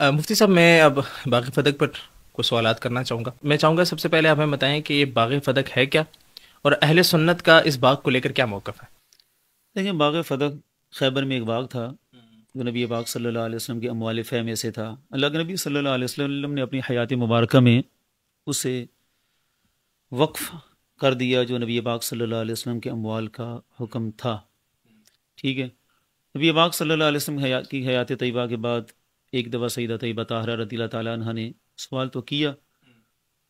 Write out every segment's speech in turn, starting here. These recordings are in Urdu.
مفتی صاحب، میں اب باغ فدق پر کچھ سوالات کرنا چاہوں گا. میں چاہوں گا سب سے پہلے آپ ہمیں بتائیں کہ یہ باغ فدق ہے کیا، اور اہل سنت کا اس باغ کو لے کر کیا موقف ہے؟ دیکھیں، باغ فتح خیبر میں ایک باغ تھا جو نبی پاک صلی اللہ علیہ وسلم کے اموال فہ میں سے تھا. اللہ کے نبی صلی اللہ علیہ وسلم نے اپنی حیات مبارکہ میں اسے وقف کر دیا، جو نبی پاک صلی اللہ علیہ وسلم کے اموال کا حکم تھا. ٹھیک ہے. نبی پاک صلی اللہ علیہ وسلم کی حیات طیبہ کے بعد ایک دفعہ سیدہ طیبہ طاہرہ رضی اللہ تعالیٰ عنہ نے سوال تو کیا،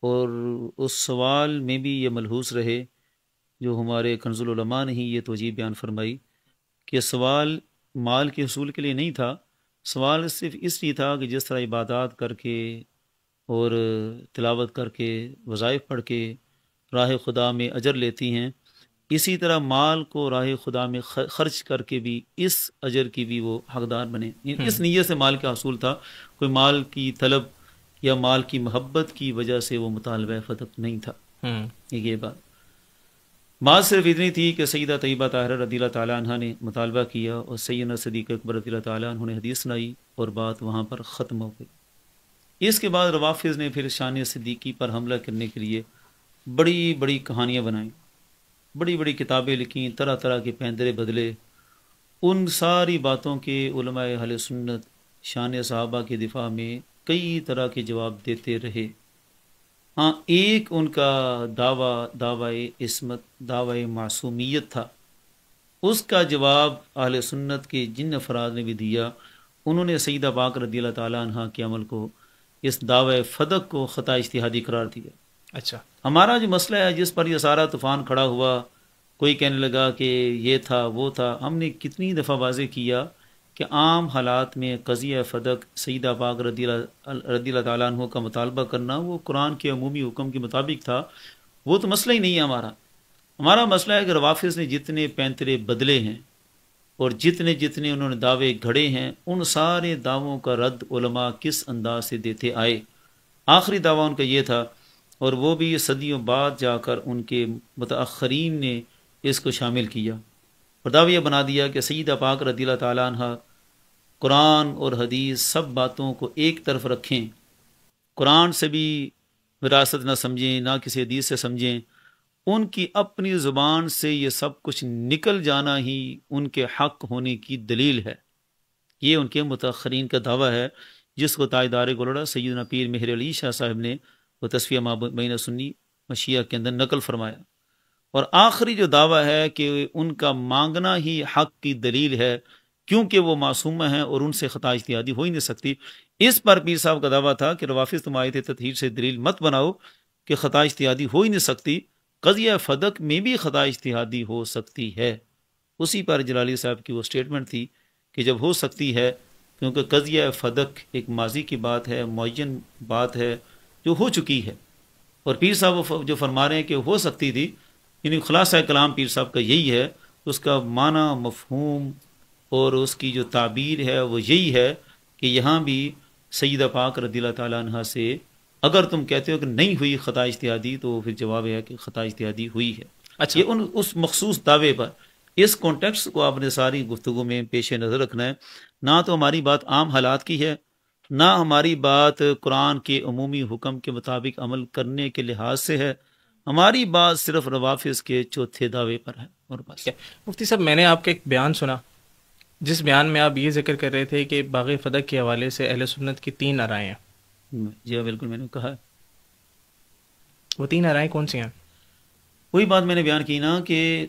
اور اس سوال میں بھی یہ ملحوظ رہے، جو ہمارے کنز العلماء نے ہی یہ توجیہ بیان فرمائی کہ سوال مال کے حصول کے لیے نہیں تھا. سوال صرف اس لیے تھا کہ جس طرح عبادات کر کے اور تلاوت کر کے وظائف پڑھ کے راہ خدا میں اجر لیتی ہیں، اسی طرح مال کو راہ خدا میں خرچ کر کے بھی اس اجر کی بھی وہ حقدار بنے. اس نیت سے مال کا حصول تھا، کوئی مال کی طلب یا مال کی محبت کی وجہ سے وہ مطالبہ فتح نہیں تھا. یہ بات بات صرف اتنی تھی کہ سیدہ طیبہ طاہرہ رضی اللہ تعالیٰ عنہ نے مطالبہ کیا، اور سیدنا صدیق اکبر رضی اللہ تعالیٰ عنہ نے حدیث سنائی، اور بات وہاں پر ختم ہو گئی. اس کے بعد روافظ نے پھر شان صدیقی پر حملہ کرنے کے لیے بڑی بڑی کہانیاں بنائیں، بڑی بڑی کتابیں لکھیں، طرح طرح کے پیندرے بدلے. ان ساری باتوں کے علماء اہل سنت شان صحابہ کے دفاع میں کئی طرح کے جواب دیتے رہے. ہاں، ایک ان کا دعوی عصمت، دعوی معصومیت تھا. اس کا جواب اہل سنت کے جن افراد نے بھی دیا، انہوں نے سیدہ پاک رضی اللہ تعالیٰ عنہ کے عمل کو، اس دعوی فدق کو خطا اجتہادی قرار دیا. اچھا، ہمارا جو مسئلہ ہے جس پر یہ سارا طوفان کھڑا ہوا، کوئی کہنے لگا کہ یہ تھا وہ تھا، ہم نے کتنی دفعہ واضح کیا کہ عام حالات میں قضیہ فدق سیدہ پاک رضی اللہ تعالیٰ عنہ کا مطالبہ کرنا وہ قرآن کے عمومی حکم کے مطابق تھا. وہ تو مسئلہ ہی نہیں ہے ہمارا مسئلہ ہے کہ روافظ نے جتنے پینترے بدلے ہیں اور جتنے انہوں نے دعوے گھڑے ہیں، ان سارے دعووں کا رد علماء کس انداز سے دیتے آئے. آخری دعویٰ ان کا یہ تھا، اور وہ بھی صدیوں بعد جا کر ان کے متاخرین نے اس کو شامل کیا اور دعویہ بنا دیا کہ سیدہ پاک رضی اللہ تعالیٰ عنہ قرآن اور حدیث سب باتوں کو ایک طرف رکھیں، قرآن سے بھی وراثت نہ سمجھیں، نہ کسی حدیث سے سمجھیں. ان کی اپنی زبان سے یہ سب کچھ نکل جانا ہی ان کے حق ہونے کی دلیل ہے. یہ ان کے متاخرین کا دعویٰ ہے، جس کو تاجدار گولڑا سیدنا پیر مہر علی شاہ صاحب نے وہ تصفیہ ما بین سنی مشیعہ کے اندر نقل فرمایا. اور آخری جو دعویٰ ہے کہ ان کا مانگنا ہی حق کی دلیل ہے، کیونکہ وہ معصومہ ہیں اور ان سے خطا اجتہادی ہو ہی نہیں سکتی. اس پر پیر صاحب کا دعویٰ تھا کہ روافظ تم آیت تطہیر سے دلیل مت بناؤ کہ خطا اجتہادی ہو ہی نہیں سکتی، قضیہ فدق میں بھی خطا اجتہادی ہو سکتی ہے. اسی پر جلالی صاحب کی وہ سٹیٹمنٹ تھی کہ جب ہو سکتی ہے، کیونکہ قضیہ فدق ایک ماضی کی بات ہے، معین بات ہے جو ہو چکی ہے، اور پیر صاحب جو فرما رہے ہیں کہ ہو سکتی تھی، یعنی خلاصہ کلام پیر صاحب کا یہی ہے. اس کا معنی، مفہوم اور اس کی جو تعبیر ہے وہ یہی ہے کہ یہاں بھی سیدہ پاک رضی اللہ تعالیٰ عنہ سے اگر تم کہتے ہو کہ نہیں ہوئی خطا اجتہادی، تو پھر جواب ہے کہ خطا اجتہادی ہوئی ہے. اچھا، یہ اس مخصوص دعوے پر، اس کانٹیکسٹ کو آپ نے ساری گفتگو میں پیش نظر رکھنا ہے. نہ تو ہماری بات عام حالات کی ہے، نہ ہماری بات قرآن کے عمومی حکم کے مطابق عمل کرنے کے لحاظ سے ہے. ہماری بات صرف روافظ کے چوتھے دعوے پر ہے، اور بس. مفتی صاحب، میں نے آپ کا ایک بیان سنا، جس بیان میں آپ یہ ذکر کر رہے تھے کہ باغ فدق کے حوالے سے اہل سنت کی 3 آرائیں ہیں. جی ہاں، بالکل، میں نے کہا. وہ 3 آرائیں کون سی ہیں؟ وہی بات میں نے بیان کی نا کہ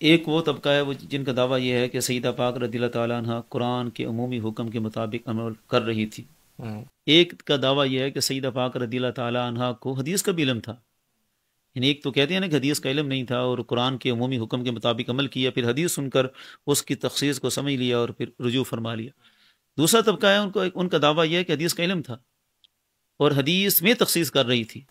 ایک وہ طبقہ ہے جن کا دعویٰ یہ ہے کہ سیدہ پاک رضی اللہ تعالیٰ عنہ قرآن کے عمومی حکم کے مطابق عمل کر رہی تھی. ایک کا دعویٰ یہ ہے کہ سیدہ پاک رضی اللہ تعالیٰ عنہ کو حدیث کا بھی علم تھا. یعنی ایک تو کہتے ہیں نا کہ حدیث کا علم نہیں تھا اور قرآن کے عمومی حکم کے مطابق عمل کیا، پھر حدیث سن کر اس کی تخصیص کو سمجھ لیا اور پھر رجوع فرما لیا. دوسرا طبقہ ہے ان کا دعویٰ یہ ہے کہ حدیث کا علم تھا اور حدیث میں تخصیص کر رہی تھی،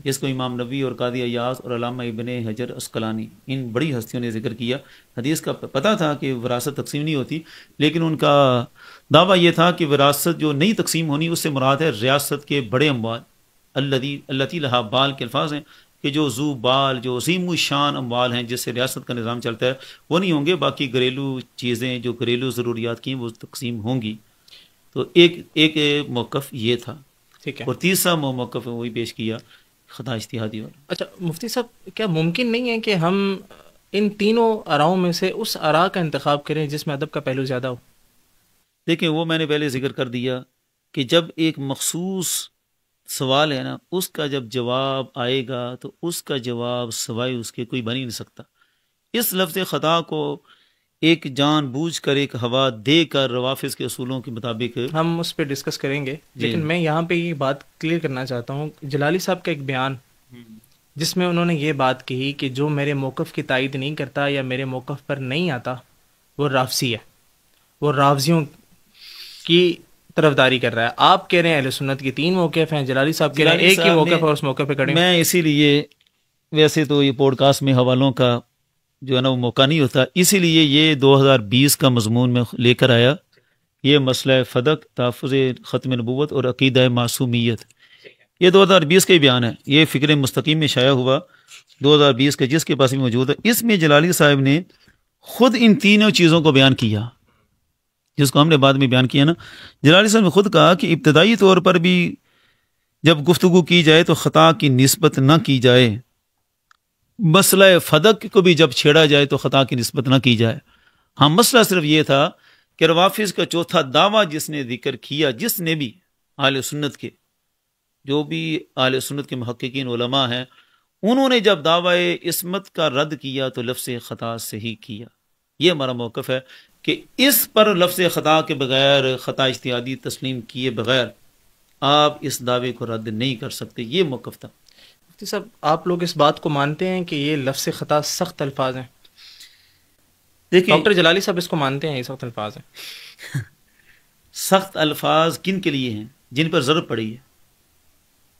جس کو امام نبوی اور قاضی ایاز اور علامہ ابن حجر عسقلانی، ان بڑی ہستیوں نے ذکر کیا. حدیث کا پتہ تھا کہ وراثت تقسیم نہیں ہوتی، لیکن ان کا دعویٰ یہ تھا کہ وراثت جو نہیں تقسیم ہونی اس سے مراد ہے ریاست کے بڑے اموال، التی لہا بال کے الفاظ ہیں کہ جو ذو بال، جو عظیم الشان اموال ہیں جس سے ریاست کا نظام چلتا ہے، وہ نہیں ہوں گے. باقی گھریلو چیزیں جو گھریلو ضروریات کی ہیں وہ تقسیم ہوں گی. تو ایک موقف یہ تھا، ٹھیک ہے. اور تیسرا موقف وہی پیش کیا خطا اجتہادی والا. اچھا مفتی صاحب، کیا ممکن نہیں ہے کہ ہم ان تینوں آراؤں میں سے اس آراء کا انتخاب کریں جس میں ادب کا پہلو زیادہ ہو؟ دیکھیں وہ میں نے پہلے ذکر کر دیا کہ جب ایک مخصوص سوال ہے نا، اس کا جب جواب آئے گا تو اس کا جواب سوائے اس کے کوئی بن ہی نہیں سکتا. اس لفظ خطا کو ایک جان بوجھ کر ایک ہوا دے کر روافظ کے اصولوں کے مطابق ہم اس پہ ڈسکس کریں گے، لیکن میں یہاں پہ یہ بات کلیئر کرنا چاہتا ہوں. جلالی صاحب کا ایک بیان جس میں انہوں نے یہ بات کہی کہ جو میرے موقف کی تائید نہیں کرتا یا میرے موقف پر نہیں آتا وہ رافضی ہے، وہ رافضیوں کی طرفداری کر رہا ہے. آپ کہہ رہے ہیں اہل سنت کی 3 موقف ہیں، جلالی صاحب کہہ رہے ہیں ایک ہی موقف اور اس موقع پہ کھڑے ہیں. میں اسی لیے، ویسے تو یہ پوڈ کاسٹ میں حوالوں کا جو ہے نا وہ موقع نہیں ہوتا، اسی لیے یہ 2020 کا مضمون میں لے کر آیا، یہ مسئلہ فدق، تحفظ ختم نبوت اور عقیدہ معصومیت. یہ 2020 کا ہی بیان ہے، یہ فکر مستقیم میں شائع ہوا 2020 کا، جس کے پاس بھی موجود ہے. اس میں جلالی صاحب نے خود ان تینوں چیزوں کو بیان کیا، جس کو ہم نے بعد میں بیان کیا نا. جلالی صاحب نے خود کہا کہ ابتدائی طور پر بھی جب گفتگو کی جائے تو خطا کی نسبت نہ کی جائے، مسئلہ فدق کو بھی جب چھیڑا جائے تو خطا کی نسبت نہ کی جائے. ہاں مسئلہ صرف یہ تھا کہ روافظ کا چوتھا دعویٰ جس نے ذکر کیا، جس نے بھی اہل سنت کے، جو بھی اہل سنت کے محققین علماء ہیں، انہوں نے جب دعوی عصمت کا رد کیا تو لفظ خطا صحیح کیا. یہ ہمارا موقف ہے کہ اس پر لفظ خطا کے بغیر، خطا اجتہادی تسلیم کیے بغیر آپ اس دعوے کو رد نہیں کر سکتے. یہ موقف تھا. مفتی صاحب، آپ لوگ اس بات کو مانتے ہیں کہ یہ لفظ خطا سخت الفاظ ہیں؟ دیکھیں ڈاکٹر جلالی صاحب اس کو مانتے ہیں یہ سخت الفاظ ہیں؟ سخت الفاظ کن کے لیے ہیں؟ جن پر ضرب پڑی ہے.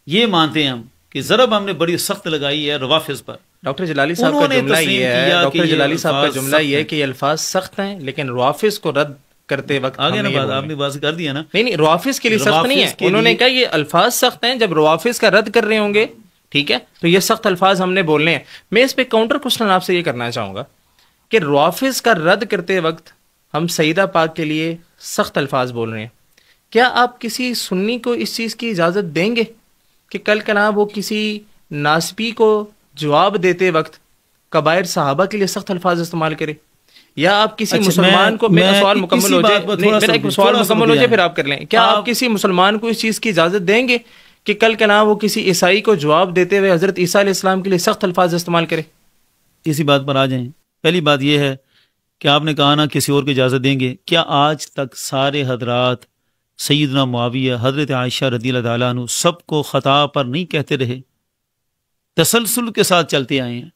یہ مانتے ہیں ہم کہ ضرب ہم نے بڑی سخت لگائی ہے روافظ پر. ڈاکٹر جلالی صاحب کا جملہ یہ ہے، ڈاکٹر جلالی صاحب کا جملہ یہ ہے کہ یہ الفاظ سخت ہیں، لیکن روافظ کو رد کرتے وقت آگے نا بات آپ نے واضح کر دیا نا. نہیں، روافظ کے لیے سخت نہیں ہے. انہوں نے کہا یہ الفاظ سخت ہیں، جب روافظ کا رد کر رہے ہوں گے ٹھیک ہے تو یہ سخت الفاظ ہم نے بولنے ہیں. میں اس پہ کاؤنٹر کوسچن آپ سے یہ کرنا چاہوں گا کہ روافظ کا رد کرتے وقت ہم سیدہ پاک کے لیے سخت الفاظ بول رہے ہیں، کیا آپ کسی سنی کو اس چیز کی اجازت دیں گے کہ کل کلام وہ کسی ناسبی کو جواب دیتے وقت کبائر صحابہ کے لیے سخت الفاظ استعمال کرے؟ یا آپ کسی مسلمان کو، میرا سوال مکمل ہو جائے، میرا ایک سوال مکمل ہو جائے پھر آپ کر لیں. کیا آپ کسی مسلمان کو اس چیز کی اجازت دیں گے کہ کل کلام وہ کسی عیسائی کو جواب دیتے ہوئے حضرت عیسیٰ علیہ السلام کے لیے سخت الفاظ استعمال کرے؟ اسی بات پر آ جائیں. پہلی بات یہ ہے کہ آپ نے کہا نا کسی اور کو اجازت دیں گے. کیا آج تک سارے حضرات، سیدنا معاویہ، حضرت عائشہ رضی اللہ تعالیٰ عنہ، سب کو خطا پر نہیں کہتے رہے؟ تسلسل کے ساتھ چلتے آئے ہیں،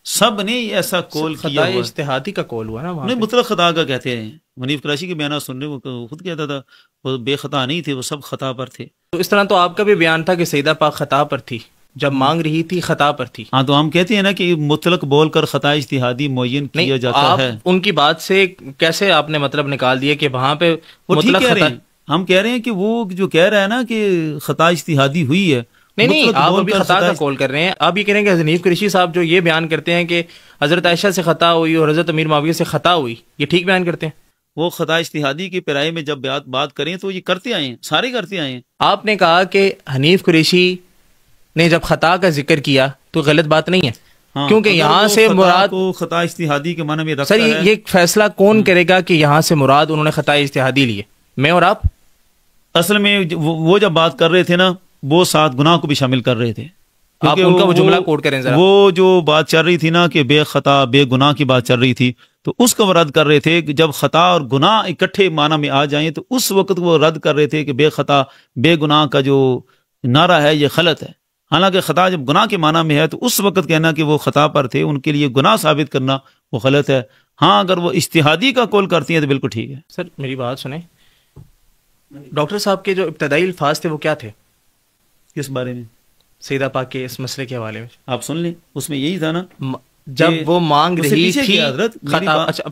سب نے ایسا قول کیا ہوا. اجتہادی کا قول ہوا نا وہاں نہیں، مطلق خطا کا کہتے ہیں. منیف کراچی کے بیانات سننے وہ خود کہتا تھا وہ بے خطا نہیں تھے، وہ سب خطا پر تھے. تو اس طرح تو آپ کا بھی بیان تھا کہ سیدہ پاک خطا پر تھی، جب مانگ رہی تھی خطا پر تھی. ہاں تو ہم کہتے ہیں نا کہ مطلق بول کر خطا اجتہادی معین کیا جاتا ہے. ان کی بات سے کیسے آپ نے مطلب نکال دیا کہ وہاں پہ مطلق خطا؟ ہم کہہ رہے ہیں کہ وہ جو کہہ رہا ہے نا کہ خطا اجتہادی ہوئی ہے، نہیں آپ ابھی خطا کا قول کر رہے ہیں. آپ یہ کہہ رہے ہیں کہ حنیف قریشی صاحب جو یہ بیان کرتے ہیں کہ حضرت عائشہ سے خطا ہوئی اور حضرت امیر معاویہ سے خطا ہوئی، یہ ٹھیک بیان کرتے ہیں؟ وہ خطا اجتہادی کی پیرائی میں جب بات کریں تو یہ کرتے آئے ہیں، سارے کرتے آئے ہیں. آپ نے کہا کہ حنیف قریشی نے جب خطا کا ذکر کیا تو غلط بات نہیں ہے، کیونکہ یہاں سے مراد خطا اجتہادی کے معنی میں رکھتا ہے. سر یہ فیصلہ کون کرے گا کہ یہاں سے مراد انہوں نے خطا اجتہادی لیے، میں اور آپ؟ اصل میں وہ جب بات کر رہے تھے نا، وہ 7 گناہ کو بھی شامل کر رہے تھے. آپ ان کا وہ جملہ کوٹ کریں ذرا. وہ جو بات چل رہی تھی نا کہ بے خطا بے گناہ کی بات چل رہی تھی، تو اس کو وہ رد کر رہے تھے کہ جب خطا اور گناہ اکٹھے معنی میں آ جائیں تو اس وقت وہ رد کر رہے تھے کہ بے خطا بے گناہ کا جو نعرہ ہے یہ غلط ہے. حالانکہ خطا جب گناہ کے معنی میں ہے تو اس وقت کہنا کہ وہ خطا پر تھے، ان کے لیے گناہ ثابت کرنا وہ غلط ہے. ہاں اگر وہ اجتہادی کا قول کرتی ہیں تو بالکل ٹھیک ہے. سر میری بات سنیں، ڈاکٹر صاحب کے جو ابتدائی الفاظ تھے وہ کیا تھے کس بارے میں؟ سیدہ پاک کے اس مسئلے کے حوالے میں آپ سن لیں. اس میں یہی تھا نا جب وہ مانگ رہی تھی حضرت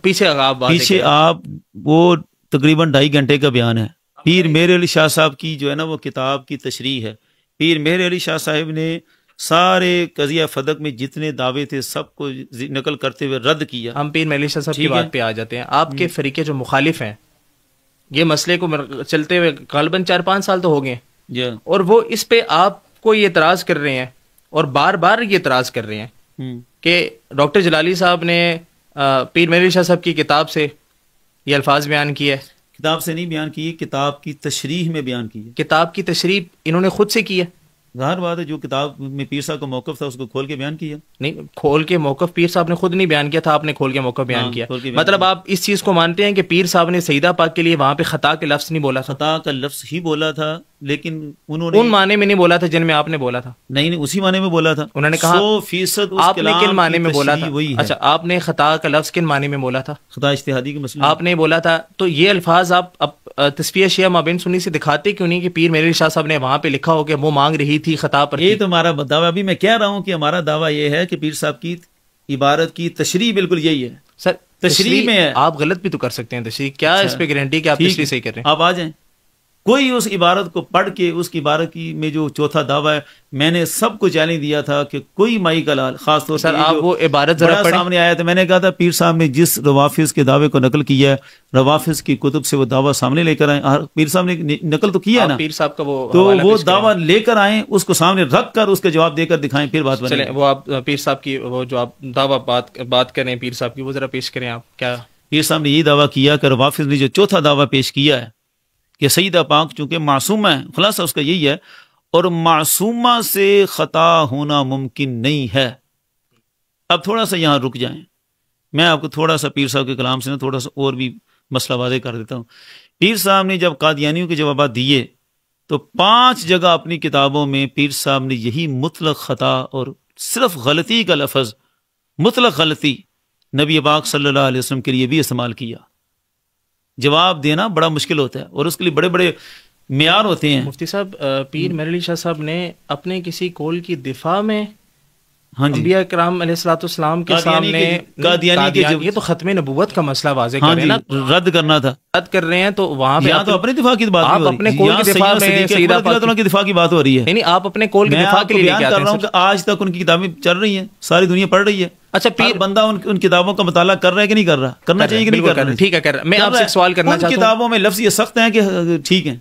پیچھے آپ وہ تقریباً 2.5 گھنٹے کا بیان ہے. پیر مہر علی شاہ صاحب کی جو ہے نا وہ کتاب کی تشریح ہے. پیر مہر علی شاہ صاحب نے سارے قضیہ فدق میں جتنے دعوے تھے سب کو نقل کرتے ہوئے رد کیا. ہم پیر مہر علی شاہ صاحب کی بات پہ آ جاتے ہیں. آپ کے فریقے جو مخالف ہیں یہ مسئلے کو چلتے ہوئے غالباً 4-5 سال تو ہو گئے ہیں، اور وہ اس پہ آپ کو یہ اعتراض کر رہے ہیں اور بار بار یہ اعتراض کر رہے ہیں کہ ڈاکٹر جلالی صاحب نے پیر مہر علی شاہ صاحب کی کتاب سے یہ الفاظ بیان کیے ہے. کتاب سے نہیں بیان کی، کتاب کی تشریح میں بیان کی ہے. کتاب کی تشریح انہوں نے خود سے کی ہے. ظاہر بات ہے، جو کتاب میں پیر صاحب کا موقف تھا اس کو کھول کے بیان کیا. نہیں، کھول کے موقف پیر صاحب نے خود نہیں بیان کیا تھا، آپ نے کھول کے موقف بیان کیا. مطلب آپ اس چیز کو مانتے ہیں کہ پیر صاحب نے سیدہ پاک کے لیے وہاں پہ خطا کے لفظ نہیں بولا تھا؟ خطا کا لفظ ہی بولا تھا، لیکن انہوں نے ان معنی میں نہیں بولا تھا جن میں آپ نے بولا تھا. نہیں، اسی معنی میں بولا تھا. انہوں نے کہا 100% آپ نے کن معنی میں بولا تھا؟ وہی اچھا، آپ نے خطا کا لفظ کن معنی میں بولا تھا؟ خطا اجتہادی کا مسئلہ آپ نے بولا تھا. تو یہ الفاظ آپ تصفیہ شیعہ مابین سنی سے دکھاتے کیوں نہیں کہ پیر مہر علی شاہ صاحب نے وہاں پہ لکھا ہو کہ وہ مانگ رہی تھی خطا پر؟ یہ تو ہمارا دعویٰ، ابھی میں کہہ رہا ہوں کہ ہمارا دعویٰ یہ ہے کہ پیر صاحب کی عبارت کی تشریح بالکل یہی ہے. سر تشریح میں آپ غلط بھی تو کر سکتے ہیں تشریح، کیا اس پہ گارنٹی کہ آپ تشریح صحیح کر رہے ہیں؟ آپ آ جائیں، کوئی اس عبارت کو پڑھ کے اس کی عبارت کی میں جو چوتھا دعویٰ ہے، میں نے سب کو چیلنج دیا تھا کہ کوئی مائی کا لال خاص طور سے آپ وہ عبارت ذرا پڑھیں. سامنے آیا تھا، میں نے کہا تھا پیر صاحب نے جس روافظ کے دعوے کو نقل کیا ہے، روافظ کی کتب سے وہ دعویٰ سامنے لے کر آئیں. پیر صاحب نے نقل تو کیا نا، پیر صاحب کا تو وہ دعویٰ لے کر آئیں، اس کو سامنے رکھ کر اس کا جواب دے کر دکھائیں، پھر بات بنے. وہ آپ پیر صاحب کی وہ جو آپ دعویٰ بات کریں پیر صاحب کی، وہ ذرا پیش کریں. آپ کیا پیر صاحب نے یہ دعویٰ کیا کہ روافظ نے جو چوتھا دعویٰ پیش کیا ہے کہ سیدہ پاک چونکہ معصومہ ہے، خلاصہ اس کا یہی ہے، اور معصومہ سے خطا ہونا ممکن نہیں ہے. اب تھوڑا سا یہاں رک جائیں، میں آپ کو تھوڑا سا پیر صاحب کے کلام سے نا تھوڑا سا اور بھی مسئلہ واضح کر دیتا ہوں. پیر صاحب نے جب قادیانیوں کے جوابات دیے تو 5 جگہ اپنی کتابوں میں پیر صاحب نے یہی مطلق خطا اور صرف غلطی کا لفظ، مطلق غلطی، نبی پاک صلی اللہ علیہ وسلم کے لیے بھی استعمال کیا. جواب دینا بڑا مشکل ہوتا ہے اور اس کے لیے بڑے بڑے معیار ہوتے ہیں. مفتی صاحب، پیر مہر علی شاہ صاحب نے اپنے کسی قول کی دفاع میں انبیاء کرام علیہ الصلوۃ والسلام کے سامنے یہ تو ختم نبوت کا مسئلہ واضح کر رہے ہیں نا، رد کرنا تھا، رد کر رہے ہیں، تو وہاں پہ تو اپنے دفاع کی بات آپ اپنے قول کی دفاع میں سیدہ پاک کی دفاع کی بات ہو رہی ہے. نہیں، آپ اپنے قول کی دفاع کے لیے بیان کر رہا ہوں کہ آج تک ان کی کتابیں چل رہی ہیں، ساری دنیا پڑھ رہی ہے. اچھا، پیر بندہ ان کتابوں کا مطالعہ کر رہا ہے کہ نہیں کر رہا؟ کرنا چاہیے کہ نہیں کرنا؟ ٹھیک ہے، کر رہا. میں آپ سے ایک سوال کرنا چاہتا ہوں، کتابوں میں لفظ یہ سخت ہیں کہ ٹھیک ہیں؟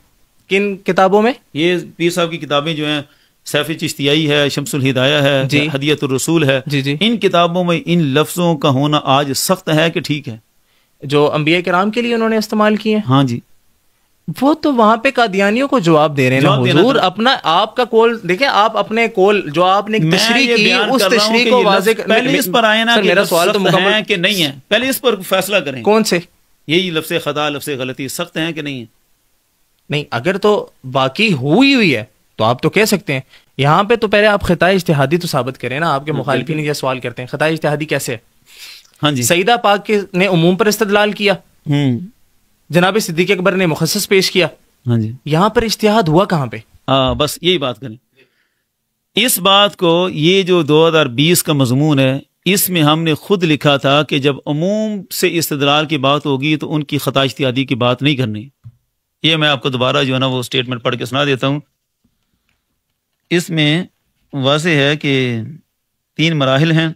کن کتابوں میں؟ یہ پیر صاحب کی کتابیں جو ہیں، سیف چشتیائی ہے، شمس الہدایہ ہے، ہدیۃ الرسول ہے، ان کتابوں میں ان لفظوں کا ہونا آج سخت ہے کہ ٹھیک ہے؟ جو انبیاء کرام کے لیے انہوں نے استعمال کیے ہیں، ہاں جی، وہ تو وہاں پہ قادیانیوں کو جواب دے رہے ہیں. حضور اپنا آپ کا قول دیکھیں، آپ اپنے قول جو آپ نے تشریح کی اس تشریح کو واضح پہلے اس پر آئے نا، میرا سوال تو مکمل ہے کہ نہیں ہے، پہلے اس پر فیصلہ کریں. کون سے؟ یہی لفظ خطا، لفظ غلطی سخت ہیں کہ نہیں ہے؟ نہیں، اگر تو باقی ہوئی ہے تو آپ تو کہہ سکتے ہیں. یہاں پہ تو پہلے آپ خطا اجتہادی تو ثابت کریں نا. آپ کے مخالفین یہ سوال کرتے ہیں خطا اجتہادی کیسے ہے؟ ہاں جی، سیدہ پاک نے عموم پر استدلال کیا، جناب صدیق اکبر نے مخصص پیش کیا. ہاں جی، یہاں پر اجتہاد ہوا کہاں پہ؟ بس یہی بات کریں. اس بات کو، یہ جو 2020 کا مضمون ہے، اس میں ہم نے خود لکھا تھا کہ جب عموم سے استدلال کی بات ہوگی تو ان کی خطا اجتہادی کی بات نہیں کرنی. یہ میں آپ کو دوبارہ جو ہے نا وہ اسٹیٹمنٹ پڑھ کے سنا دیتا ہوں. اس میں واضح ہے کہ 3 مراحل ہیں.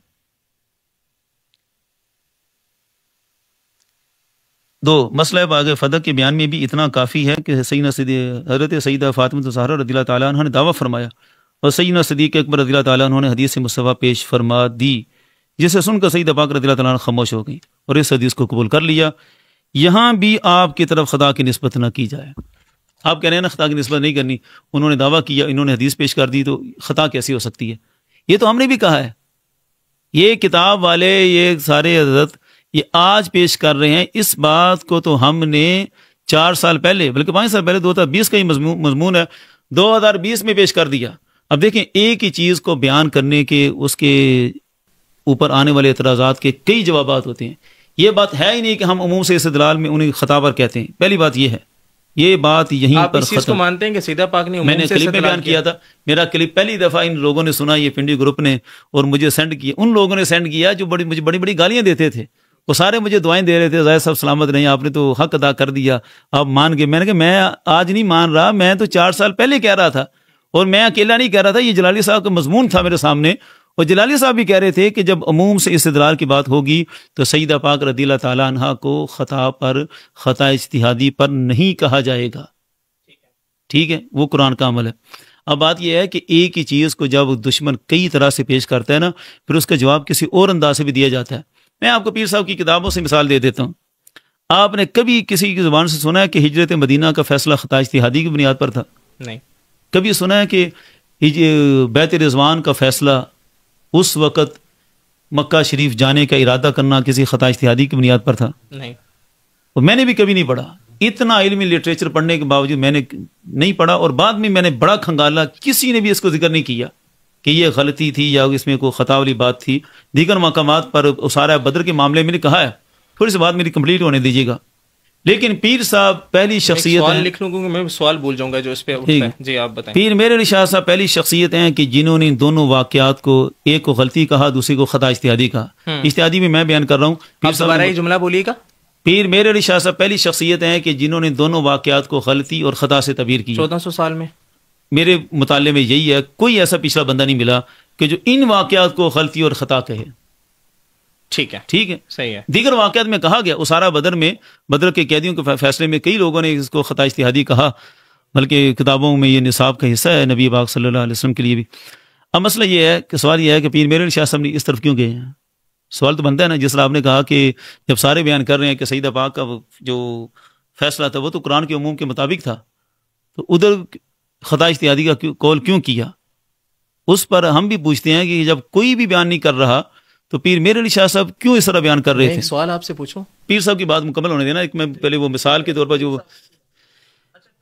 2 مسئلہ باغ فدق کے بیان میں بھی اتنا کافی ہے کہ حضرت سیدہ فاطمہ الزہرا رضی اللہ تعالیٰ عنہ نے دعویٰ فرمایا اور سیدنا صدیق اکبر رضی اللہ تعالیٰ عنہ نے حدیث مصطفیٰ پیش فرما دی، جسے سن کر سیدہ پاک رضی اللہ تعالیٰ عنہ خاموش ہو گئی اور اس حدیث کو قبول کر لیا. یہاں بھی آپ کی طرف خطا کی نسبت نہ کی جائے. آپ کہہ رہے ہیں نا خطا کی نسبت نہیں کرنی، انہوں نے دعویٰ کیا، انہوں نے حدیث پیش کر دی، تو خطا کیسی ہو سکتی ہے؟ یہ تو ہم نے بھی کہا ہے. یہ کتاب والے، یہ سارے حضرت یہ آج پیش کر رہے ہیں. اس بات کو تو ہم نے 4 سال پہلے، بلکہ 5 سال پہلے 2020 کا ہی مضمون ہے، 2020 میں پیش کر دیا. اب دیکھیں، ایک ہی چیز کو بیان کرنے کے اس کے اوپر آنے والے اعتراضات کے کئی جوابات ہوتے ہیں. یہ بات ہے ہی نہیں کہ ہم عموم سے استدلال میں انہیں خطا پر کہتے ہیں. پہلی بات یہ ہے، یہ بات یہیں پر اس چیز کو مانتے ہیں کہ سیدہ پاک نے میں نے کلپ میں بیان کیا تھا. میرا کلپ پہلی دفعہ ان لوگوں نے سنا، یہ پنڈی گروپ نے، اور مجھے سینڈ کیا. ان لوگوں نے سینڈ کیا جو مجھے بڑی بڑی گالیاں دیتے تھے. وہ سارے مجھے دعائیں دے رہے تھے، ظاہر صاحب سلامت رہیں، آپ نے تو حق ادا کر دیا، آپ مان گئے. میں نے کہا میں آج نہیں مان رہا، میں تو 4 سال پہلے کہہ رہا تھا، اور میں اکیلا نہیں کہہ رہا تھا. یہ جلالی صاحب کا مضمون تھا میرے سامنے اور جلالی صاحب بھی کہہ رہے تھے کہ جب عموم سے استدلال کی بات ہوگی تو سیدہ پاک رضی اللہ تعالیٰ عنہ کو خطا اجتہادی پر نہیں کہا جائے گا. ٹھیک ہے، وہ قرآن کا عمل ہے. اب بات یہ ہے کہ ایک ہی چیز کو جب دشمن کئی طرح سے پیش کرتا ہے نا، پھر اس کا جواب کسی اور انداز سے بھی دیا جاتا ہے. میں آپ کو پیر صاحب کی کتابوں سے مثال دے دیتا ہوں. آپ نے کبھی کسی کی زبان سے سنا ہے کہ ہجرت مدینہ کا فیصلہ خطا اجتہادی کی بنیاد پر تھا؟ نہیں. کبھی سنا ہے کہ بیت رضوان کا فیصلہ اس وقت مکہ شریف جانے کا ارادہ کرنا کسی خطا اجتہادی کی بنیاد پر تھا؟ نہیں. اور میں نے بھی کبھی نہیں پڑھا. اتنا علمی لٹریچر پڑھنے کے باوجود میں نے نہیں پڑھا، اور بعد میں نے بڑا کھنگالا، کسی نے بھی اس کو ذکر نہیں کیا کہ یہ غلطی تھی یا اس میں کوئی خطا والی بات تھی. دیگر مقامات پر اسارہ بدر کے معاملے میں نے کہا ہے. تھوڑی سی بات میری کمپلیٹ ہونے دیجیے گا. لیکن پیر صاحب پہلی شخصیت ہیں، لکھ لوں گا میں سوال بھول جاؤں گا جو اس پہ اٹھتا ہے. جی آپ بتائیں. پیر میرے علی شاہ صاحب پہلی شخصیت ہیں کہ جنہوں نے دونوں واقعات کو، ایک کو غلطی کہا، دوسری کو خطا اجتہادی کہا. اجتہادی میں بیان کر رہا ہوں. آپ دوبارہ یہ جملہ بولیے گا. پیر میرے علی شاہ صاحب پہلی شخصیت ہیں کہ جنہوں نے دونوں واقعات کو غلطی اور خطا سے تعبیر کی. 1400 سال میں میرے مطالعے میں یہی ہے، کوئی ایسا پچھلا بندہ نہیں ملا کہ جو ان واقعات کو غلطی اور خطا کہے. ٹھیک ہے، ٹھیک ہے، صحیح ہے. دیگر واقعات میں کہا گیا، اسارہ بدر میں بدر کے قیدیوں کے فیصلے میں کئی لوگوں نے اس کو خطا اجتہادی کہا، بلکہ کتابوں میں یہ نصاب کا حصہ ہے نبی پاک صلی اللہ علیہ وسلم کے لیے بھی. اب مسئلہ یہ ہے کہ سوال یہ ہے کہ پیر میرے شاہ صاحب نے اس طرف کیوں گئے ہیں؟ سوال تو بنتا ہے نا. جس طرح آپ نے کہا کہ جب سارے بیان کر رہے ہیں کہ سیدہ پاک کا جو فیصلہ تھا وہ تو قرآن کے عموم کے مطابق تھا، تو ادھر خطا اجتہادی کا قول کیوں کیا؟ اس پر ہم بھی پوچھتے ہیں کہ جب کوئی بھی بیان نہیں کر رہا تو پیر میرے علی شاہ صاحب کیوں اس طرح بیان کر رہے تھے؟ سوال آپ سے پوچھوں. پیر صاحب کی بات مکمل ہونے دینا. ایک میں پہلے وہ مثال کے طور پر جو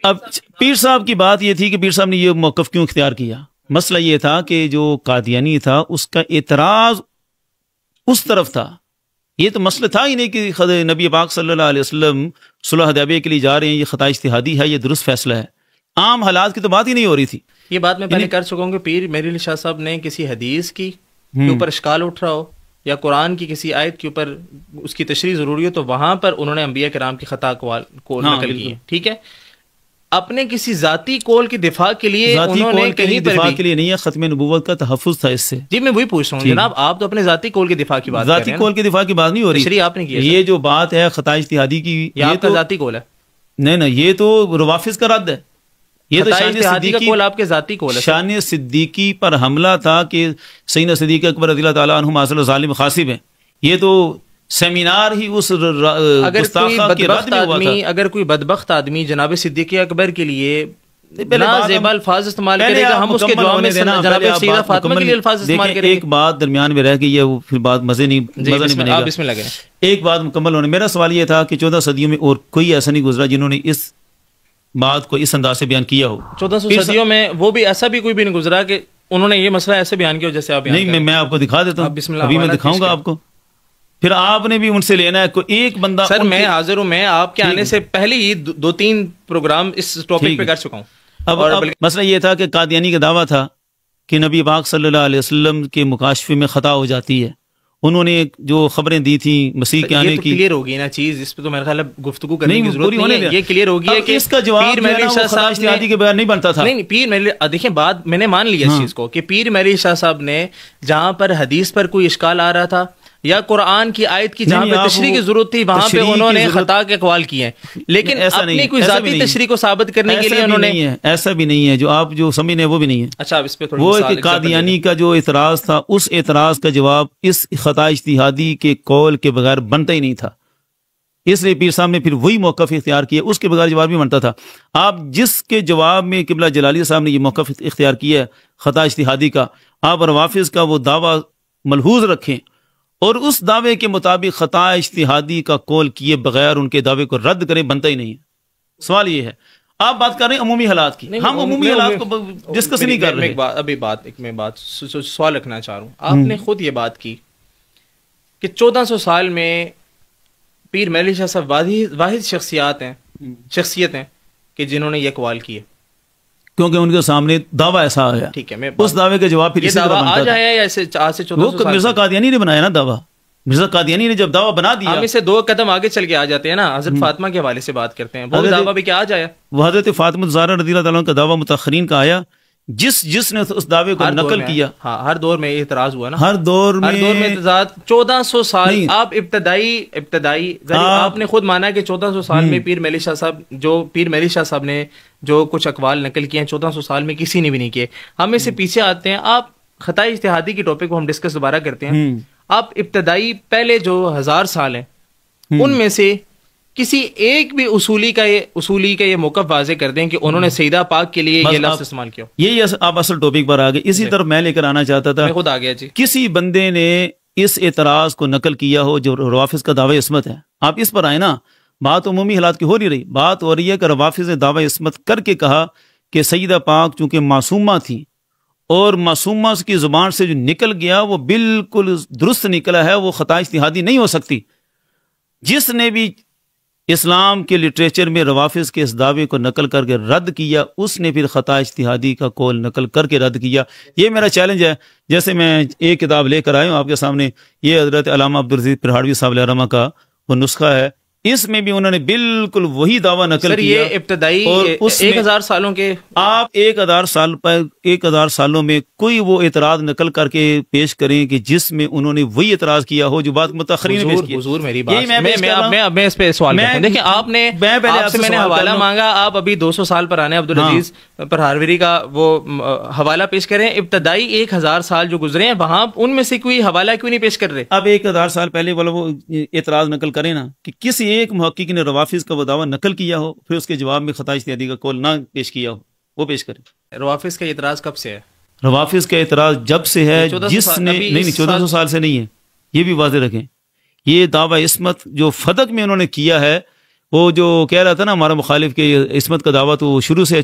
اب پیر صاحب کی بات یہ تھی کہ پیر صاحب نے یہ موقف کیوں اختیار کیا. مسئلہ یہ تھا کہ جو قادیانی تھا اس کا اعتراض اس طرف تھا. یہ تو مسئلہ تھا ہی نہیں کہ نبی پاک صلی اللہ علیہ وسلم صلح حدیبیہ کے لیے جا رہے ہیں، یہ خطا اجتہادی ہے، یہ درست فیصلہ ہے. عام حالات کی تو بات ہی نہیں ہو رہی تھی. یہ بات میں پہلے کر چکا ہوں کہ پیر میری علی شاہ صاحب نے کسی حدیث کی کے اوپر اشکال اٹھ رہا ہو یا قرآن کی کسی آیت کے اوپر اس کی تشریح ضروری ہو تو وہاں پر انہوں نے انبیاء کرام کی خطا کو نقل کی ہے. ٹھیک ہے، اپنے کسی ذاتی قول کی دفاع کے لیے انہوں نے کہیں پر دفاع کے لیے نہیں ہے، ختم نبوت کا تحفظ تھا اس سے. جی میں وہی پوچھ رہا ہوں جناب، آپ تو اپنے ذاتی قول کی دفاع کی بات کر رہے ہیں. ذاتی قول کی دفاع کی بات نہیں ہو رہی. تشریح آپ نے کی. یہ جو بات ہے خطا اجتہادی کی، یہ تو ذاتی قول ہے. نہیں، یہ تو روافظ کا رد ہے. یہ تو شان صدیقی قول آپ کے ذاتی قول ہے. شان صدیقی پر حملہ تھا کہ سیدنا صدیق اکبر رضی اللہ تعالیٰ عنہ معاذ ظالم خاصب ہیں. یہ تو سیمینار ہی اس گستاخہ کے رد میں ہوا تھا. اگر کوئی بدبخت آدمی جناب صدیق اکبر کے لیے نازیبا الفاظ استعمال کرے گا، ہم اس کے جواب میں جناب سیدہ فاطمہ کے لیے الفاظ استعمال کریں گے. ایک بات درمیان میں رہ گئی ہے، وہ پھر بات مزے نہیں بنے گا. اس میں لگے ایک بات مکمل ہونے. میرا سوال یہ تھا کہ 14 صدیوں میں اور کوئی ایسا نہیں گزرا جنہوں نے اس بات کو اس انداز سے بیان کیا ہو. 1400 صدیوں میں وہ بھی ایسا بھی کوئی بھی نہیں گزرا کہ انہوں نے یہ مسئلہ ایسے بیان کیا جیسے آپ نہیں. میں آپ کو دکھا دیتا ہوں، ابھی میں دکھاؤں گا آپ کو. پھر آپ نے بھی ان سے لینا ہے. کوئی ایک بندہ سر میں حاضر ہوں، میں آپ کے آنے سے پہلے ہی 2-3 پروگرام اس ٹاپک پہ کر چکا ہوں. اب مسئلہ یہ تھا کہ قادیانی کا دعویٰ تھا کہ نبی پاک صلی اللہ علیہ وسلم کے مکاشفے میں خطا ہو جاتی ہے. انہوں نے جو خبریں دی تھیں مسیح کے آنے کی، کلیئر ہوگی نا چیز. اس پہ تو میرا خیال ہے گفتگو کرنے کی ضرورت نہیں ہے. یہ کلیئر ہوگی ہے کہ اس کا جواب پیر میری شاہ صاحب کے بیان نہیں بنتا تھا. نہیں پیر میری دیکھیں بات میں نے مان لیا اس چیز کو کہ پیر میری شاہ صاحب نے جہاں پر حدیث پر کوئی اشکال آ رہا تھا یا قرآن کی آیت کی جہاں پہ تشریح کی ضرورت تھی وہاں پہ انہوں نے خطا کے اقوال کیے ہیں، لیکن اپنی کوئی ذاتی تشریح کو ثابت کرنے کے لیے انہوں نے ایسا بھی نہیں ہے جو آپ جو سمجھنے وہ بھی نہیں ہے. اچھا اس پہ وہ کہ قادیانی کا جو اعتراض تھا اس اعتراض کا جواب اس خطا اجتہادی کے قول کے بغیر بنتا ہی نہیں تھا. اس لیے پیر صاحب نے پھر وہی موقف اختیار کیا، اس کے بغیر جواب بھی بنتا تھا. آپ جس کے جواب میں قبلہ جلالی صاحب نے یہ موقف اختیار کیا ہے خطا اجتہادی کا، آپ روافظ کا وہ دعویٰ ملحوظ رکھیں اور اس دعوے کے مطابق خطا اجتہادی کا قول کیے بغیر ان کے دعوے کو رد کریں، بنتا ہی نہیں ہے. سوال یہ ہے، آپ بات کر رہے ہیں عمومی حالات کی، ہم عمومی حالات کو ڈسکس نہیں کر رہے. ابھی بات سوال رکھنا چاہ رہا ہوں. آپ نے خود یہ بات کی کہ 1400 سال میں پیر میلی شاہ صاحب واحد شخصیت ہیں کہ جنہوں نے یہ اقوال کیے، کیونکہ ان کے سامنے دعویٰ ایسا آیا. ٹھیک ہے، اس دعوے کا جواب پھر یہ دعویٰ آج آیا یا ایسے 1400 سال مرزا قادیانی نے بنایا نا دعویٰ. مرزا قادیانی نے جب دعویٰ بنا دیا، ہم اسے 2 قدم آگے چل کے آ جاتے ہیں نا. حضرت فاطمہ کے حوالے سے بات کرتے ہیں، وہ دعویٰ بھی کیا آج آیا. وہ حضرت فاطمہ زہرا رضی اللہ تعالیٰ کا دعویٰ متأخرین کا آیا جس نے اس دعوے کو نقل کیا، ہاں ہر دور میں اعتراض ہوا نا، ہر دور میں اعتراض 1400 سال. آپ ابتدائی آپ نے خود مانا کہ 1400 سال میں پیر مہدی شاہ صاحب نے جو کچھ اقوال نقل کیے ہیں 1400 سال میں کسی نے بھی نہیں کیے. ہم اس سے پیچھے آتے ہیں. آپ خطا اجتہادی کی ٹاپک کو ہم ڈسکس دوبارہ کرتے ہیں. آپ ابتدائی پہلے جو 1000 سال ہیں ان میں سے کسی ایک بھی اصولی کا یہ موقف واضح کر دیں کہ انہوں نے سیدہ پاک کے لیے یہ لفظ استعمال کیا. یہی آپ اصل ٹاپک پر آ گئے. اسی طرف میں لے کر آنا چاہتا تھا. میں خود آ گیا جی. کسی بندے نے اس اعتراض کو نقل کیا ہو جو روافظ کا دعوی عصمت ہے. آپ اس پر آئے نا. بات عمومی حالات کی ہو نہیں رہی. بات ہو رہی ہے کہ روافظ نے دعوی عصمت کر کے کہا کہ سیدہ پاک چونکہ معصومہ تھی اور معصومہ کی زبان سے جو نکل گیا وہ بالکل درست نکلا ہے، وہ خطا اجتہادی نہیں ہو سکتی. جس نے بھی اسلام کے لٹریچر میں روافظ کے اس دعوے کو نقل کر کے رد کیا اس نے پھر خطا اجتہادی کا قول نقل کر کے رد کیا. یہ میرا چیلنج ہے. جیسے میں ایک کتاب لے کر آیا ہوں آپ کے سامنے، یہ حضرت علامہ عبدالعزیز پرہاڑوی صاحب علیہ رحمہ کا وہ نسخہ ہے. اس میں بھی انہوں نے بالکل وہی دعویٰ نقل کیا. یہ ابتدائی 1000 سالوں کے آپ 1000 سالوں میں کوئی وہ اعتراض نقل کر کے پیش کریں کہ جس میں انہوں نے وہی اعتراض کیا ہو جو بات متأخرین نے پیش کی. حضور میری بات میں اس پہ سوال کرتا ہوں. دیکھیں آپ نے میں نے حوالہ مانگا، آپ ابھی 200 سال پر آنے عبدالعزیز پرہاروی کا وہ حوالہ پیش کریں. ابتدائی 1000 سال جو گزرے ہیں وہاں ان میں سے کوئی حوالہ کیوں نہیں پیش کر رہے؟ اب 1000 سال پہلے والا وہ اعتراض نقل کریں نا کہ کسی ایک محقق نے روافظ کا وہ دعویٰ نقل کیا ہو پھر اس کے جواب میں خطا اجتہادی کا قول نہ پیش کیا ہو، وہ پیش کریں. روافظ کا اعتراض کب سے ہے؟ روافظ کا اعتراض جب سے ہے جس نے نہیں 1400 سال سے نہیں ہے. یہ بھی واضح رکھیں. یہ دعویٰ عصمت جو فدق میں انہوں نے کیا ہے، وہ جو کہہ رہا تھا نا ہمارا مخالف کے عصمت کا دعویٰ تو شروع سے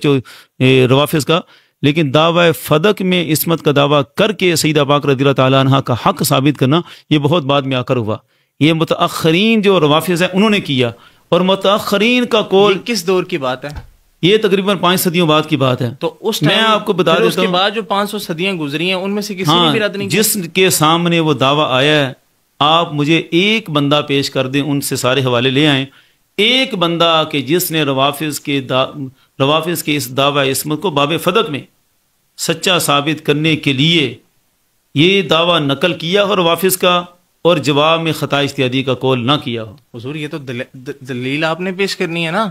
ہے روافظ کا، لیکن دعویٰ فدق میں عصمت کا دعویٰ کر کے سیدہ پاک رضی اللہ تعالیٰ عنہ کا حق ثابت کرنا یہ بہت بعد میں آ کر ہوا. یہ متأخرین جو روافظ ہیں انہوں نے کیا. اور متأخرین کا قول کس دور کی بات ہے؟ یہ تقریباً 5 صدیوں بعد کی بات ہے. تو اس میں آپ کو بتا دیتا ہوں اس کے بعد جو 500 صدیاں گزری ہیں ان میں سے کسی نے بھی رد نہیں کیا. جس کے سامنے وہ دعویٰ آیا ہے آپ مجھے ایک بندہ پیش کر دیں، ان سے سارے حوالے لے آئیں. ایک بندہ کہ جس نے روافظ کے اس دعویٰ عصمت کو باب فدق میں سچا ثابت کرنے کے لیے یہ دعویٰ نقل کیا اور روافظ کا اور جواب میں خطا اجتہادی کا قول نہ کیا ہو. حضور یہ تو دلیل آپ نے پیش کرنی ہے نا.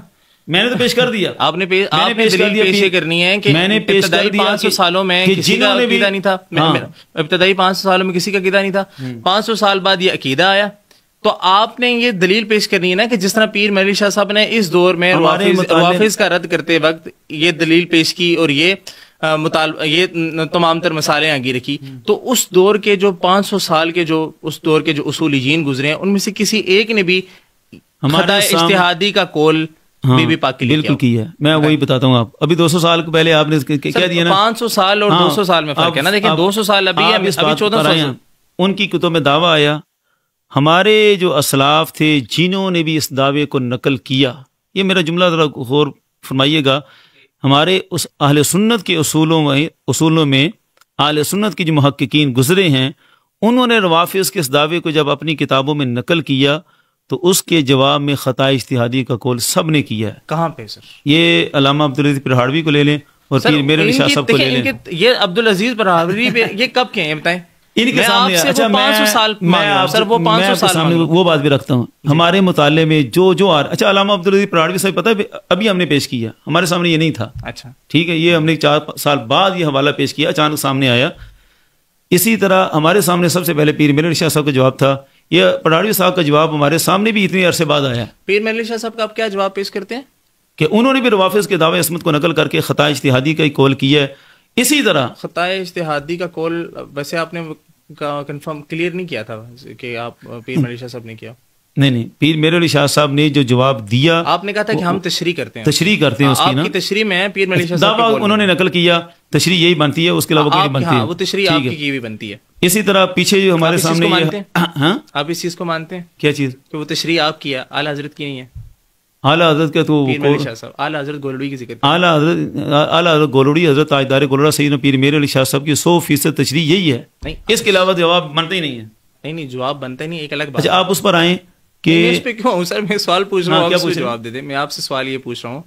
میں نے تو پیش کر دیا. آپ نے پیش کرنی ہے کہ میں نے پیش کر دیا 500 سالوں میں کسی کا عقیدہ نہیں تھا. ابتدائی 500 سالوں میں کسی کا عقیدہ نہیں تھا. 500 سال بعد یہ عقیدہ آیا تو آپ نے یہ دلیل پیش کرنی ہے نا کہ جس طرح پیر مہدی شاہ صاحب نے اس دور میں روافظ کا رد کرتے وقت یہ دلیل پیش کی اور یہ تمام تر مسائلیں آگے رکھی. تو اس دور کے جو 500 سال کے جو اس دور کے جو اصولیین گزرے ہیں ان میں سے کسی ایک نے بھی خطا اجتہادی کا قول بی بی پاک کے لیے بالکل کی ہے. میں وہی بتاتا ہوں. آپ ابھی 200 سال پہلے آپ نے کیا دیا نا 500 سال اور 200 سال میں فرق ہے نا. دیکھیں 200 سال ابھی 1400 سال ان کی کتب میں دعویٰ آیا. ہمارے جو اسلاف تھے جنہوں نے بھی اس دعوے کو نقل کیا، یہ میرا جملہ ذرا غور فرمائیے گا، ہمارے اس اہل سنت کے اصولوں میں اہل سنت کے جو محققین گزرے ہیں انہوں نے روافظ کے اس دعوے کو جب اپنی کتابوں میں نقل کیا تو اس کے جواب میں خطا اجتہادی کا قول سب نے کیا ہے. کہاں پہ سر؟ یہ علامہ عبدالعزیز پرہاڑوی کو لے لیں اور پیر میر علی شاہ صاحب کو لے لیں. یہ عبدالعزیز پرہاڑوی پہ یہ کب کے ہیں بتائیں؟ ان کے سامنے اچھا میں وہ بات بھی رکھتا ہوں. ہمارے مطالعے میں جو اچھا علامہ عبدالعزیز پرہاڑوی صاحب پتہ ہے ابھی ہم نے پیش کیا، ہمارے سامنے یہ نہیں تھا. اچھا ٹھیک ہے، یہ ہم نے 4 سال بعد یہ حوالہ پیش کیا، اچانک سامنے آیا. اسی طرح ہمارے سامنے سب سے پہلے پیر میر علی شاہ صاحب کا جواب تھا. یہ پرہاڑوی صاحب کا جواب ہمارے سامنے بھی اتنے عرصے بعد آیا. پیر میر علی شاہ صاحب کا آپ کیا جواب پیش کرتے ہیں؟ کہ انہوں نے بھی روافظ کے دعوے عصمت کو نقل کر کے خطا اجتہادی کا قول کیا ہے. اسی طرح خطا اجتہادی کا قول ویسے آپ نے کنفرم کلیئر نہیں کیا تھا کہ آپ پیر میر علی شاہ صاحب نے کیا؟ نہیں پیر میر علی شاہ صاحب نے جو جواب دیا آپ نے کہا تھا کہ ہم تشریح کرتے ہیں اس کی نا تشریح میں پیر میر علی شاہ صاحب دعویٰ انہوں نے نقل کیا، تشریح یہی بنتی ہے، اس کے علاوہ کوئی نہیں بنتی ہے. وہ تشریح آپ کی بھی بنتی ہے. اسی طرح پیچھے جو ہمارے سامنے آپ اس چیز کو مانتے ہیں؟ کیا چیز؟ کہ وہ تشریح آپ کی ہے، اعلیٰ حضرت کی نہیں ہے. اعلیٰ حضرت کا تو اعلیٰ حضرت گولوڑی کی ذکر اعلیٰ حضرت گولوڑی حضرت تاجدار گولوڑا سیدنا پیر میر علی شاہ صاحب کی 100% تشریح یہی ہے. اس کے علاوہ جواب بنتا ہی نہیں ہے. نہیں جواب بنتا ہی نہیں، ایک الگ بات. اچھا آپ اس پر آئیں کہ اس پہ کیوں سر میں سوال پوچھ رہا ہوں، کیا جواب دے دیں. میں آپ سے سوال یہ پوچھ رہا ہوں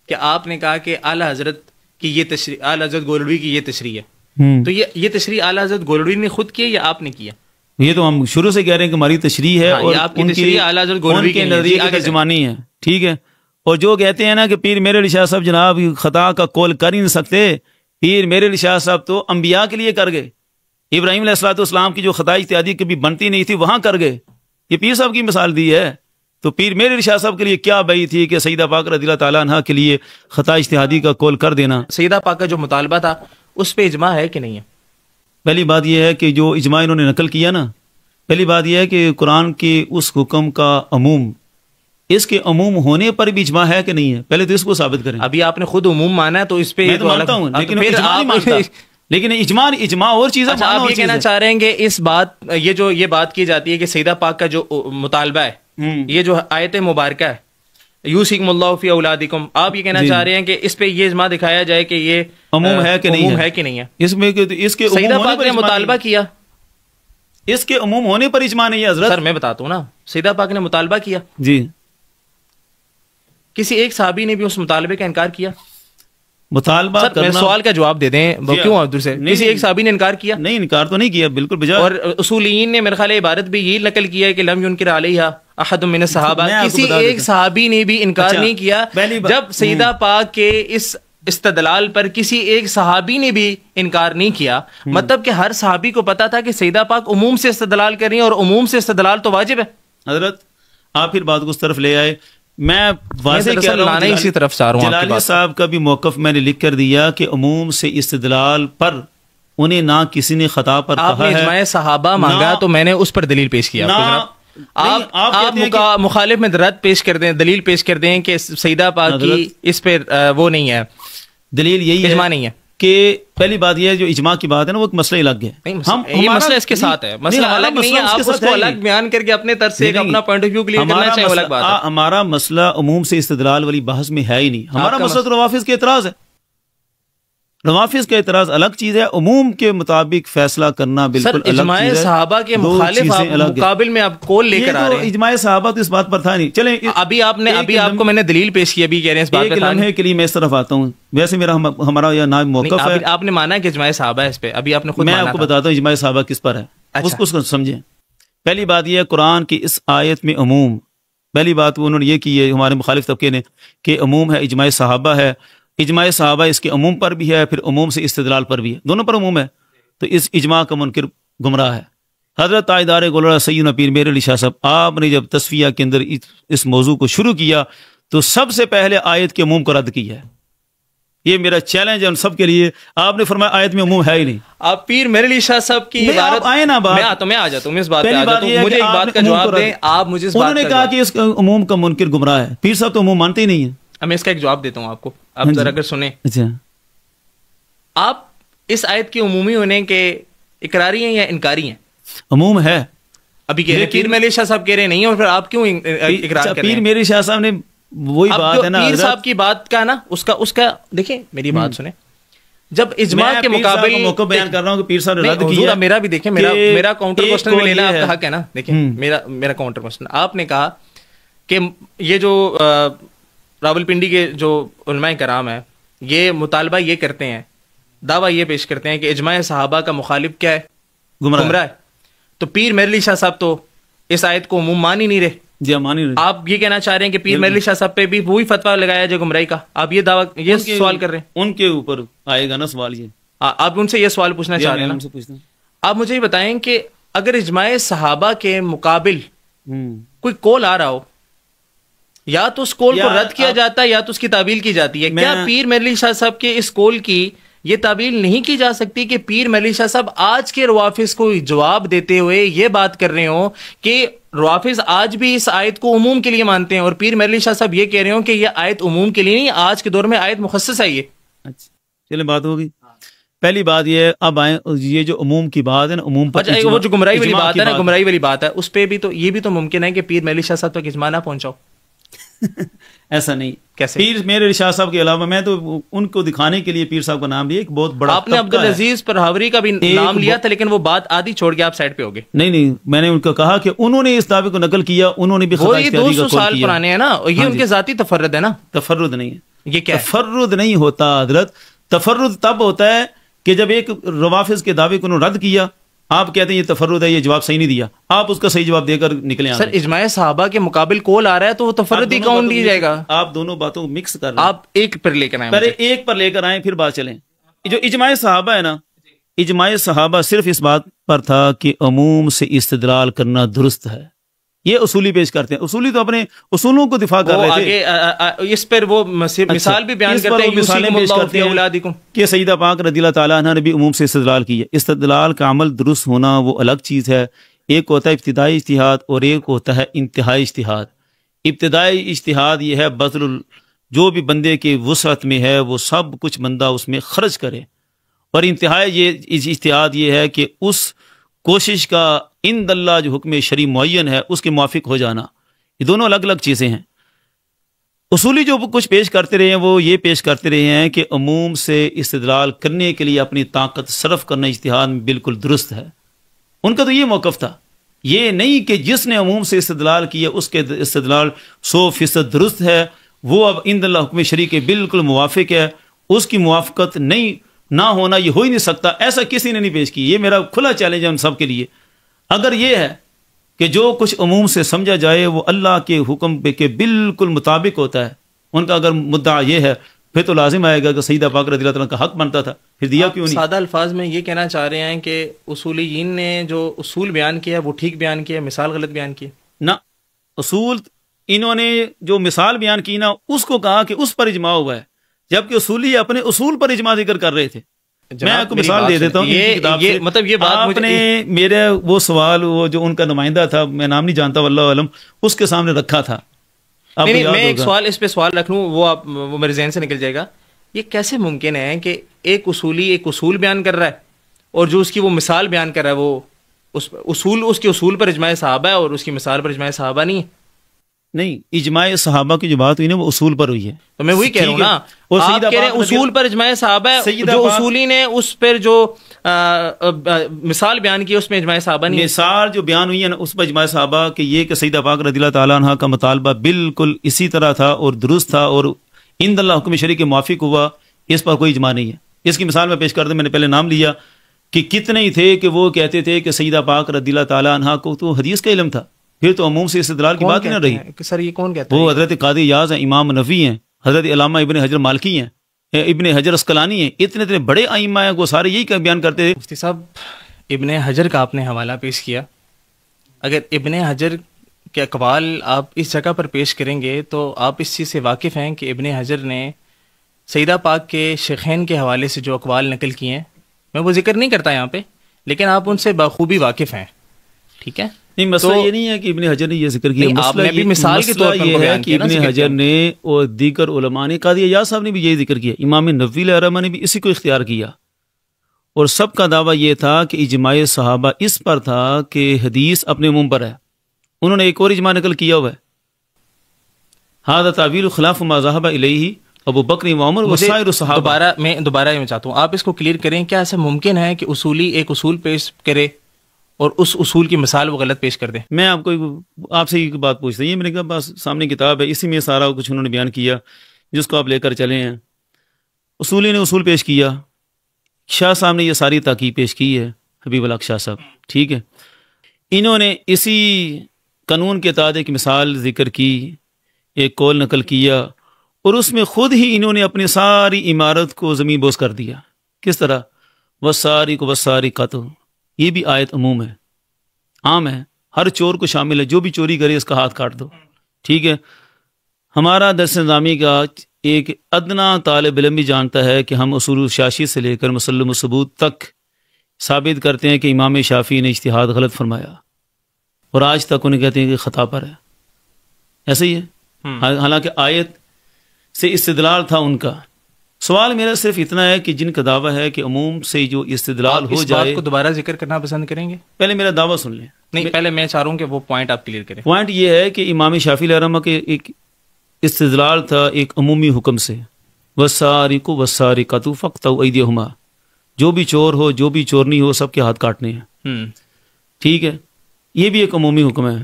کہ آپ نے کہا کہ اعلیٰ حضرت کہ یہ تشریح اعلیٰ حضرت گولڑوی کی یہ تشریح ہے، تو یہ تشریح اعلیٰ حضرت گولڑوی نے خود کی یا آپ نے کیا؟ یہ تو ہم شروع سے کہہ رہے ہیں کہ ہماری تشریح ہے اور آپ کی تشریح اعلیٰ حضرت گولڑوی کے نظریے کی ترجمانی ہے، ٹھیک ہے. اور جو کہتے ہیں نا کہ پیر میرے علی شاہ صاحب جناب خطا کا قول کر ہی نہیں سکتے، پیر میرے علی شاہ صاحب تو انبیاء کے لیے کر گئے. ابراہیم علیہ السلام کی جو خطا اجتہادی کبھی بنتی نہیں تھی وہاں کر گئے، یہ پیر صاحب کی مثال دی ہے. تو پیر میرے علی شاہ صاحب کے لیے کیا بئی تھی کہ سیدہ پاک رضی اللہ تعالیٰ عنہ کے لیے خطا اجتہادی کا قول کر دینا. سیدہ پاک کا جو مطالبہ تھا اس پہ اجماع ہے کہ نہیں ہے؟ پہلی بات یہ ہے کہ جو اجماع انہوں نے نقل کیا نا، پہلی بات یہ ہے کہ قرآن کے اس حکم کا عموم، اس کے عموم ہونے پر بھی اجماع ہے کہ نہیں ہے، پہلے تو اس کو ثابت کریں. ابھی آپ نے خود عموم مانا ہے تو اس پہ میں تو مانتا ہوں، لیکن اجماع اور چیز ہے. آپ یہ کہنا چاہ رہے ہیں کہ اس بات یہ بات کی جاتی ہے کہ سیدہ پاک کا جو مطالبہ ہے، یہ جو آیت مبارکہ ہے یوسیکم اللہ فی اولادکم، آپ یہ کہنا چاہ رہے ہیں کہ اس پہ یہ اجماع دکھایا جائے کہ یہ عموم ہے کہ نہیں ہے. اس میں سیدہ پاک نے مطالبہ کیا، اس کے عموم ہونے پر اجماع نہیں ہے حضرت. سر میں بتاتا ہوں نا، سیدہ پاک نے مطالبہ کیا جی، کسی ایک صحابی نے بھی اس مطالبے کا انکار کیا؟ مطالبہ کرنا، سوال کا جواب دے دیں کیوں ادھر سے، کسی ایک صحابی نے انکار کیا؟ نہیں، انکار تو نہیں کیا، بالکل بجا. اور اصولین نے میرے خیال عبارت بھی یہی نقل کیا ہے کہ لم ينکر علیہا احد من الصحابہ، کسی ایک صحابی نے بھی انکار نہیں کیا. جب سیدہ پاک کے اس استدلال پر کسی ایک صحابی نے بھی انکار نہیں کیا، مطلب کہ ہر صحابی کو پتا تھا کہ سیدہ پاک عموم سے استدلال کر رہی ہیں، اور عموم سے استدلال تو واجب ہے. حضرت آپ پھر بات کو اس طرف لے آئے. میں واضح کہہ رہا ہوں، اسی طرف چاہ رہا ہوں. جلالی صاحب کا بھی موقف میں نے لکھ کر دیا کہ عموم سے استدلال پر انہیں نہ کسی نے خطا پر کہا ہے. آپ نے اجماع صحابہ مانگا تو میں نے اس پر دلیل پیش کیا. آپ مخالف میں رد پیش کر دیں، دلیل پیش کر دیں کہ سیدہ پاک کی اس پہ وہ نہیں ہے، دلیل یہی ہے، اجماع نہیں ہے. کہ پہلی بات یہ ہے جو اجماع کی بات ہے نا وہ ایک مسئلہ الگ ہے. یہ مسئلہ اس کے ساتھ ہے، مسئلہ الگ نہیں ہے. آپ اس کو الگ بیان کر کے اپنے طرف سے اپنا پوائنٹ آف ویو کلیئر کرنا چاہیے، الگ بات ہے. ہمارا مسئلہ عموم سے استدلال والی بحث میں ہے ہی نہیں. ہمارا مسئلہ تو روافظ کے اعتراض ہے. روافظ کا اعتراض الگ چیز ہے، عموم کے مطابق فیصلہ کرنا بالکل الگ چیز ہے. اجماع صحابہ کے مخالف مقابل میں آپ کول لے کر آ رہے ہیں. اجماع صحابہ تو اس بات پر تھا نہیں. چلیں ابھی آپ کو میں نے دلیل پیش کی، ابھی کہہ رہے ہیں اس بات پہ لمحے کے لیے میں اس طرف آتا ہوں. ویسے ہمارا یہ نام موقف ہے. آپ نے مانا کہ اجماع صحابہ ہے اس پہ، ابھی آپ نے خود میں آپ کو بتاتا ہوں اجماع صحابہ کس پر ہے، اس کو سمجھیں. پہلی بات یہ ہے قرآن کی اس آیت میں عموم، پہلی بات انہوں نے یہ کی ہے ہمارے مخالف طبقے نے کہ عموم ہے، اجماع صحابہ ہے. اجماع صحابہ اس کے عموم پر بھی ہے، پھر عموم سے استدلال پر بھی ہے، دونوں پر عموم ہے. تو اس اجماع کا منکر گمراہ ہے. حضرت تاجدار گولڑا سیدنا پیر میرے علی شاہ صاحب، آپ نے جب تصفیہ کے اندر اس موضوع کو شروع کیا تو سب سے پہلے آیت کے عموم کو رد کیا ہے. یہ میرا چیلنج ہے ان سب کے لیے. آپ نے فرمایا آیت میں عموم ہے ہی نہیں. آپ پیر میرے علی شاہ صاحب کی عبارت آئے نا بات، میں آ جاتا ہوں اس بات پہ. مجھے ایک بات کا جواب دیں. آپ مجھے انہوں نے کہا کہ اس عموم کا منکر گمراہ ہے. پیر صاحب تو عموم مانتے ہی نہیں ہیں. میں اس کا ایک جواب دیتا ہوں آپ کو، آپ ذرا اگر سنیں. اچھا، آپ اس آیت کے عمومی ہونے کے اقراری ہیں یا انکاری ہیں؟ عموم ہے. ابھی کہہ رہے ہیں پیر میرے شاہ صاحب کہہ رہے نہیں ہیں، اور پھر آپ کیوں اقرار کر رہے ہیں؟ پیر میرے شاہ صاحب نے وہی بات ہے نا، پیر صاحب کی بات کا نا اس کا دیکھیں میری بات سنیں. جب اجماع کے مقابل موقع بیان کر رہا ہوں کہ پیر صاحب نے رد کیا. میرا بھی دیکھیں، میرا کاؤنٹر کوسچن بھی لینا آپ کا حق ہے نا. دیکھیں میرا کاؤنٹر کوسچن، آپ نے کہا کہ یہ جو راول پنڈی کے جو علماء کرام ہیں یہ مطالبہ یہ کرتے ہیں، دعویٰ یہ پیش کرتے ہیں کہ اجماع صحابہ کا مخالف کیا ہے؟ گمراہ ہے. تو پیر میرے علی شاہ صاحب تو اس آیت کو عموم مان ہی نہیں رہے. جی مان ہی رہے. آپ یہ کہنا چاہ رہے ہیں کہ پیر میرے علی شاہ صاحب پہ بھی وہی فتویٰ لگایا جائے گمراہی کا؟ آپ یہ دعویٰ یہ سوال کر رہے ہیں؟ ان کے اوپر آئے گا نا سوال. یہ آپ ان سے یہ سوال پوچھنا چاہ رہے ہیں نا. آپ مجھے یہ بتائیں کہ اگر اجماع صحابہ کے مقابل کوئی قول آ رہا ہو، یا تو اس قول کو رد کیا جاتا ہے یا تو اس کی تعویل کی جاتی ہے. کیا پیر میرے علی شاہ صاحب کے اس قول کی یہ تعویل نہیں کی جا سکتی کہ پیر میرے علی شاہ صاحب آج کے روافظ کو جواب دیتے ہوئے یہ بات کر رہے ہوں کہ روافظ آج بھی اس آیت کو عموم کے لیے مانتے ہیں، اور پیر میرے علی شاہ صاحب یہ کہہ رہے ہوں کہ یہ آیت عموم کے لیے نہیں، آج کے دور میں آیت مخصص ہے یہ. اچھا چلے بات ہوگی. پہلی بات یہ ہے، اب آئیں یہ جو عموم کی بات ہے نا، عموم پر وہ جو گمراہی والی بات ہے نا، گمراہی والی بات ہے، اس پہ بھی تو یہ بھی تو ممکن ہے کہ پیر میرے علی شاہ صاحب تک اجماع نہ پہنچاؤ. ایسا نہیں. کیسے؟ پیر میرے علی شاہ صاحب کے علاوہ میں تو ان کو دکھانے کے لیے پیر صاحب کا نام لیا. ایک بہت بڑا آپ نے عبدالعزیز پرہاوری کا بھی نام لیا تھا، لیکن وہ بات آدھی چھوڑ کے آپ سائڈ پہ ہو گئے. نہیں، میں نے ان کو کہا کہ انہوں نے اس دعوے کو نقل کیا، انہوں نے بھی خطا اجتہادی کا قول کیا. 200 سال پرانے ہیں نا، یہ ان کے ذاتی تفرد ہے نا. تفرد نہیں ہے. یہ کیا تفرد نہیں ہوتا حضرت. تفرد تب ہوتا ہے کہ جب ایک روافظ کے دعوے کو انہوں نے رد کیا، آپ کہتے ہیں یہ تفرد ہے، یہ جواب صحیح نہیں دیا، آپ اس کا صحیح جواب دے کر نکلے. سر اجماع صحابہ کے مقابل کول آ رہا ہے تو وہ تفردی کون دیا جائے گا؟ آپ دونوں باتوں کو مکس کر رہے ہیں. آپ ایک پر لے کر آئیں، پہلے ایک پر لے کر آئیں پھر بات چلیں. جو اجماع صحابہ ہے نا، اجماع صحابہ صرف اس بات پر تھا کہ عموم سے استدلال کرنا درست ہے. یہ اصولی پیش کرتے ہیں، اصولی تو اپنے اصولوں کو دفاع کر رہے تھے. آگے اس پر وہ مثال بھی بیان کرتے ہیں، مثالیں پیش کرتے ہیں کہ سیدہ پاک رضی اللہ تعالیٰ عنہ نے بھی عموم سے استدلال کی ہے. استدلال کا عمل درست ہونا وہ الگ چیز ہے. ایک ہوتا ہے ابتدائی اجتہاد اور ایک ہوتا ہے انتہائی اجتہاد. ابتدائی اجتہاد یہ ہے بذل جو بھی بندے کے وسعت میں ہے وہ سب کچھ بندہ اس میں خرچ کرے، اور انتہائی یہ اجتہاد یہ ہے کہ اس کوشش کا عند اللہ جو حکم شرعی معین ہے اس کے موافق ہو جانا. یہ دونوں الگ الگ چیزیں ہیں. اصولی جو کچھ پیش کرتے رہے ہیں وہ یہ پیش کرتے رہے ہیں کہ عموم سے استدلال کرنے کے لیے اپنی طاقت صرف کرنا اجتہاد میں بالکل درست ہے. ان کا تو یہ موقف تھا، یہ نہیں کہ جس نے عموم سے استدلال کیا اس کے استدلال 100% درست ہے، وہ اب عند اللہ حکم شرعی کے بالکل موافق ہے، اس کی موافقت نہیں نہ ہونا یہ ہو ہی نہیں سکتا. ایسا کسی نے نہیں پیش کی. یہ میرا کھلا چیلنج ہے ان سب کے لیے. اگر یہ ہے کہ جو کچھ عموم سے سمجھا جائے وہ اللہ کے حکم کے بالکل مطابق ہوتا ہے، ان کا اگر مدعا یہ ہے پھر تو لازم آئے گا کہ سیدہ پاک رضی اللہ عنہ کا حق بنتا تھا، پھر دیا کیوں نہیں؟ سادہ الفاظ میں یہ کہنا چاہ رہے ہیں کہ اصولیین نے جو اصول بیان کیا وہ ٹھیک بیان کیا، مثال غلط بیان کی؟ نہ، اصول انہوں نے جو مثال بیان کی نا اس کو کہا کہ اس پر اجماع ہوا ہے، جبکہ اصولی اپنے اصول پر اجماع ذکر کر رہے تھے. میں آپ کو مثال دے دیتا ہوں. یہ مطلب یہ بات آپ نے میرے وہ سوال وہ جو ان کا نمائندہ تھا، میں نام نہیں جانتا واللہ علم، اس کے سامنے رکھا تھا. میں ایک سوال اس پہ سوال رکھ لوں، وہ میرے ذہن سے نکل جائے گا. یہ کیسے ممکن ہے کہ ایک اصولی ایک اصول بیان کر رہا ہے اور جو اس کی وہ مثال بیان کر رہا ہے وہ اس کے اصول پر اجماع صحابہ ہے اور اس کی مثال پر اجماع صحابہ نہیں ہے؟ نہیں، اجماع صحابہ کی جو بات ہوئی نا وہ اصول پر ہوئی ہے. تو میں وہی کہہ رہا ہوں نا، آپ کہہ رہے ہیں اصول پر اجماع صحابہ ہے، جو اصولی نے اس پر جو مثال بیان کی اس میں اجماع صحابہ نہیں. مثال جو بیان ہوئی ہے نا اس پر اجماع صحابہ کہ یہ کہ سیدہ پاک رضی اللہ تعالیٰ عنہ کا مطالبہ بالکل اسی طرح تھا اور درست تھا اور عند اللہ حکم شرعی کے موافق ہوا، اس پر کوئی اجماع نہیں ہے. اس کی مثال میں پیش کر دوں. میں نے پہلے نام لیا کہ کتنے ہی تھے کہ وہ کہتے تھے کہ سیدہ پاک رضی اللہ تعالیٰ عنہ کو تو حدیث کا علم تھا، پھر تو عموم سے استدلال کی بات ہی نہ رہی. سر یہ کون کہتا ہے؟ وہ حضرت قاضی ایاز ہیں، امام نووی ہیں، حضرت علامہ ابن حجر مالکی ہیں، ابن حجر اسقلانی ہیں، اتنے بڑے ائمہ ہیں، وہ سارے یہی بیان کرتے تھے. مفتی صاحب ابن حجر کا آپ نے حوالہ پیش کیا، اگر ابن حجر کے اقوال آپ اس جگہ پر پیش کریں گے تو آپ اس چیز سے واقف ہیں کہ ابن حجر نے سیدہ پاک کے شیخین کے حوالے سے جو اقوال نقل کیے ہیں، میں وہ ذکر نہیں کرتا یہاں پہ، لیکن آپ ان سے بخوبی واقف ہیں. ٹھیک ہے، نہیں مسئلہ یہ نہیں ہے کہ ابن حجر نے یہ ذکر کیا، آپ نے بھی مثال کے طور پر یہ ہے کہ ابن حجر نے اور دیگر علماء نے، قاضی ایاز صاحب نے بھی یہی ذکر کیا، امام نووی علیہ الرحمہ نے بھی اسی کو اختیار کیا، اور سب کا دعویٰ یہ تھا کہ اجماع صحابہ اس پر تھا کہ حدیث اپنے منہ پر ہے. انہوں نے ایک اور اجماع نقل کیا ہوا ہے، ھذا تعویل خلاف ما ذهب الیہ ابو بکر و عمر و سائر الصحابہ. میں دوبارہ یہ چاہتا ہوں آپ اس کو کلیئر کریں، کیا ایسا ممکن ہے کہ اصولی ایک اصول پیش کرے اور اس اصول کی مثال وہ غلط پیش کر دیں؟ میں آپ سے ایک بات پوچھتا ہوں، یہ میرے پاس سامنے کتاب ہے، اسی میں سارا کچھ انہوں نے بیان کیا جس کو آپ لے کر چلے ہیں. اصولی نے اصول پیش کیا، شاہ صاحب نے یہ ساری تحقیق پیش کی ہے، حبیب الحق شاہ صاحب، ٹھیک ہے. انہوں نے اسی قانون کے تحت ایک مثال ذکر کی، ایک قول نقل کیا، اور اس میں خود ہی انہوں نے اپنی ساری عمارت کو زمین بوس کر دیا. کس طرح؟ وساری کو وساری قطع، یہ بھی آیت عموم ہے، عام ہے، ہر چور کو شامل ہے، جو بھی چوری کرے اس کا ہاتھ کاٹ دو. ٹھیک ہے، ہمارا درس نظامی کا ایک ادنا طالب علم بھی جانتا ہے کہ ہم اصول شاشی سے لے کر مسلم ثبوت تک ثابت کرتے ہیں کہ امام شافعی نے اجتہاد غلط فرمایا، اور آج تک انہیں کہتے ہیں کہ خطا پر ہے. ایسا ہی ہے، حالانکہ آیت سے استدلال تھا ان کا. سوال میرا صرف اتنا ہے کہ جن کا دعویٰ ہے کہ عموم سے جو استدلال ہو جائے، بات کو دوبارہ ذکر کرنا پسند کریں گے؟ پہلے میرا دعویٰ سن لیں. نہیں، پہلے میں چاہ رہا ہوں کہ وہ پوائنٹ آپ کلیئر کریں. پوائنٹ یہ ہے کہ امام شافعی علیہ الرحمہ کے ایک استدلال تھا ایک عمومی حکم سے، وَالسَّارِقُ وَالسَّارِقَةُ فَاقْطَعُوا أَيْدِيَهُمَا، جو بھی چور ہو جو بھی چورنی ہو سب کے ہاتھ کاٹنے ہیں. ٹھیک ہے، یہ بھی ایک عمومی حکم ہے.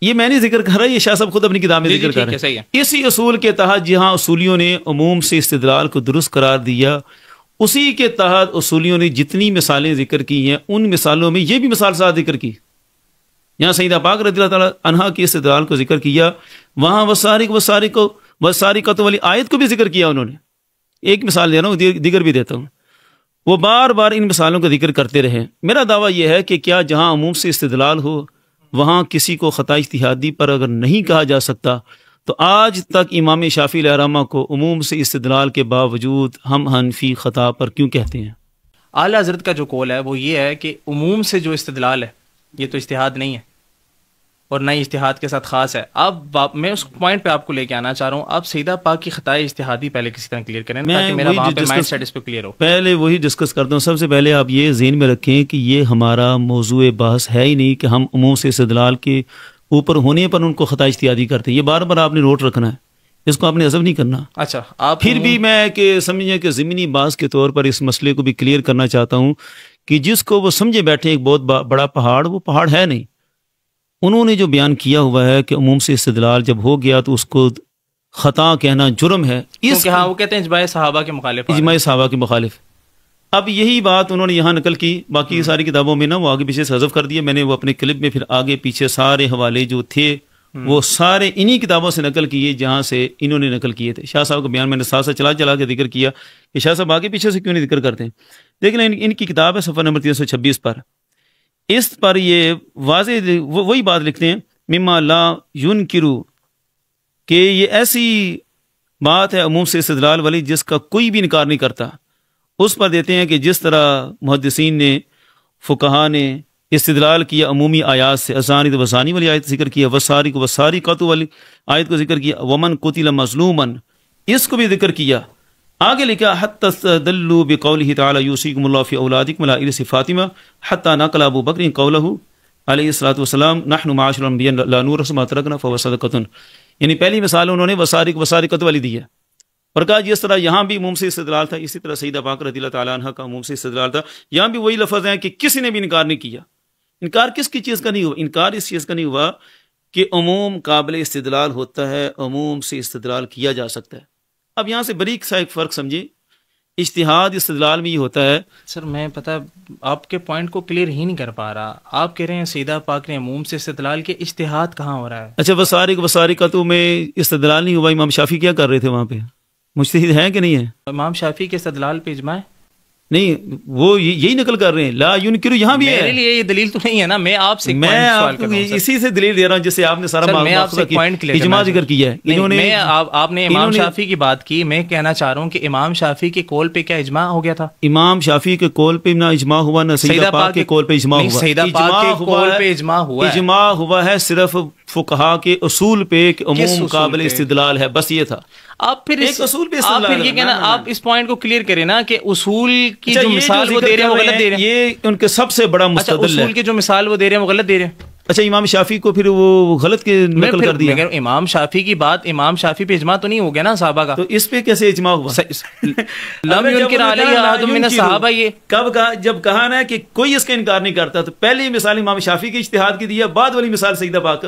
یہ میں نہیں ذکر کر رہا، یہ شاہ صاحب خود اپنی کتاب میں ذکر کر رہے ہیں. اسی اصول کے تحت جہاں اصولیوں نے عموم سے استدلال کو درست قرار دیا، اسی کے تحت اصولیوں نے جتنی مثالیں ذکر کی ہیں ان مثالوں میں یہ بھی مثال ساتھ ذکر کی. یہاں سیدہ پاک رضی اللہ تعالیٰ عنہا کی استدلال کو ذکر کیا, وہاں وسارقۃ والی آیت کو بھی ذکر کیا انہوں نے. ایک مثال دے رہا ہوں, دیگر بھی دیتا ہوں. وہ بار بار ان مثالوں کا ذکر کرتے رہے. میرا دعویٰ یہ ہے کہ کیا جہاں عموم سے استدلال ہو وہاں کسی کو خطا اجتہادی پر اگر نہیں کہا جا سکتا تو آج تک امام شافعی علیہ الرحمہ کو عموم سے استدلال کے باوجود ہم حنفی خطا پر کیوں کہتے ہیں؟ اعلیٰ حضرت کا جو قول ہے وہ یہ ہے کہ عموم سے جو استدلال ہے یہ تو اجتہاد نہیں ہے اور نہ ہی اجتہاد کے ساتھ خاص ہے. اب میں اس پوائنٹ پہ آپ کو لے کے آنا چاہ رہا ہوں. آپ سیدہ پاک کی خطائے اجتہادی پہلے کسی طرح کلیئر کریں تاکہ میرا وہاں پہ مائنڈ سیٹ اس پہ کلیئر ہو. پہلے وہی ڈسکس کرتا ہوں. سب سے پہلے آپ یہ ذہن میں رکھیں کہ یہ ہمارا موضوع بحث ہے ہی نہیں کہ ہم عموم سے استدلال کے اوپر ہونے پر ان کو خطا اجتہادی کرتے ہیں. یہ بار بار آپ نے نوٹ رکھنا ہے, اس کو آپ نے عزم نہیں کرنا. اچھا آپ پھر بھی میں کہ سمجھیں کہ ضمنی بحث کے طور پر اس مسئلے کو بھی کلیئر کرنا چاہتا ہوں کہ جس کو وہ سمجھے بیٹھے ایک بہت بڑا پہاڑ, وہ پہاڑ ہے نہیں. انہوں نے جو بیان کیا ہوا ہے کہ عموم سے استدلال جب ہو گیا تو اس کو خطا کہنا جرم ہے. ہاں وہ کہتے ہیں اجماع صحابہ کے مخالف, اجماع صحابہ کے مخالف. اب یہی بات انہوں نے یہاں نقل کی, باقی ساری کتابوں میں نا وہ آگے پیچھے سے حذف کر دیا. میں نے وہ اپنے کلپ میں پھر آگے پیچھے سارے حوالے جو تھے وہ سارے انہی کتابوں سے نقل کیے جہاں سے انہوں نے نقل کیے تھے. شاہ صاحب کا بیان میں نے ساتھ چلا کے ذکر کیا کہ شاہ صاحب آگے پیچھے سے کیوں نہیں ذکر کرتے ہیں. لیکن ان کی کتاب ہے صفحہ نمبر 326 پر, اس پر یہ واضح وہی بات لکھتے ہیں مما لا ينکرو, کہ یہ ایسی بات ہے عموم سے استدلال والی جس کا کوئی بھی انکار نہیں کرتا. اس پر دیتے ہیں کہ جس طرح محدثین نے فقہا نے استدلال کیا عمومی آیات سے, ازانی تو وزانی والی آیت ذکر کیا, وساری کو وساری قطع والی آیت کو ذکر کیا, ومن قتل مظلوما اس کو بھی ذکر کیا. آگے لکھا حتی استدلوا بقولہ تعالی یوصیکم اللہ فی اولادکم لا ارث فاطمہ حتی نقل ابو بکر قولہ علیہ الصلوۃ والسلام نحن معاشر الانبیاء لا نورث ما ترکنا فهو صدقۃ. یعنی پہلی مثال انہوں نے وسارق والی دی ہے اور کہا جس طرح یہاں بھی عموم سے استدلال تھا اسی طرح سیدہ پاک رضی اللہ تعالیٰ عنہ کا عموم سے استدلال تھا. یہاں بھی وہی لفظ ہیں کہ کسی نے بھی انکار نہیں کیا. انکار کس کی چیز کا نہیں ہوا؟ انکار اس چیز کا نہیں ہوا کہ عموم قابل استدلال ہوتا ہے, عموم سے استدلال کیا جا سکتا ہے. اب یہاں سے بریک سا ایک فرق سمجھے, اجتہاد استدلال میں یہ ہوتا ہے. سر میں پتہ آپ کے پوائنٹ کو کلیئر ہی نہیں کر پا رہا. آپ کہہ رہے ہیں سیدہ پاک نے عموم سے استدلال کے, اجتہاد کہاں ہو رہا ہے؟ اچھا وسارقۃ میں استدلال نہیں ہوا, امام شافعی کیا کر رہے تھے وہاں پہ؟ مجتہد ہیں کہ نہیں ہے؟ امام شافعی کے استدلال پہ اجماع نہیں, وہ یہی نقل کر رہے ہیں لا ينکر. یہاں بھی ہے, میرے لیے یہ دلیل تو نہیں ہے نا. میں آپ سے اسی سے دلیل دے رہا ہوں جسے آپ نے سارا اجماع ذکر کیا ہے. انہوں نے آپ نے امام شافعی کی بات کی, میں کہنا چاہ رہا ہوں کہ امام شافعی کے قول پہ کیا اجماع ہو گیا تھا؟ امام شافعی کے قول پہ نہ اجماع ہوا نہ سیدہ پاک کے قول پہ اجماع ہوا. سیدہ پاک کے قول پہ اجماع ہوا ہے صرف فقہا کے اصول پہ کہ عموم قابل استدلال ہے, بس یہ تھا. آپ پھر ایک اصول پہ استدلال یہ کہنا, آپ اس پوائنٹ کو کلیئر کریں نا کہ اصول کی جو مثال وہ دے رہے ہیں وہ غلط دے رہے ہیں. یہ ان کے سب سے بڑا مستدل ہے. اصول کی جو مثال وہ دے رہے ہیں وہ غلط دے رہے ہیں. اچھا امام شافعی کو پھر وہ غلط کے نقل کر دیا. امام شافعی کی بات, امام شافعی پہ اجماع تو نہیں ہو گیا نا صحابہ کا, تو اس پہ کیسے اجماع ہوا؟ لم ينکر علیہ احد من الصحابہ. یہ کب کہا؟ جب کہا نا کہ کوئی اس کا انکار نہیں کرتا, تو پہلی مثال امام شافعی کے اجتہاد کی دی ہے, بعد والی مثال سیدہ پاک.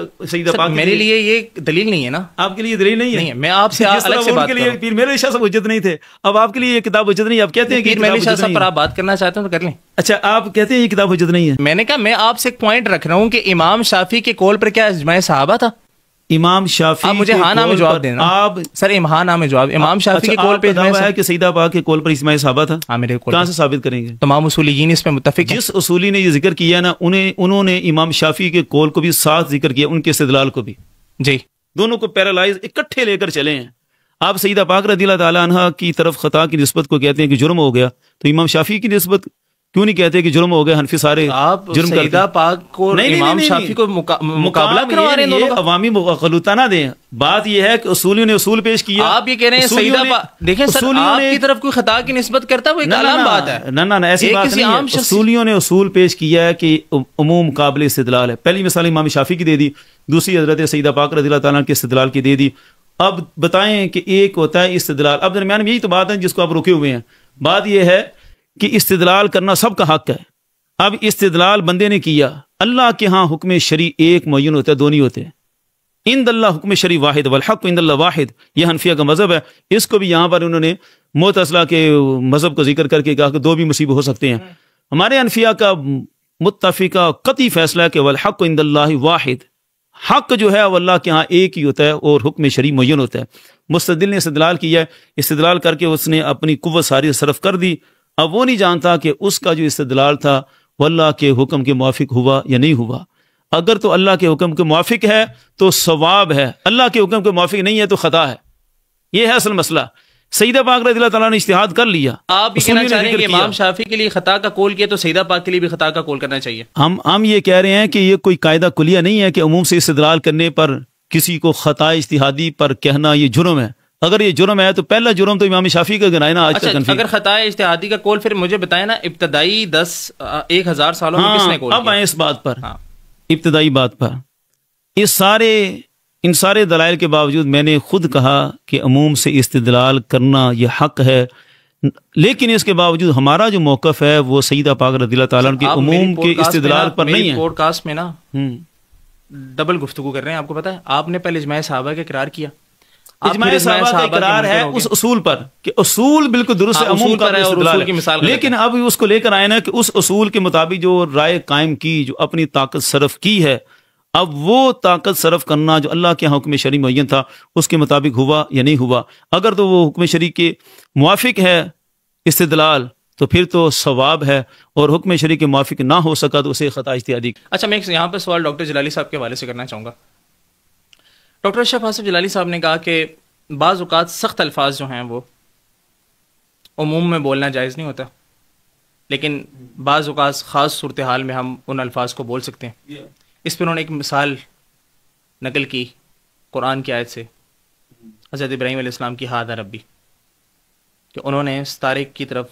میرے لیے یہ دلیل نہیں ہے نا. آپ کے لیے دلیل نہیں ہے. میں آپ سے الگ سے بات کر رہا ہوں. پیر میرے شاہ صاحب حجت نہیں تھے, اب آپ کے لیے یہ کتاب حجت نہیں. آپ کہتے ہیں کہ پیر میرے شاہ صاحب پر آپ بات کرنا چاہتے ہیں تو کر لیں. اچھا آپ کہتے ہیں یہ کتاب حجت نہیں ہے. میں نے کہا میں آپ سے ایک پوائنٹ رکھ رہا ہوں کہ امام شافعی کے قول پر کیا اجماع صحابہ تھا؟ امام شافعی, آپ مجھے ہاں نام میں جواب دینا. آپ سر ہاں نام میں جواب. امام شافعی کے قول پہ اجماع ہے کہ سیدہ پاک کے قول پر اجماع صحابہ تھا. ہاں میرے قول. کہاں سے ثابت کریں گے؟ تمام اصولیین اس پہ متفق ہیں. جس اصولی نے یہ ذکر کیا نا, انہوں نے امام شافعی کے قول کو بھی ساتھ ذکر کیا, ان کے استدلال کو بھی. جی دونوں کو پیرالائز اکٹھے لے کر چلے ہیں. آپ سیدہ پاک رضی اللہ تعالیٰ عنہ کی طرف خطا کی نسبت کو کہتے ہیں کہ جرم ہو گیا, تو امام شافعی کی نسبت کیوں نہیں کہتے کہ جرم ہو گیا؟ حنفی سارے آپ سیدہ پاک کو امام شافعی کو مقابلہ کروا رہے ہیں دونوں کا. عوامی غلطہ نہ دیں. بات یہ ہے کہ اصولیوں نے اصول پیش کیا. آپ یہ کہہ رہے ہیں سیدہ پاک, دیکھیں سر آپ کی طرف کوئی خطا کی نسبت کرتا ہے وہ ایک عام بات ہے. نہ ایسی بات نہیں ہے. اصولیوں نے اصول پیش کیا ہے کہ عموم قابل استدلال ہے. پہلی مثال امام شافعی کی دے دی, دوسری حضرت سیدہ پاک رضی اللہ تعالیٰ کے استدلال کی دے دی. اب بتائیں کہ ایک ہوتا ہے استدلال, اب درمیان میں یہی تو بات ہے جس کو آپ رکے ہوئے ہیں. بات یہ ہے کہ استدلال کرنا سب کا حق ہے. اب استدلال بندے نے کیا, اللہ کے ہاں حکم شرعی ایک معین ہوتا ہے, دو نہیں ہوتے. عند اللہ حکم شرعی واحد والحق عند اللہ واحد، یہ حنفیہ کا مذہب ہے. اس کو بھی یہاں پر انہوں نے معتزلہ کے مذہب کو ذکر کر کے کہا کہ دو بھی مصیبت ہو سکتے ہیں. ہمارے حنفیہ کا متفقہ قطعی فیصلہ ہے کہ والحق عند اللہ واحد، حق جو ہے وہ اللہ کے ہاں ایک ہی ہوتا ہے اور حکم شرعی معین ہوتا ہے. مستدل نے استدلال کیا ہے، استدلال کر کے اس نے اپنی قوت ساری صرف کر دی. اب وہ نہیں جانتا کہ اس کا جو استدلال تھا وہ اللہ کے حکم کے موافق ہوا یا نہیں ہوا. اگر تو اللہ کے حکم کے موافق ہے تو ثواب ہے، اللہ کے حکم کے موافق نہیں ہے تو خطا ہے. یہ ہے اصل مسئلہ. سیدہ پاک رضی اللہ تعالیٰ نے اجتہاد کر لیا. آپ یہ کہنا چاہ رہے ہیں کہ امام شافعی کے لیے خطا کا قول کیا تو سیدہ پاک کے لیے بھی خطا کا قول کرنا چاہیے؟ ہم یہ کہہ رہے ہیں کہ یہ کوئی قاعدہ کلیہ نہیں ہے کہ عموم سے استدلال کرنے پر کسی کو خطا اجتہادی پر کہنا یہ جرم ہے. اگر یہ جرم ہے تو پہلا جرم تو امام شافعی کا گناہ ہے نا. آج تک اگر خطا اجتہادی کا قول پھر مجھے بتائیں نا ابتدائی 1000 سالوں میں کس نے قول کیا؟ اب آئیں اس بات پر، ابتدائی بات پر. ان سارے دلائل کے باوجود میں نے خود کہا کہ عموم سے استدلال کرنا یہ حق ہے، لیکن اس کے باوجود ہمارا جو موقف ہے وہ سیدہ پاک رضی اللہ تعالیٰ کے عموم کے استدلال پر نہیں ہے. پوڈ کاسٹ میں نا ڈبل گفتگو کر رہے ہیں. آپ کو پتا ہے آپ نے پہلے اجماع صحابہ کا اقرار کیا. اجماع صحابہ کا اقرار ہے اس اصول پر کہ اصول بالکل درست ہے، عموم کا استدلال ہے. لیکن اب اس کو لے کر آئے نا کہ اس اصول کے مطابق جو رائے قائم کی، جو اپنی طاقت صرف کی ہے، اب وہ طاقت صرف کرنا جو اللہ کے حکم شرعی معین تھا اس کے مطابق ہوا یا نہیں ہوا. اگر تو وہ حکم شرعی کے موافق ہے استدلال تو پھر تو ثواب ہے، اور حکم شرعی کے موافق نہ ہو سکا تو اسے خطا اجتہادی. اچھا میں یہاں پہ سوال ڈاکٹر جلالی صاحب کے حوالے سے کرنا چاہوں گا. ڈاکٹر اشرف آصف جلالی صاحب نے کہا کہ بعض اوقات سخت الفاظ جو ہیں وہ عموم میں بولنا جائز نہیں ہوتا، لیکن بعض اوقات خاص صورتحال میں ہم ان الفاظ کو بول سکتے ہیں. اس پہ انہوں نے ایک مثال نقل کی قرآن کی آیت سے، حضرت ابراہیم علیہ السلام کی ھذا ربی، کہ انہوں نے ستارے کی طرف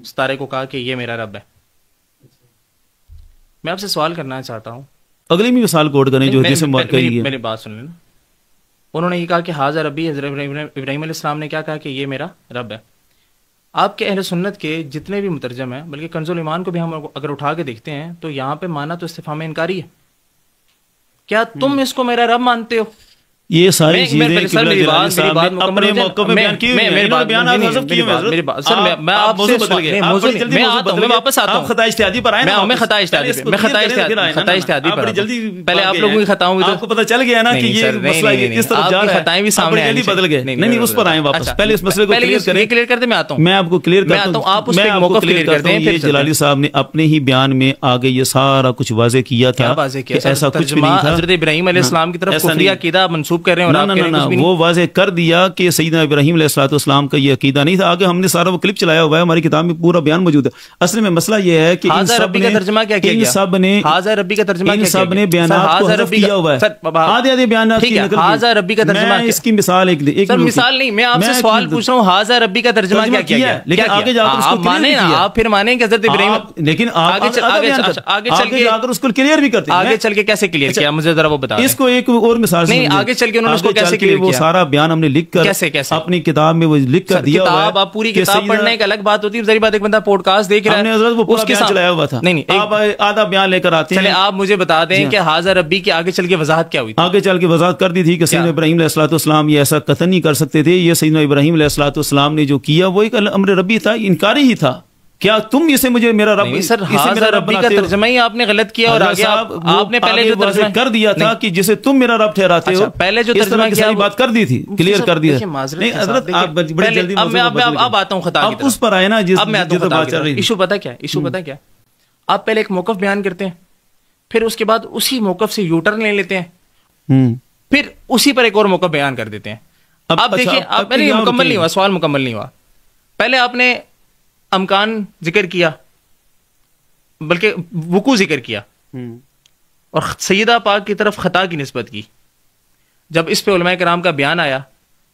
ستارے کو کہا کہ یہ میرا رب ہے. میں آپ سے سوال کرنا چاہتا ہوں، اگلی بھی مثال کوٹ کریں جو حدیث میں کہی ہے. میری بات سن لینا. انہوں نے یہ کہا کہ ھذا ربی، حضرت ابراہیم علیہ السلام نے کیا کہا کہ یہ میرا رب ہے. آپ کے اہل سنت کے جتنے بھی مترجم ہیں، بلکہ کنز الایمان کو بھی ہم اگر اٹھا کے دیکھتے ہیں تو یہاں پہ مانا تو استفہام انکاری ہے. کیا تم اس کو میرا رب مانتے ہو؟ یہ ساری چیزیں اپنے موقع میں بیان کی ہوئی ہیں. بیانات حذف کیے ہوئے. میں آپ سے میں آتا ہوں، میں واپس آتا ہوں. خطا اجتہادی پر آئے نا. میں خطا اجتہادی پر پہلے آپ لوگوں کی خطاؤں آپ کو پتہ چل گیا نا کہ یہ مسئلہ اس طرف جا رہا ہے. خطائیں بھی سامنے جلدی بدل گئے. نہیں اس پر آئیں واپس. پہلے اس مسئلے کو کلیئر کر دیں. میں آتا ہوں، میں آپ کو کلیئر کرتا ہوں. آپ اس پہ موقف کلیئر کر دیں. یہ جلالی صاحب نے اپنے ہی بیان میں آگے یہ سارا کچھ واضح کیا تھا کہ ایسا کچھ بھی نہیں تھا. حضرت ابراہیم علیہ السلام کی طرف کفری عقیدہ منسوب کر رہے ہیں اور وہ واضح کر دیا کہ سیدنا ابراہیم علیہ السلام کا یہ عقیدہ نہیں تھا. آگے ہم نے سارا وہ کلپ چلایا ہوا ہے، ہماری کتاب میں پورا بیان موجود ہے. اصل میں مسئلہ یہ ہے کہ ان سب نے بیانات کو حذف کیا ہوا ہے. آدھے بیانات کی نقل کی. میں اس کی مثال ایک مثال نہیں، میں آپ سے سوال پوچھ رہا ہوں ھذا ربی کا ترجمہ کیا ہے؟ لیکن آگے جا کر اس کو مانیں نا، آپ پھر مانیں کہ حضرت ابراہیم، لیکن آگے چل کے اس کو کلیئر بھی کرتے ہیں. آگے چل کے کیسے کلیئر کیا مجھے ذرا وہ بتا. اس کو ایک اور مثال نہیں، آگے چل کے انہوں نے اس کو کیسے کلیئر کیا؟ وہ سارا بیان ہم نے لکھ کر اپنی کتاب میں وہ لکھ کر دیا ہوا ہے. آپ پوری کتاب پڑھنے ایک الگ بات ہوتی ہے، ذری بات ایک بندہ پوڈ کاسٹ دیکھ رہا ہے، ہم نے حضرت وہ پورا بیان چلایا ہوا تھا. نہیں آپ آدھا بیان لے کر آتے ہیں. چلے آپ مجھے بتا دیں کہ ھذا ربی کی آگے چل کے وضاحت کیا ہوئی؟ آگے چل کے وضاحت کر دی تھی کہ سیدنا ابراہیم علیہ السلام یہ ایسا قطعا نہیں کر سکتے تھے. یہ سیدنا ابراہیم علیہ السلام نے جو کیا وہ ایک امر ربی تھا، انکاری ہی تھا. کیا تم اسے مجھے میرا رب، سر ھذا ربی کا ترجمہ ہی آپ نے غلط کیا اور آگے آپ نے پہلے جو ترجمہ کر دیا تھا کہ جسے تم میرا رب ٹھہراتے ہو، پہلے جو ترجمہ کیا بات کر دی تھی، کلیئر کر دیا. نہیں حضرت آپ بڑی جلدی اب آتا ہوں خطا کی طرف. اس پر آئے نا جس بات چل رہی ہے. ایشو پتہ کیا آپ پہلے ایک موقف بیان کرتے ہیں، پھر اس کے بعد اسی موقف سے یو ٹرن لے لیتے ہیں، پھر اسی پر ایک اور موقف بیان کر دیتے ہیں. اب دیکھیے مکمل نہیں ہوا، سوال مکمل نہیں ہوا. پہلے آپ نے امکان ذکر کیا، بلکہ وقوع ذکر کیا، اور سیدہ پاک کی طرف خطا کی نسبت کی. جب اس پہ علماء کرام کا بیان آیا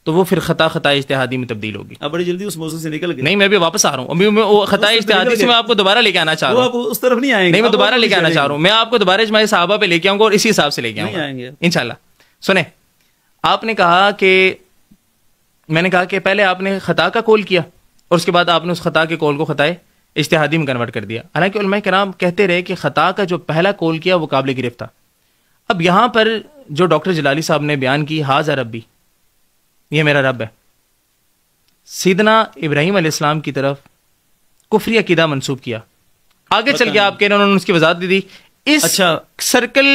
تو وہ پھر خطا اجتہادی میں تبدیل ہوگی. اب بڑی جلدی اس موضوع سے نکل گئے. نہیں میں بھی واپس آ رہا ہوں. ابھی میں وہ خطا اجتہادی سے میں آپ کو دوبارہ لے کے آنا چاہ رہا ہوں. اس طرف نہیں آئیں گے. نہیں میں دوبارہ لے کے آنا چاہ رہا ہوں. میں آپ کو دوبارہ اجماع صحابہ پہ لے کے آؤں گا اور اسی حساب سے لے کے آؤں گا انشاءاللہ. سنیں، آپ نے کہا کہ میں نے کہا کہ پہلے آپ نے خطا کا قول کیا اور اس کے بعد آپ نے اس خطا کے قول کو خطا اجتہادی میں کنورٹ کر دیا. حالانکہ علماء کرام کہتے رہے کہ خطا کا جو پہلا قول کیا وہ قابل گرفت تھا. اب یہاں پر جو ڈاکٹر جلالی صاحب نے بیان کی ہاذا ربی، یہ میرا رب ہے، سیدنا ابراہیم علیہ السلام کی طرف کفری عقیدہ منسوب کیا. آگے چل کے آپ کہہ رہے ہیں انہوں نے اس کی وضاحت دی. اس سرکل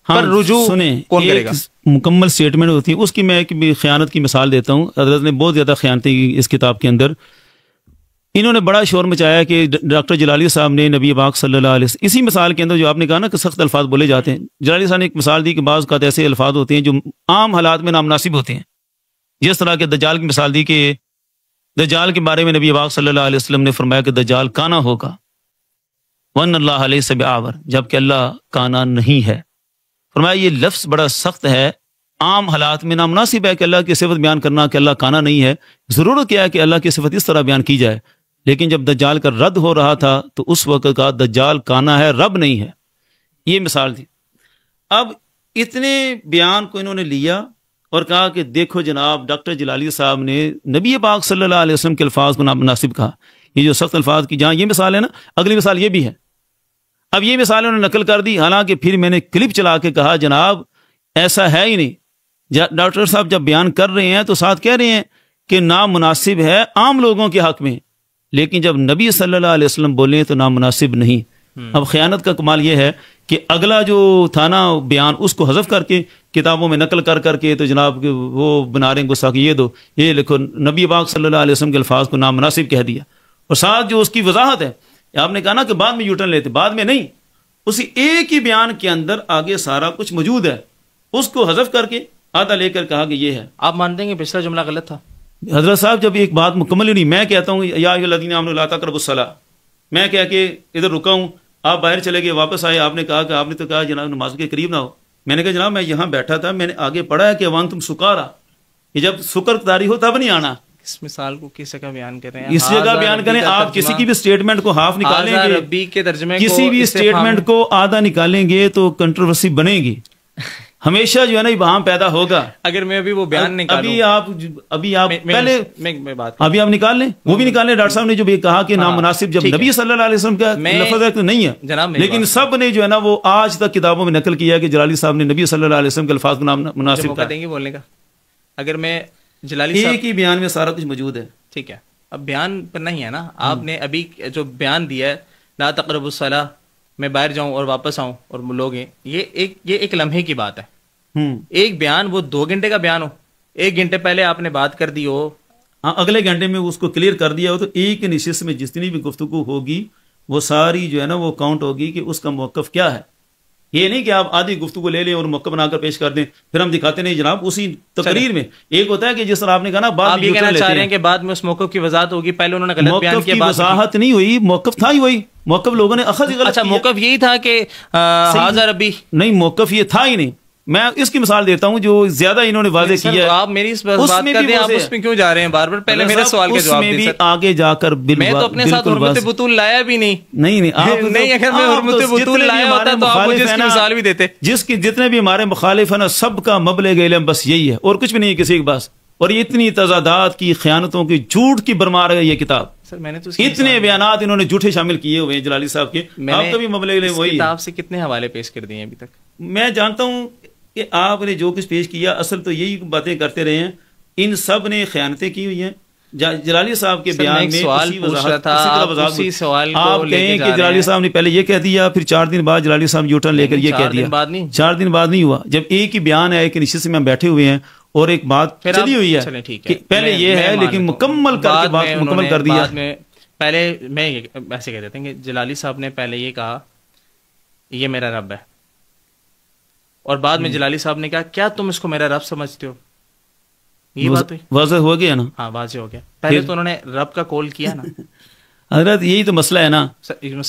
پر رجوع کون کرے گا؟ مکمل سٹیٹمنٹ ہوتی ہے اس کی. میں ایک خیانت کی مثال دیتا ہوں. حضرت نے بہت زیادہ خیانتیں کی اس کتاب کے اندر. انہوں نے بڑا شور مچایا کہ ڈاکٹر جلالی صاحب نے نبی پاک صلی اللہ علیہ وسلم، اسی مثال کے اندر جو آپ نے کہا نا کہ سخت الفاظ بولے جاتے ہیں، جلالی صاحب نے ایک مثال دی کہ بعض اوقات ایسے الفاظ ہوتے ہیں جو عام حالات میں نامناسب ہوتے ہیں. جس طرح کہ دجال کی مثال دی کہ دجال کے بارے میں نبی پاک صلی اللہ علیہ وسلم نے فرمایا کہ دجال کانا ہوگا، وَأَنَّ اللَّهَ لَيْسَ بِأَعْوَرَ، جبکہ اللہ کانا نہیں ہے. فرمایا یہ لفظ بڑا سخت ہے، عام حالات میں نامناسب ہے کہ اللہ کی صفت بیان کرنا کہ اللہ کانا نہیں ہے. ضرورت کیا ہے کہ اللہ کی صفت اس طرح بیان کی جائے. لیکن جب دجال کا رد ہو رہا تھا تو اس وقت کا دجال کانا ہے، رب نہیں ہے. یہ مثال تھی. اب اتنے بیان کو انہوں نے لیا اور کہا کہ دیکھو جناب ڈاکٹر جلالی صاحب نے نبی پاک صلی اللہ علیہ وسلم کے الفاظ کو نامناسب کہا. یہ جو سخت الفاظ کی جہاں یہ مثال ہے نا، اگلی مثال یہ بھی ہے. اب یہ مثال انہوں نے نقل کر دی، حالانکہ پھر میں نے کلپ چلا کے کہا جناب ایسا ہے ہی نہیں. ڈاکٹر صاحب جب بیان کر رہے ہیں تو ساتھ کہہ رہے ہیں کہ نامناسب ہے عام لوگوں کے حق میں، لیکن جب نبی صلی اللہ علیہ وسلم بولے تو نامناسب نہیں. اب خیانت کا کمال یہ ہے کہ اگلا جو تھا نا بیان اس کو حذف کر کے کتابوں میں نقل کر کے تو جناب وہ بنا رہے ہیں غصہ کہ یہ دو، یہ لکھو نبی پاک صلی اللہ علیہ وسلم کے الفاظ کو نامناسب کہہ دیا. اور ساتھ جو اس کی وضاحت ہے، آپ نے کہا نا کہ بعد میں یوٹرن لیتے، بعد میں نہیں، اسی ایک ہی بیان کے اندر آگے سارا کچھ موجود ہے. اس کو حذف کر کے آدھا لے کر کہا کہ یہ ہے. آپ مانتے ہیں کہ پچھلا جملہ غلط تھا؟ حضرت صاحب جب ایک بات مکمل ہی نہیں، میں کہتا ہوں یا ایھا الذین آمنوا لا تقربوا الصلاۃ، میں کہہ کے ادھر رکا ہوں، آپ باہر چلے گئے، واپس آئے، آپ نے کہا کہ آپ نے تو کہا جناب نماز کے قریب نہ ہو. میں نے کہا جناب میں یہاں بیٹھا تھا، میں نے آگے پڑھا ہے کہ وانتم سکارا، یہ جب سکر طاری ہو تب نہیں آنا. اس مثال کو کس جگہ بیان کر رہے ہیں؟ اس جگہ بیان کریں. آپ کسی کی بھی سٹیٹمنٹ کو ہاف نکالیں گے، ربی کے ترجمے کسی بھی سٹیٹمنٹ کو آدھا نکالیں گے تو کنٹروورسی بنے گی، ہمیشہ جو ہے نا وہاں پیدا ہوگا. اگر میں ابھی وہ بیان نکالوں، ابھی آپ پہلے ابھی آپ نکال لیں، وہ بھی نکال لیں. ڈاکٹر صاحب نے جو بھی کہا کہ نامناسب جب نبی صلی اللہ علیہ وسلم کا لفظ ہے تو نہیں ہے، لیکن سب نے جو ہے نا وہ آج تک کتابوں میں نقل کیا کہ جلالی صاحب نے نبی صلی اللہ علیہ وسلم کے الفاظ کو نامناسب کہا. دیں گے بولنے کا. اگر میں جلالی صاحب ایک ہی بیان میں سارا کچھ موجود ہے. ٹھیک ہے، اب بیان پر نہیں ہے نا، آپ نے ابھی جو بیان دیا ہے لا تقربوا الصلاۃ، میں باہر جاؤں اور واپس آؤں اور لوگ ہیں، یہ ایک لمحے کی بات ہے. ایک بیان وہ 2 گھنٹے کا بیان ہو، 1 گھنٹے پہلے آپ نے بات کر دی ہو، اگلے گھنٹے میں اس کو کلیئر کر دیا ہو، تو ایک نشست میں جتنی بھی گفتگو ہوگی وہ ساری جو ہے نا وہ کاؤنٹ ہوگی کہ اس کا موقف کیا ہے. یہ نہیں کہ آپ آدھی گفتگو لے لیں اور موقف بنا کر پیش کر دیں، پھر ہم دکھاتے نہیں جناب. اسی تقریر میں ایک ہوتا ہے کہ جس طرح آپ نے کہا نا، آپ یہ کہنا چاہ رہے ہیں کہ بعد میں اس موقف کی وضاحت ہوگی، پہلے انہوں نے غلط بیان کیا، وضاحت نہیں ہوئی، موقف تھا ہی وہی. موقف لوگوں نے اخذ غلط. اچھا موقف یہی تھا کہ ہاذا ربی، نہیں موقف یہ تھا ہی نہیں. میں اس کی مثال دیتا ہوں جو زیادہ انہوں نے واضح کیا ہے. آپ میری اس بات کر دیں، آپ اس میں کیوں جا رہے ہیں بار بار؟ پہلے میرے سوال کا جواب دیں سر. آگے جا کر میں تو اپنے ساتھ حرمت بطول لایا بھی نہیں. نہیں اگر میں حرمت بطول لایا ہوتا تو آپ مجھے اس کی مثال بھی دیتے. جس کی جتنے بھی ہمارے مخالف ہیں نا، سب کا مبلغ علم بس یہی ہے اور کچھ بھی نہیں کسی کے پاس. اور اتنی تضادات کی، خیانتوں کی، جھوٹ کی برمار ہے یہ کتاب. سر میں نے تو اتنے بیانات انہوں نے جھوٹے شامل کیے ہوئے ہیں جلالی صاحب کے. آپ کا بھی مبلغ علم وہی ہے. کتاب سے کتنے حوالے پیش کر دیے ابھی تک؟ میں جانتا ہوں کہ آپ نے جو کچھ پیش کیا اصل تو یہی باتیں کرتے رہے ہیں. ان سب نے خیانتیں کی ہوئی ہیں. جلالی صاحب کے بیان میں آپ کہیں کہ جلالی صاحب نے پہلے یہ کہہ دیا، پھر 4 دن بعد جلالی صاحب یوٹرن لے کر یہ کہہ دیا. 4 دن بعد نہیں ہوا، جب ایک ہی بیان ہے، ایک نشست میں ہم بیٹھے ہوئے ہیں اور ایک بات چلی ہوئی ہے کہ پہلے یہ ہے لیکن مکمل کر کے بات مکمل کر دیا. پہلے میں ایسے کہہ دیتے ہیں کہ جلالی صاحب نے پہلے یہ کہا یہ میرا رب ہے، اور بعد میں جلالی صاحب نے کہا کیا تم اس کو میرا رب سمجھتے ہو؟ یہ بات واضح ہو گیا نا. ہاں واضح ہو گیا. پہلے تو انہوں نے رب کا کول کیا نا. حضرت یہی تو مسئلہ ہے نا،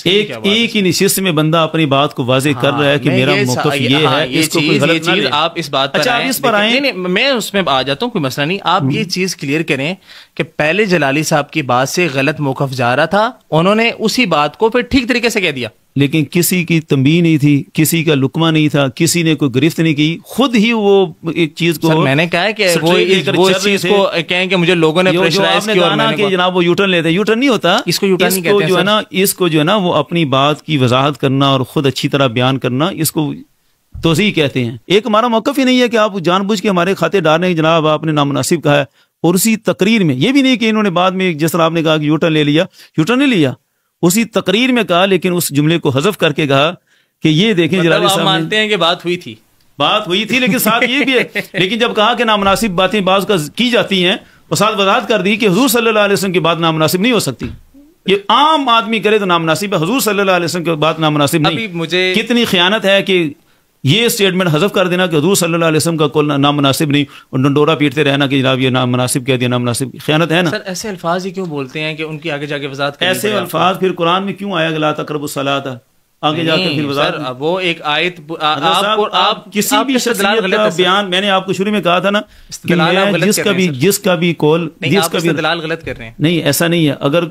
ایک ہی نشست میں بندہ اپنی بات کو واضح کر رہا ہے کہ میرا موقف یہ ہے. اس کو کوئی غلط نہ لے. آپ اس بات پر آئیں، میں اس میں آ جاتا ہوں، کوئی مسئلہ نہیں. آپ یہ چیز کلیئر کریں کہ پہلے جلالی صاحب کی بات سے غلط موقف جا رہا تھا، انہوں نے اسی بات کو پھر ٹھیک طریقے سے کہہ دیا، لیکن کسی کی تنبیہ نہیں تھی، کسی کا لقمہ نہیں تھا، کسی نے کوئی گرفت نہیں کی، خود ہی وہ ایک چیز کو. میں نے کہا کہ وہ اس چیز کو کہیں کہ مجھے لوگوں نے پریشرائز کیا اور میں نے جناب وہ یوٹرن لیتے. یوٹرن نہیں ہوتا اس کو، یوٹرن نہیں کہتے اس کو جو ہے نا وہ اپنی بات کی وضاحت کرنا اور خود اچھی طرح بیان کرنا، اس کو توضیح کہتے ہیں. ایک ہمارا موقف ہی نہیں ہے کہ آپ جان بوجھ کے ہمارے کھاتے ڈالنے ہیں جناب آپ نے نامناسب کہا ہے. اور اسی تقریر میں یہ بھی نہیں کہ انہوں نے بعد میں جس طرح آپ نے کہا کہ یوٹرن لے لیا، یوٹرن نہیں لیا، اسی تقریر میں کہا لیکن اس جملے کو حذف کر کے کہا کہ یہ دیکھیں جلالی صاحب مانتے ہیں کہ بات ہوئی تھی لیکن ساتھ یہ بھی ہے لیکن جب کہا کہ نامناسب باتیں بعض کا کی جاتی ہیں اور ساتھ وضاحت کر دی کہ حضور صلی اللہ علیہ وسلم کی بات نامناسب نہیں ہو سکتی. یہ عام آدمی کرے تو نامناسب ہے، حضور صلی اللہ علیہ وسلم کی بات نامناسب نہیں. کتنی خیانت ہے کہ یہ اسٹیٹمنٹ حذف کر دینا کہ حضور صلی اللہ علیہ وسلم کا قول نامناسب نہیں اور ڈنڈورا پیٹتے رہنا کہ جناب یہ نامناسب کہہ دیا، نامناسب. خیانت ہے نا. سر ایسے الفاظ ہی کیوں بولتے ہیں کہ ان کی آگے جا کے وضاحت کرنی ایسے الفاظ پھر قرآن میں کیوں آیا کہ لا تقربوا الصلاۃ، آگے جا کر پھر وضاحت. وہ ایک آیت آپ کسی بھی شخصیت کا بیان، میں نے آپ کو شروع میں کہا تھا نا جس کا بھی قول استدلال غلط کر رہے ہیں. نہیں ایسا نہیں ہے. اگر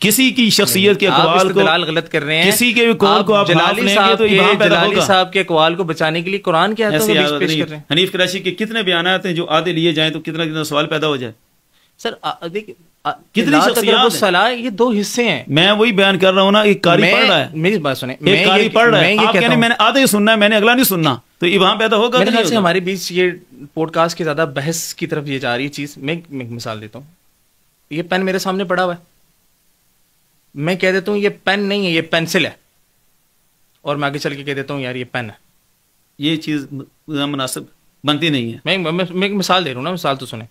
کسی کی شخصیت کے اقوال کو غلط کر رہے ہیں، کسی کے بھی قول کو آپ جلالی صاحب کے اقوال کو بچانے کے لیے قرآن کے آیتوں کو پیش کر رہے ہیں. حنیف قریشی کے کتنے بیانات ہیں جو آدھے لیے جائیں تو کتنا کتنا سوال پیدا ہو جائے. سر دیکھیے کتنی شخصیات، یہ دو حصے ہیں. میں وہی بیان کر رہا ہوں نا. ایک قاری پڑھ رہا ہے، میری بات سنیں، ایک قاری پڑھ رہا ہے، آپ کہتے ہیں میں نے آدھا ہی سننا ہے، میں نے اگلا نہیں سننا، تو یہ وہاں پیدا ہوگا. میرے خیال سے ہمارے بیچ یہ پوڈ کاسٹ کی زیادہ بحث کی طرف یہ جا رہی ہے چیز. میں ایک مثال دیتا ہوں. یہ پین میرے سامنے پڑا ہوا ہے، میں کہہ دیتا ہوں یہ پین نہیں ہے یہ پینسل ہے، اور میں آگے چل کے کہہ دیتا ہوں یار یہ پین ہے. یہ چیز مناسب بنتی نہیں ہے. میں ایک مثال دے رہا ہوں نا، مثال تو سنیں.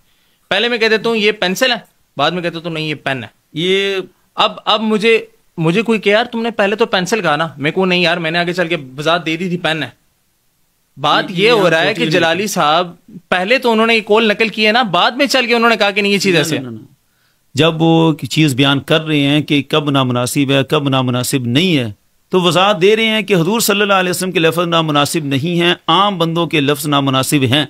پہلے میں کہہ دیتا ہوں یہ پینسل ہے، بعد میں کہتا ہوں نہیں یہ پین ہے. یہ اب مجھے کوئی کہ یار تم نے پہلے تو پینسل کہا نا، میں کو نہیں یار میں نے آگے چل کے وضاحت دے دی تھی پین ہے. بات یہ ہو رہا ہے کہ جلالی صاحب پہلے تو انہوں نے یہ کول نقل کی ہے نا، بعد میں چل کے انہوں نے کہا کہ نہیں یہ چیز ایسے. جب وہ چیز بیان کر رہے ہیں کہ کب نامناسب ہے کب نامناسب نہیں ہے، تو وضاحت دے رہے ہیں کہ حضور صلی اللہ علیہ وسلم کے لفظ نامناسب نہیں ہیں، عام بندوں کے لفظ نامناسب ہیں.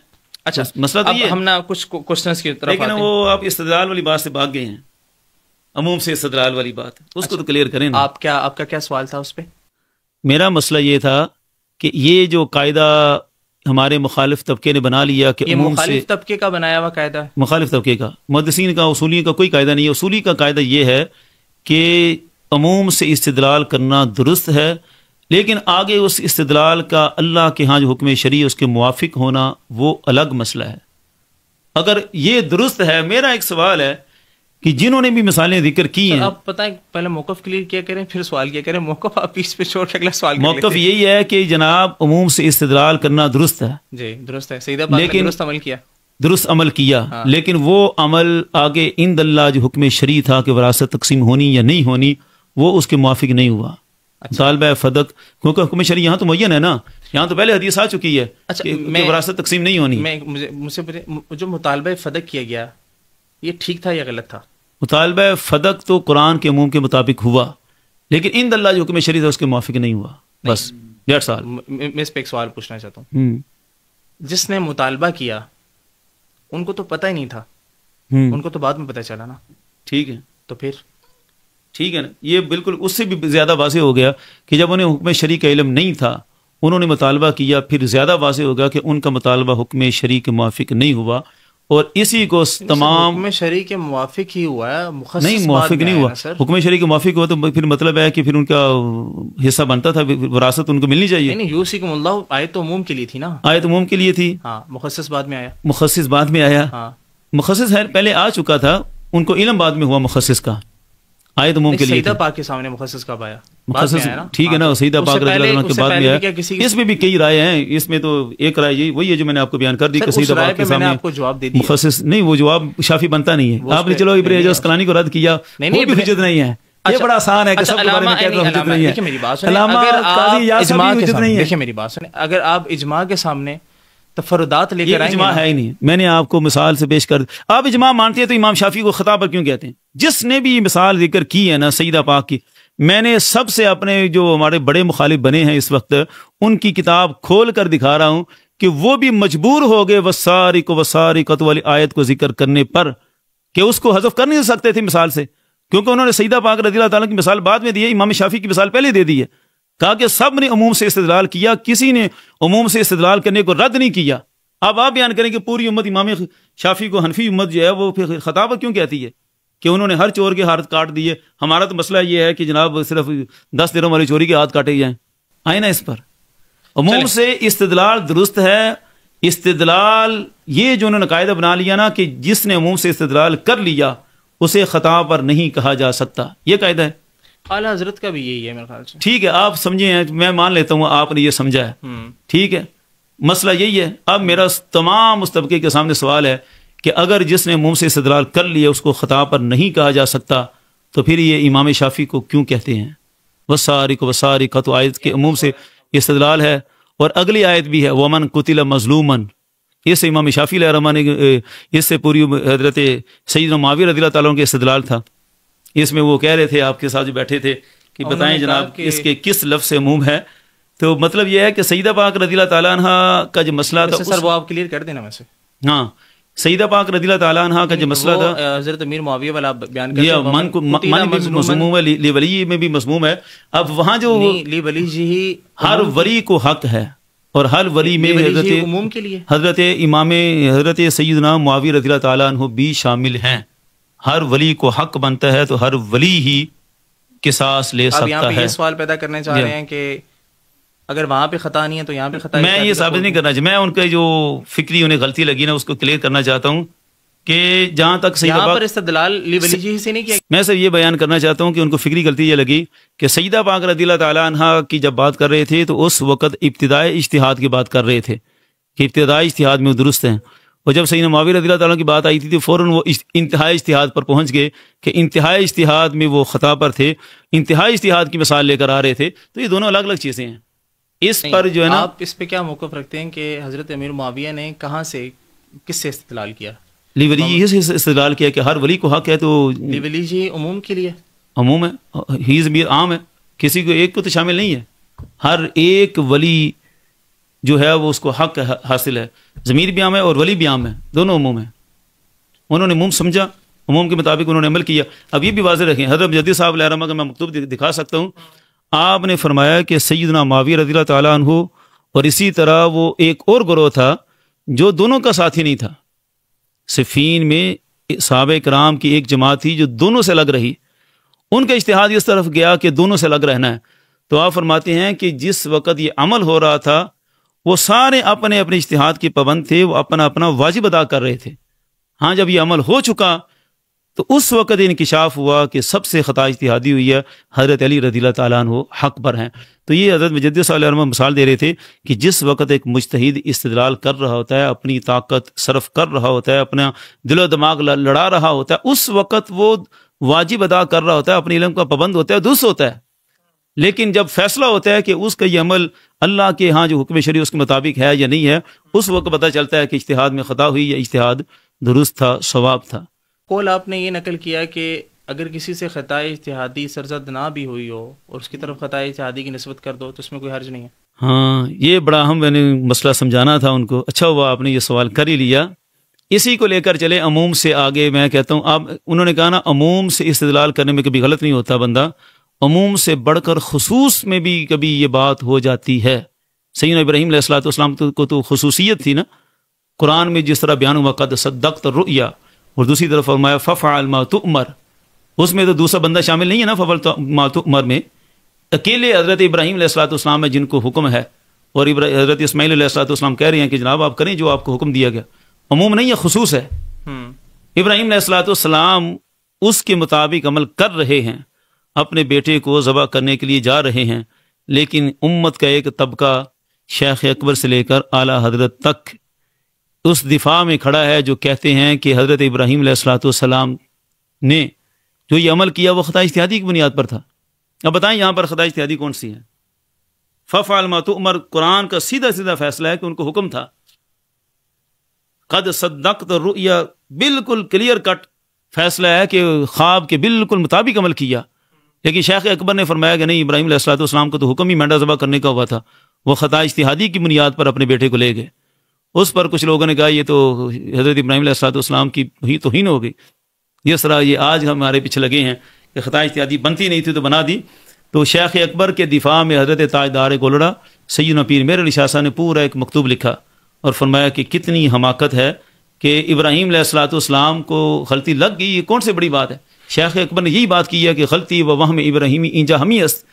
اچھا مسئلہ تو یہ ہم نا کچھ کوسچنز کی طرف لیکن وہ آپ استدلال والی بات سے بھاگ گئے ہیں. عموم سے استدلال والی بات اس کو تو کلیئر کریں نا. آپ کا کیا سوال تھا اس پہ؟ میرا مسئلہ یہ تھا کہ یہ جو قاعدہ ہمارے مخالف طبقے نے بنا لیا کہ یہ مخالف طبقے کا بنایا ہوا قاعدہ ہے. مخالف طبقے کا، محدثین کا، اصولی کا کوئی قاعدہ نہیں ہے. اصولی کا قاعدہ یہ ہے کہ عموم سے استدلال کرنا درست ہے، لیکن آگے اس استدلال کا اللہ کے ہاں جو حکم شرعی اس کے موافق ہونا وہ الگ مسئلہ ہے. اگر یہ درست ہے، میرا ایک سوال ہے کہ جنہوں نے بھی مثالیں ذکر کی ہیں، آپ پتہ ہے پہلے موقف کلیئر کیا کریں پھر سوال کیا کریں. موقف آپ اس پہ چھوڑ اگلا سوال. موقف یہی ہے کہ جناب عموم سے استدلال کرنا درست ہے. جی درست ہے، سیدھا بات ہے، درست عمل کیا ہاں. لیکن وہ عمل آگے عند اللہ جو حکم شرعی تھا کہ وراثت تقسیم ہونی یا نہیں ہونی وہ اس کے موافق نہیں ہوا. مطالبہ فدق، کیونکہ حکم شرعی یہاں تو معین ہے نا، یہاں تو پہلے حدیث آ چکی ہے کہ وراثت تقسیم نہیں ہونی. مجھ سے جو مطالبہ فدق کیا گیا یہ ٹھیک تھا یا غلط تھا؟ مطالبہ فدق تو قرآن کے عموم کے مطابق ہوا، لیکن عند اللہ جو حکم شرعی تھا اس کے موافق نہیں ہوا. بس 1.5 سال. میں اس پہ ایک سوال پوچھنا چاہتا ہوں. جس نے مطالبہ کیا ان کو تو پتہ ہی نہیں تھا، ان کو تو بعد میں پتہ چلا نا. ٹھیک ہے تو پھر ٹھیک ہے نا. یہ بالکل اس سے بھی زیادہ واضح ہو گیا کہ جب انہیں حکم شرعی کا علم نہیں تھا انہوں نے مطالبہ کیا، پھر زیادہ واضح ہو گیا کہ ان کا مطالبہ حکم شرعی کے موافق نہیں ہوا. اور اسی کو تمام حکم شرعی کے موافق ہی ہوا ہے، نہیں موافق نہیں ہوا. حکم شرعی کے موافق ہوا تو پھر مطلب ہے کہ پھر ان کا حصہ بنتا تھا، وراثت ان کو ملنی چاہیے. نہیں یوسیکم اللہ آیت عموم کے لیے تھی نا، آیت عموم کے لیے تھی. ہاں مخصص بعد میں آیا. مخصص بعد میں آیا. ہاں مخصص ہے پہلے آ چکا تھا، ان کو علم بعد میں ہوا مخصص کا. آیت عموم کے لیے سیدہ پاک کے سامنے مخصص کب آیا؟ مخصص ٹھیک ہے نا، سیدہ پاک رضی اللہ عنہ کے بعد میں آیا. اس میں بھی کئی رائے ہیں، اس میں تو ایک رائے یہی وہی ہے جو میں نے آپ کو بیان کر دی کہ سیدہ پاک کے سامنے مخصص نہیں. وہ جواب شافی بنتا نہیں ہے. آپ نے چلو ابن حجر اسقلانی کو رد کیا، وہ بھی حجت نہیں ہے. یہ بڑا آسان ہے کہ سب کے بارے میں کہتے ہیں حجت نہیں ہے. دیکھیں میری بات سنیں، اگر آپ اجماع کے سامنے تفردات لے کر آئیں گے، اجماع ہے ہی نہیں. میں نے آپ کو مثال سے پیش کر آپ اجماع مانتے ہیں تو امام شافعی کو خطا پر کیوں کہتے ہیں؟ جس نے بھی مثال ذکر کی ہے نا سیدہ پاک کی، میں نے سب سے اپنے جو ہمارے بڑے مخالف بنے ہیں اس وقت ان کی کتاب کھول کر دکھا رہا ہوں کہ وہ بھی مجبور ہو گئے والسارق والسارقۃ والی آیت کو ذکر کرنے پر کہ اس کو حذف کر نہیں سکتے تھے مثال سے، کیونکہ انہوں نے سیدہ پاک رضی اللہ تعالیٰ کی مثال بعد میں دی ہے. امام شافعی کی مثال پہلے دے دی ہے. کہا کہ سب نے عموم سے استدلال کیا، کسی نے عموم سے استدلال کرنے کو رد نہیں کیا. اب آپ بیان کریں کہ پوری امت امام شافعی کو حنفی امت جو ہے وہ پھر خطا پر کیوں کہتی ہے کہ انہوں نے ہر چور کے ہاتھ کاٹ دیے؟ ہمارا تو مسئلہ یہ ہے کہ جناب صرف 10 درہم والی چوری کے ہاتھ کاٹے جائیں. آئے نا اس پر عموم سے استدلال درست ہے. استدلال یہ جو انہوں نے قاعدہ بنا لیا نا کہ جس نے عموم سے استدلال کر لیا اسے خطا پر نہیں کہا جا سکتا، یہ قاعدہ ہے. اعلیٰ حضرت کا بھی یہی ہے میرے خیال سے. ٹھیک ہے، آپ سمجھے، میں مان لیتا ہوں آپ نے یہ سمجھا ہے. ٹھیک ہے، مسئلہ یہی ہے. اب میرا تمام اس طبقے کے سامنے سوال ہے کہ اگر جس نے عموم سے استدلال کر لیا اس کو خطا پر نہیں کہا جا سکتا تو پھر یہ امام شافعی کو کیوں کہتے ہیں وسارق وسارقۃ؟ تو آیت کے عموم سے استدلال ہے، اور اگلی آیت بھی ہے ومن قتل مظلوما. اس سے امام شافعی علیہ الرحمٰن نے اس سے پوری حضرت سیدنا معاویہ رضی اللہ تعالیٰ عنہ کے استدلال تھا. اس میں وہ کہہ رہے تھے آپ کے ساتھ جو بیٹھے تھے کہ بتائیں جناب اس کے کس لفظ سے عموم ہے. تو مطلب یہ ہے کہ سیدہ پاک رضی اللہ تعالیٰ عنہ کا جو مسئلہ تھا سر وہ آپ کلیئر کر دینا ویسے. ہاں، سیدہ پاک رضی اللہ تعالیٰ عنہ کا جو مسئلہ تھا حضرت امیر معاویہ والا بیان کرتے ہیں، من بھی مضموم ہے، لی ولی میں بھی مضموم ہے. اب وہاں جو لی ولی جی ہر ولی کو حق ہے، اور ہر ولی میں عموم کے لیے حضرت امام حضرت سیدنا معاویہ رضی اللہ تعالیٰ عنہ بھی شامل ہیں. ہر ولی کو حق بنتا ہے تو ہر ولی ہی قصاص لے سکتا ہے. یہاں پہ یہ سوال پیدا کرنے چاہ رہے ہیں کہ اگر وہاں پہ خطا نہیں ہے تو یہاں پہ خطا ہے. میں یہ ثابت نہیں کرنا چاہتا، میں ان کے جو فکری انہیں غلطی لگی نا اس کو کلیئر کرنا چاہتا ہوں کہ جہاں تک یہاں پر استدلال لی ولی جی سے نہیں کیا. میں صرف یہ بیان کرنا چاہتا ہوں کہ ان کو فکری غلطی یہ لگی کہ سیدہ پاک رضی اللہ تعالیٰ عنہ کی جب بات کر رہے تھے تو اس وقت ابتدائی اجتہاد کی بات کر رہے تھے کہ ابتدائی اجتہاد میں وہ درست ہیں، اور جب سیدنا معاویہ رضی اللہ تعالیٰ کی بات آئی تھی تو فوراً وہ انتہائی اجتہاد پر پہنچ گئے کہ انتہائی اجتہاد میں وہ خطا پر تھے، انتہائی اجتہاد کی مثال لے کر آ رہے تھے. تو یہ دونوں الگ الگ چیزیں ہیں. اس پر جو ہے نا آپ اس پہ کیا موقف رکھتے ہیں کہ حضرت امیر معاویہ نے کہاں سے کس سے استدلال کیا؟ لی ولی یہ سے استدلال کیا کہ ہر ولی کو حق ہے. تو لی ولی جی عموم کے لیے عموم ہے، ہی ضمیر عام ہے، کسی کو ایک کو تو شامل نہیں ہے. ہر ایک ولی جو ہے وہ اس کو حق حاصل ہے. ضمیر بھی عام ہے اور ولی بھی عام ہے، دونوں عموم ہیں. انہوں نے عموم سمجھا، عموم کے مطابق انہوں نے عمل کیا. اب یہ بھی واضح رکھیں، حضرت مجدد صاحب علیہ الرحمہ کا میں مکتوب دکھا سکتا ہوں. آپ نے فرمایا کہ سیدنا معاویہ رضی اللہ تعالیٰ عنہ اور اسی طرح وہ ایک اور گروہ تھا جو دونوں کا ساتھی نہیں تھا. صفین میں صحابہ کرام کی ایک جماعت تھی جو دونوں سے الگ رہی، ان کا اجتہاد اس طرف گیا کہ دونوں سے الگ رہنا ہے. تو آپ فرماتے ہیں کہ جس وقت یہ عمل ہو رہا تھا وہ سارے اپنے اپنے اجتہاد کے پابند تھے، وہ اپنا اپنا واجب ادا کر رہے تھے. ہاں جب یہ عمل ہو چکا تو اس وقت انکشاف ہوا کہ سب سے خطا اجتہادی ہوئی ہے، حضرت علی رضی اللہ تعالیٰ عنہ حق پر ہیں. تو یہ حضرت مجدد صلی اللہ علیہ وسلم مثال دے رہے تھے کہ جس وقت ایک مجتہد استدلال کر رہا ہوتا ہے، اپنی طاقت صرف کر رہا ہوتا ہے، اپنا دل و دماغ لڑا رہا ہوتا ہے، اس وقت وہ واجب ادا کر رہا ہوتا ہے، اپنے علم کا پابند ہوتا ہے، درست ہوتا ہے. لیکن جب فیصلہ ہوتا ہے کہ اس کا یہ عمل اللہ کے ہاں جو حکم شرعی اس کے مطابق ہے یا نہیں ہے، اس وقت پتہ چلتا ہے کہ اجتہاد میں خطا ہوئی یا اجتہاد درست تھا، صواب تھا. قول آپ نے یہ نقل کیا کہ اگر کسی سے خطا اجتہادی سرزد نہ بھی ہوئی ہو اور اس کی طرف خطا اجتہادی کی نسبت کر دو تو اس میں کوئی حرج نہیں ہے. ہاں، یہ بڑا اہم میں نے مسئلہ سمجھانا تھا ان کو. اچھا ہوا آپ نے یہ سوال کر ہی لیا. اسی کو لے کر چلے عموم سے آگے. میں کہتا ہوں اب انہوں نے کہا نا عموم سے استدلال کرنے میں کبھی غلط نہیں ہوتا بندہ، عموم سے بڑھ کر خصوص میں بھی کبھی یہ بات ہو جاتی ہے. سیدنا ابراہیم علیہ الصلوۃ والسلام کو تو خصوصیت تھی نا. قرآن میں جس طرح بیان ہوا قد صدقت الرؤیا، اور دوسری طرف فرمایا ففعل ما تؤمر، اس میں تو دوسرا بندہ شامل نہیں ہے نا. ففعل ما تؤمر میں اکیلے حضرت ابراہیم علیہ الصلوۃ والسلام ہے جن کو حکم ہے، اور حضرت اسماعیل علیہ الصلوۃ والسلام کہہ رہے ہیں کہ جناب آپ کریں جو آپ کو حکم دیا گیا. عموم نہیں ہے، خصوص ہے. ابراہیم علیہ الصلوۃ والسلام اس کے مطابق عمل کر رہے ہیں، اپنے بیٹے کو ذبح کرنے کے لیے جا رہے ہیں، لیکن امت کا ایک طبقہ شیخ اکبر سے لے کر اعلیٰ حضرت تک اس دفاع میں کھڑا ہے جو کہتے ہیں کہ حضرت ابراہیم علیہ الصلوۃ والسلام نے جو یہ عمل کیا وہ خطا اجتہادی کی بنیاد پر تھا. اب بتائیں یہاں پر خطا اجتہادی کون سی ہے؟ ففعل ما تؤمر قرآن کا سیدھا سیدھا فیصلہ ہے کہ ان کو حکم تھا. قد صدقت الرؤیا بالکل کلیئر کٹ فیصلہ ہے کہ خواب کے بالکل مطابق عمل کیا. لیکن شیخ اکبر نے فرمایا کہ نہیں، ابراہیم علیہ الصلوۃ والسلام کو تو حکم ہی مینڈا ذبح کرنے کا ہوا تھا، وہ خطا اجتہادی کی بنیاد پر اپنے بیٹے کو لے گئے. اس پر کچھ لوگوں نے کہا یہ تو حضرت ابراہیم علیہ الصلوۃ والسلام کی ہی توہین ہو گئی. جس طرح یہ آج ہمارے پیچھے لگے ہیں کہ خطا اجتہادی بنتی نہیں تھی تو بنا دی. تو شیخ اکبر کے دفاع میں حضرت تاجدار گولڑا سیدنا پیر میر علی شاہ صاحب نے پورا ایک مکتوب لکھا اور فرمایا کہ کتنی حماقت ہے کہ ابراہیم علیہ الصلوۃ والسلام کو غلطی لگ گئی، یہ کون سے بڑی بات ہے. شیخ اکبر نے یہی بات کی ہے کہ غلطی و وہم ابراہیمی اینجا ہمی است،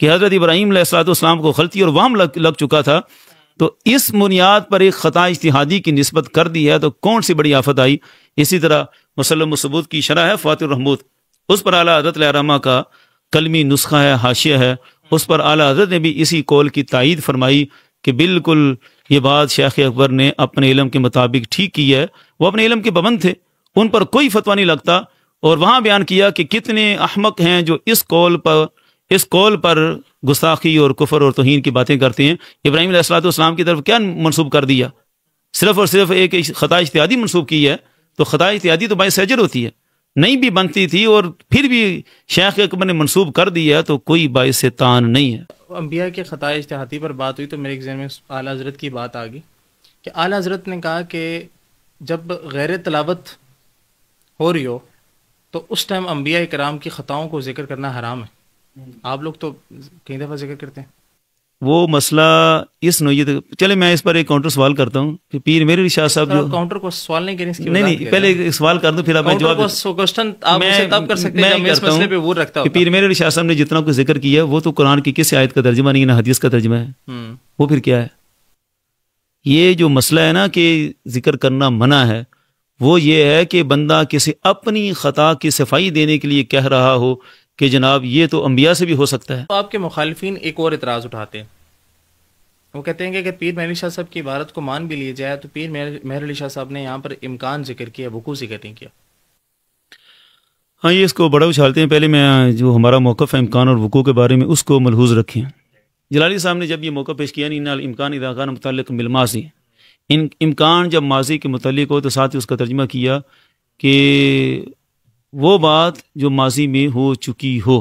کہ حضرت ابراہیم علیہ السلام کو غلطی اور وہم لگ چکا تھا، تو اس بنیاد پر ایک خطا اجتہادی کی نسبت کر دی ہے، تو کون سی بڑی آفت آئی؟ اسی طرح مسلم الثبوت کی شرح ہے فاتح الرحمود، اس پر اعلیٰ حضرت علیہ الرحمہ کا کلمی نسخہ ہے، حاشیہ ہے، اس پر اعلیٰ حضرت نے بھی اسی قول کی تائید فرمائی کہ بالکل یہ بات شیخ اکبر نے اپنے علم کے مطابق ٹھیک کی ہے، وہ اپنے علم کے پابند تھے، ان پر کوئی فتویٰ نہیں لگتا، اور وہاں بیان کیا کہ کتنے احمق ہیں جو اس قول پر گستاخی اور کفر اور توہین کی باتیں کرتے ہیں۔ ابراہیم علیہ السلام کی طرف کیا منسوب کر دیا؟ صرف اور صرف ایک خطا اجتہادی منسوب کی ہے، تو خطا اجتہادی تو باعث اجر ہوتی ہے، نہیں بھی بنتی تھی اور پھر بھی شیخ اکبر نے منسوب کر دیا تو کوئی باعث تان نہیں ہے۔ انبیاء کے خطا اجتہادی پر بات ہوئی تو میرے ذہن میں اعلیٰ حضرت کی بات آ گئی کہ اعلیٰ حضرت نے کہا کہ جب غیر تلاوت ہو رہی ہو تو اس ٹائم انبیاء کرام کی خطاؤں کو ذکر کرنا حرام ہے۔ آپ لوگ تو کئی دفعہ ذکر کرتے ہیں وہ مسئلہ اس نوعیت۔ چلے میں اس پر ایک کاؤنٹر سوال کرتا ہوں کہ پیر میرے رشاد صاحب جو کاؤنٹر کو سوال نہیں کریں، نہیں پہلے ایک سوال کر دوں پھر آپ میں جواب پیر میرے رشاد صاحب نے جتنا کچھ ذکر کیا وہ تو قرآن کی کس آیت کا ترجمہ نہیں ہے، حدیث کا ترجمہ ہے، وہ پھر کیا ہے؟ یہ جو مسئلہ ہے نا کہ ذکر کرنا منع ہے، وہ یہ ہے کہ بندہ کسی اپنی خطا کی صفائی دینے کے لیے کہہ رہا ہو کہ جناب یہ تو انبیاء سے بھی ہو سکتا ہے۔ آپ کے مخالفین ایک اور اعتراض اٹھاتے ہیں، وہ کہتے ہیں کہ اگر پیر مہر علی شاہ صاحب کی عبارت کو مان بھی لیا جائے تو پیر مہر علی شاہ صاحب نے یہاں پر امکان ذکر کیا، وقوع ذکر نہیں کیا۔ ہاں یہ اس کو بڑا اچھالتے ہیں۔ پہلے میں جو ہمارا موقف ہے امکان اور وقوع کے بارے میں اس کو ملحوظ رکھیں۔ جلالی صاحب نے جب یہ موقع پیش کیا نہیں امکان اذا کان متعلق بالماضی، امکان جب ماضی کے متعلق ہو تو ساتھ ہی اس کا ترجمہ کیا کہ وہ بات جو ماضی میں ہو چکی ہو،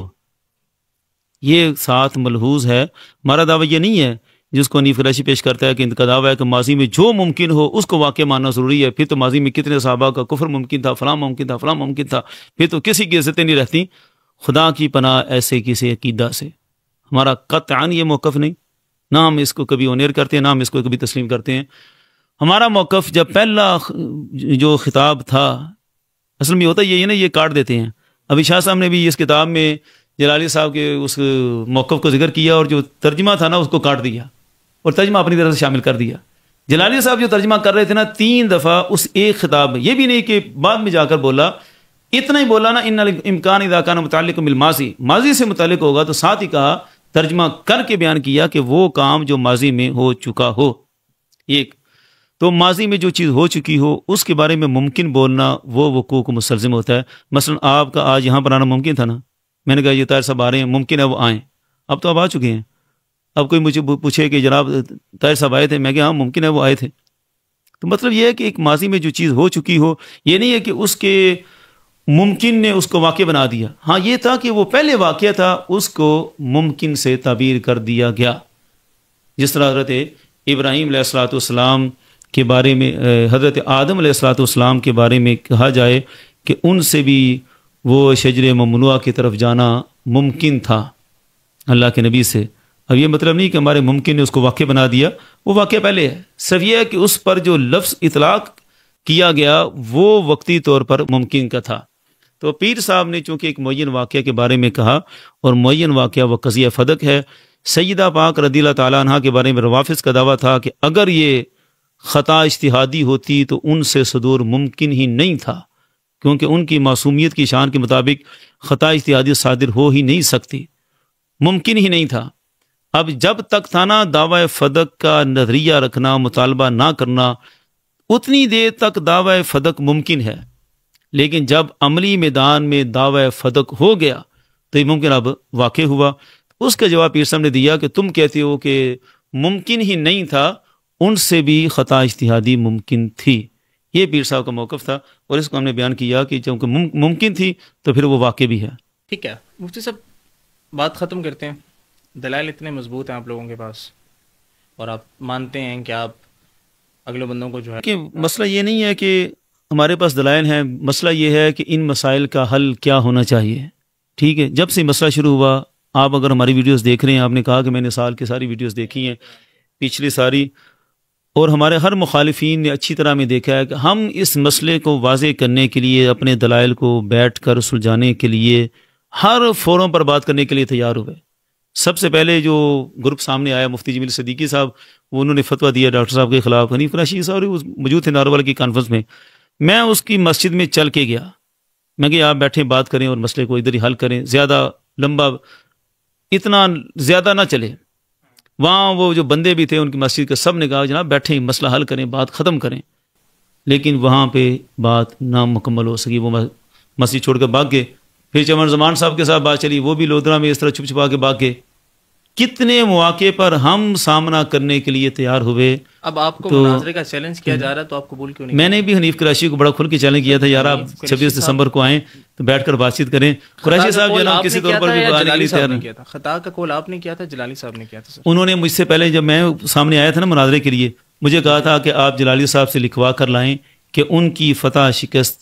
یہ ساتھ ملحوظ ہے۔ ہمارا دعویٰ یہ نہیں ہے جس کو حنیف قریشی پیش کرتا ہے کہ ان کا دعویٰ ہے کہ ماضی میں جو ممکن ہو اس کو واقع ماننا ضروری ہے، پھر تو ماضی میں کتنے صحابہ کا کفر ممکن تھا، فلاں ممکن تھا، فلاں ممکن تھا، پھر تو کسی کی عزتیں نہیں رہتی۔ خدا کی پناہ ایسے کسی عقیدہ سے ہمارا قطعاً یہ موقف نہیں، نہ ہم اس کو کبھی اونیر کرتے ہیں، نہ ہم اس کو کبھی تسلیم کرتے ہیں۔ ہمارا موقف جب پہلا جو خطاب تھا، اصل میں ہوتا یہ نا، یہ کاٹ دیتے ہیں۔ ابھی شاہ صاحب نے بھی اس کتاب میں جلالی صاحب کے اس موقف کو ذکر کیا اور جو ترجمہ تھا نا اس کو کاٹ دیا اور ترجمہ اپنی طرف سے شامل کر دیا۔ جلالی صاحب جو ترجمہ کر رہے تھے نا 3 دفعہ اس ایک خطاب میں، یہ بھی نہیں کہ بعد میں جا کر بولا، اتنا ہی بولا نا ان امکان اذا کان متعلق بالماضی، ماضی سے متعلق ہوگا، تو ساتھ ہی کہا ترجمہ کر کے بیان کیا کہ وہ کام جو ماضی میں ہو چکا ہو۔ ایک تو ماضی میں جو چیز ہو چکی ہو اس کے بارے میں ممکن بولنا وہ وقوع کو مستلزم ہوتا ہے۔ مثلا آپ کا آج یہاں پر آنا ممکن تھا نا، میں نے کہا یہ طاہر صاحب آ رہے ہیں، ممکن ہے وہ آئیں، اب تو آپ آ چکے ہیں۔ اب کوئی مجھے پوچھے کہ جناب طاہر صاحب آئے تھے، میں کہ ہاں ممکن ہے وہ آئے تھے۔ تو مطلب یہ ہے کہ ایک ماضی میں جو چیز ہو چکی ہو، یہ نہیں ہے کہ اس کے ممکن نے اس کو واقع بنا دیا، ہاں یہ تھا کہ وہ پہلے واقع تھا اس کو ممکن سے تعبیر کر دیا گیا۔ جس طرح حضرت ابراہیم علیہ السلام کے بارے میں، حضرت آدم علیہ السلام کے بارے میں کہا جائے کہ ان سے بھی وہ شجر ممنوعہ کی طرف جانا ممکن تھا اللہ کے نبی سے۔ اب یہ مطلب نہیں کہ ہمارے ممکن نے اس کو واقع بنا دیا، وہ واقع پہلے ہے، صرف یہ ہے کہ اس پر جو لفظ اطلاق کیا گیا وہ وقتی طور پر ممکن کا تھا۔ تو پیر صاحب نے چونکہ ایک معین واقعہ کے بارے میں کہا، اور معین واقعہ وہ قضیہ فدق ہے۔ سیدہ پاک رضی اللہ تعالیٰ عنہ کے بارے میں روافظ کا دعویٰ تھا کہ اگر یہ خطا اجتہادی ہوتی تو ان سے صدور ممکن ہی نہیں تھا، کیونکہ ان کی معصومیت کی شان کے مطابق خطا اجتہادی صادر ہو ہی نہیں سکتی، ممکن ہی نہیں تھا۔ اب جب تک تھا نا دعوی فدق کا نظریہ رکھنا، مطالبہ نہ کرنا، اتنی دیر تک دعوی فدق ممکن ہے، لیکن جب عملی میدان میں دعوی فدق ہو گیا تو یہ ممکن اب واقع ہوا۔ اس کا جواب پیر صاحب نے دیا کہ تم کہتے ہو کہ ممکن ہی نہیں تھا، ان سے بھی خطا اجتہادی ممکن تھی۔ یہ پیر صاحب کا موقف تھا اور اس کو ہم نے بیان کیا کہ چونکہ ممکن تھی تو پھر وہ واقع بھی ہے۔ ٹھیک ہے مفتی صاحب، بات ختم کرتے ہیں۔ دلائل اتنے مضبوط ہیں آپ لوگوں کے پاس اور آپ مانتے ہیں کہ آپ اگلے بندوں کو جو ہے کہ مسئلہ یہ نہیں ہے کہ ہمارے پاس دلائل ہیں، مسئلہ یہ ہے کہ ان مسائل کا حل کیا ہونا چاہیے۔ ٹھیک ہے، جب سے مسئلہ شروع ہوا، آپ اگر ہماری ویڈیوز دیکھ رہے ہیں، آپ نے کہا کہ میں نے سال کی ساری ویڈیوز دیکھی ہیں، پچھلی ساری، اور ہمارے ہر مخالفین نے اچھی طرح میں دیکھا ہے کہ ہم اس مسئلے کو واضح کرنے کے لیے، اپنے دلائل کو بیٹھ کر سلجھانے کے لیے، ہر فورم پر بات کرنے کے لیے تیار ہوئے۔ سب سے پہلے جو گروپ سامنے آیا مفتی جمیل صدیقی صاحب، وہ انہوں نے فتویٰ دیا ڈاکٹر صاحب کے خلاف، حنیف قریشی صاحب موجود تھے ناروال کی کانفرنس میں. میں اس کی مسجد میں چل کے گیا، میں کہ آپ بیٹھیں بات کریں اور مسئلے کو ادھر ہی حل کریں، زیادہ لمبا اتنا زیادہ نہ چلے. وہاں وہ جو بندے بھی تھے ان کی مسجد کے سب نے کہا جناب بیٹھیں مسئلہ حل کریں، بات ختم کریں. لیکن وہاں پہ بات نامکمل ہو سکی، وہ مسجد چھوڑ کر بھاگ گئے. پھر چمن زمان صاحب کے ساتھ بات چلی، وہ بھی لودھرا میں اس طرح چھپ چھپا کے بھاگ گئے. کتنے مواقع پر ہم سامنا کرنے کے لیے تیار ہوئے. اب آپ کو مناظرے کا چیلنج کیا جا رہا ہے تو آپ قبول کیوں نہیں؟ میں نے بھی حنیف قریشی کو بڑا کھل کے چیلنج کیا تھا، یار آپ 26 دسمبر کو آئیں تو بیٹھ کر بات چیت کریں. قریشی صاحب جو نا کسی طور پر بھی آنے کے لیے تیار نہیں. خطا کا قول آپ نے کیا تھا، جلالی صاحب نے کیا تھا؟ انہوں نے مجھ سے پہلے جب میں سامنے آیا تھا نا مناظرے کے لیے، مجھے کہا تھا کہ آپ جلالی صاحب سے لکھوا کر لائیں کہ ان کی فتح شکست،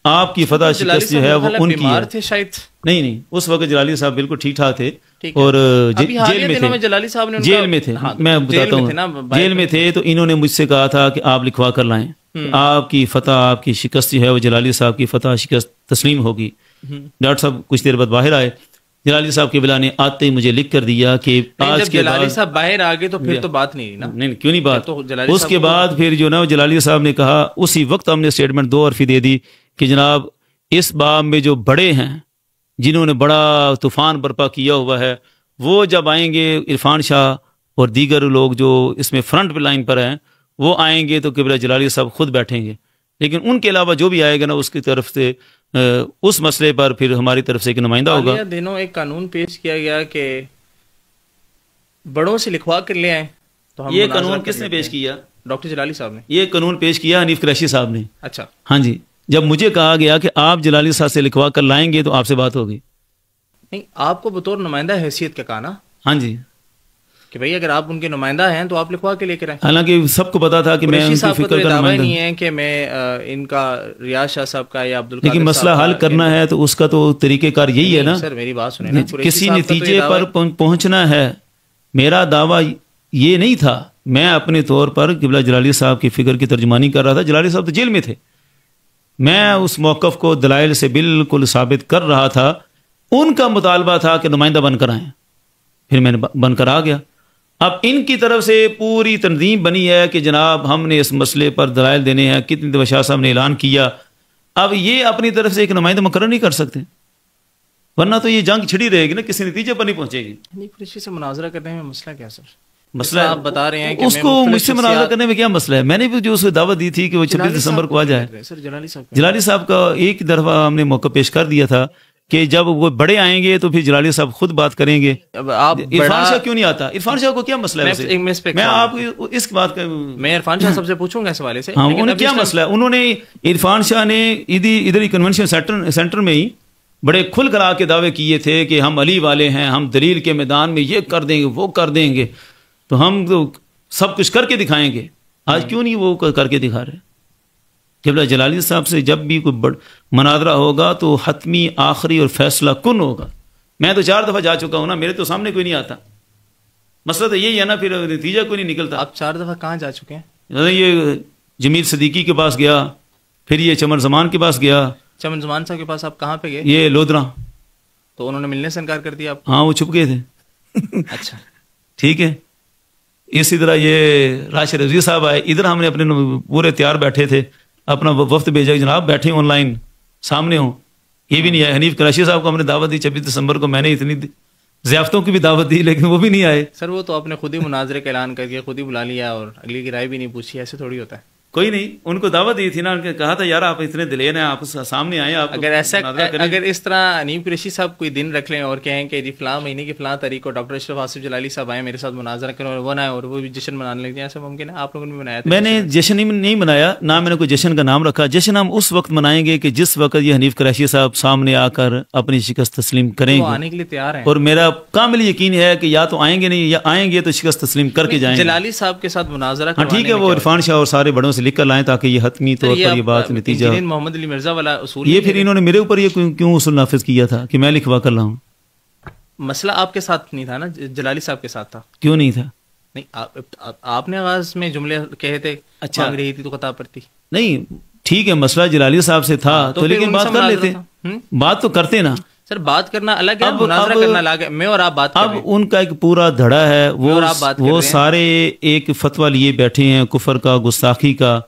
آپ کی فتح شکست جو ہے وہ ان کی ہے. شاید نہیں اس وقت جلالی صاحب بالکل ٹھیک ٹھاک تھے اور جیل میں تھے. جلالی صاحب نے جیل میں تھے، میں بتاتا ہوں جیل میں تھے. تو انہوں نے مجھ سے کہا تھا کہ آپ لکھوا کر لائیں، آپ کی فتح، آپ کی شکست جو ہے وہ جلالی صاحب کی فتح شکست تسلیم ہوگی. ڈاکٹر صاحب کچھ دیر بعد باہر آئے، جلالی صاحب کے بلا نے آتے ہی مجھے لکھ کر دیا کہ آج کے جلالی صاحب باہر آ گئے تو پھر تو بات نہیں نا. نہیں کیوں نہیں بات. اس کے بعد پھر جو نا جلالی صاحب نے کہا، اسی وقت ہم نے اسٹیٹمنٹ 2 حرفی دے دی کہ جناب اس باب میں جو بڑے ہیں جنہوں نے بڑا طوفان برپا کیا ہوا ہے، وہ جب آئیں گے، عرفان شاہ اور دیگر لوگ جو اس میں فرنٹ پہ لائن پر ہیں وہ آئیں گے تو قبلہ جلالی صاحب خود بیٹھیں گے. لیکن ان کے علاوہ جو بھی آئے گا نا اس کی طرف سے اس مسئلے پر پھر ہماری طرف سے ایک نمائندہ ہوگا. دنوں ایک قانون پیش کیا گیا کہ بڑوں سے لکھوا کر لے آئیں. تو یہ قانون کس نے پیش کیا؟ ڈاکٹر جلالی صاحب نے. یہ قانون پیش کیا حنیف قریشی صاحب نے. اچھا ہاں جی. جب مجھے کہا گیا کہ آپ جلالی صاحب سے لکھوا کر لائیں گے تو آپ سے بات ہوگی. نہیں، آپ کو بطور نمائندہ حیثیت کا کہا نا. ہاں جی، کہ بھئی اگر آپ ان کے نمائندہ ہیں تو آپ لکھوا کے لے کر آئیں. حالانکہ سب کو پتا تھا کہ میں ان کی فکر کا نمائندہ نہیں ہے کہ میں ان کا ریاض شاہ صاحب کا یا عبدالقادر، لیکن مسئلہ حل کرنا ہے تو اس کا تو طریقہ کار یہی ہے نا. سر میری بات سنیں نا، کسی نتیجے پر پہنچنا ہے. میرا دعویٰ یہ نہیں تھا، میں اپنے طور پر قبلہ جلالی صاحب کی فکر کی ترجمانی کر رہا تھا. جلالی صاحب تو جیل میں تھے، میں اس موقف کو دلائل سے بالکل ثابت کر رہا تھا. ان کا مطالبہ تھا کہ نمائندہ بن کر آئیں، پھر میں نے بن کر آ گیا. اب ان کی طرف سے پوری تنظیم بنی ہے کہ جناب ہم نے اس مسئلے پر دلائل دینے ہیں. کتنی دفعہ شاہ صاحب نے اعلان کیا. اب یہ اپنی طرف سے ایک نمائندہ مقرر نہیں کر سکتے، ورنہ تو یہ جنگ چھڑی رہے گی نا، کسی نتیجے پر نہیں پہنچے گی. قریشی سے مناظرہ کرنے میں مسئلہ کیا سر؟ مسئلہ آپ بتا رہے ہیں کہ اس کو مجھ سے مناظرہ کرنے میں کیا مسئلہ ہے؟ میں نے بھی جو اسے دعوت دی تھی کہ وہ 26 دسمبر کو آ جائے. جلالی صاحب کا ایک دفعہ ہم نے موقع پیش کر دیا تھا کہ جب وہ بڑے آئیں گے تو پھر جلالی صاحب خود بات کریں گے. عرفان شاہ کیوں نہیں آتا؟ عرفان شاہ کو کیا مسئلہ ہے؟ میں آپ اس بات کا میں عرفان شاہ صاحب سے پوچھوں گا اس حوالے سے. ہاں، انہیں کیا مسئلہ ہے؟ انہوں نے عرفان شاہ نے ادھر ہی کنونشن سینٹر میں ہی بڑے کھل کر آ کے دعوے کیے تھے کہ ہم علی والے ہیں، ہم دلیل کے میدان میں یہ کر دیں گے، وہ کر دیں گے، تو ہم تو سب کچھ کر کے دکھائیں گے. آج کیوں نہیں وہ کر کے دکھا رہے؟ قبلہ جلالی صاحب سے جب بھی کوئی مناظرہ ہوگا تو حتمی، آخری اور فیصلہ کن ہوگا. میں تو 4 دفعہ جا چکا ہوں نا، میرے تو سامنے کوئی نہیں آتا. مسئلہ تو یہی ہے نا، پھر نتیجہ کوئی نہیں نکلتا. آپ 4 دفعہ کہاں جا چکے ہیں؟ یہ جمیل صدیقی کے پاس گیا، پھر یہ چمن زمان کے پاس گیا. چمن زمان صاحب کے پاس آپ کہاں پہ گئے؟ یہ لودھرا. تو انہوں نے ملنے سے انکار کر دیا آپ؟ ہاں، وہ چھپ گئے تھے. اچھا ٹھیک ہے. اسی طرح یہ راشد رضوی صاحب آئے، ادھر ہم نے اپنے پورے تیار بیٹھے تھے، اپنا وفد بھیجا کہ جناب بیٹھے آن لائن سامنے ہوں. یہ بھی نہیں آئے. حنیف قریشی صاحب کو ہم نے دعوت دی 26 دسمبر کو، میں نے اتنی ضیافتوں کی بھی دعوت دی لیکن وہ بھی نہیں آئے. سر وہ تو آپ نے خود ہی مناظرے کا اعلان کر کے خود ہی بلا لیا اور اگلی کی رائے بھی نہیں پوچھی. ایسے تھوڑی ہوتا ہے. کوئی نہیں، ان کو دعوت دی تھی نا، کہا تھا یار آپ اتنے دلیر ہیں، آپ سامنے آئے. آپ اگر اس طرح حنیف قریشی صاحب کوئی دن رکھ لیں اور کہیں کہ جی فلاں مہینے کی فلاں تاریخ کو ڈاکٹر اشرف آصف جلالی صاحب آئے میرے ساتھ مناظرہ کریں اور وہ نہ اور وہ بھی جشن منانے لگ جائیں، ایسا ممکن ہے؟ آپ لوگوں نے بنایا تھا؟ میں نے جشن نہیں منایا، نہ میں نے کوئی جشن کا نام رکھا. جشن ہم اس وقت منائیں گے کہ جس وقت یہ حنیف قریشی صاحب سامنے آ کر اپنی شکست تسلیم کریں گے. آنے کے لیے تیار ہیں، اور میرا کامل یقین ہے کہ یا تو آئیں گے نہیں، یا آئیں گے تو شکست تسلیم کر کے جائیں گے. جلالی صاحب کے ساتھ مناظرہ ہاں ٹھیک ہے، وہ عرفان شاہ اور سارے بڑوں سے لکھ کر لائیں تاکہ یہ حتمی طور پر یہ بات نتیجہ. محمد علی مرزا والا اصول یہ پھر انہوں نے میرے اوپر یہ کیوں اصول نافذ کیا تھا کہ میں لکھوا کر لاؤں؟ مسئلہ آپ کے ساتھ نہیں تھا نا، جلالی صاحب کے ساتھ تھا. کیوں نہیں تھا؟ نہیں، آپ نے آغاز میں جملے کہے تھے اچھا رہی تھی تو خطا پر تھی. نہیں ٹھیک ہے، مسئلہ جلالی صاحب سے تھا تو لیکن بات کر لیتے، بات تو کرتے نا. سر بات کرنا الگ ہے، مناظرہ کرنا الگ ہے، میں اور آپ بات کر رہے ہیں. اب ان کا ایک پورا دھڑا ہے، وہ سارے ایک فتویٰ لیے بیٹھے ہیں کفر کا، گستاخی کا.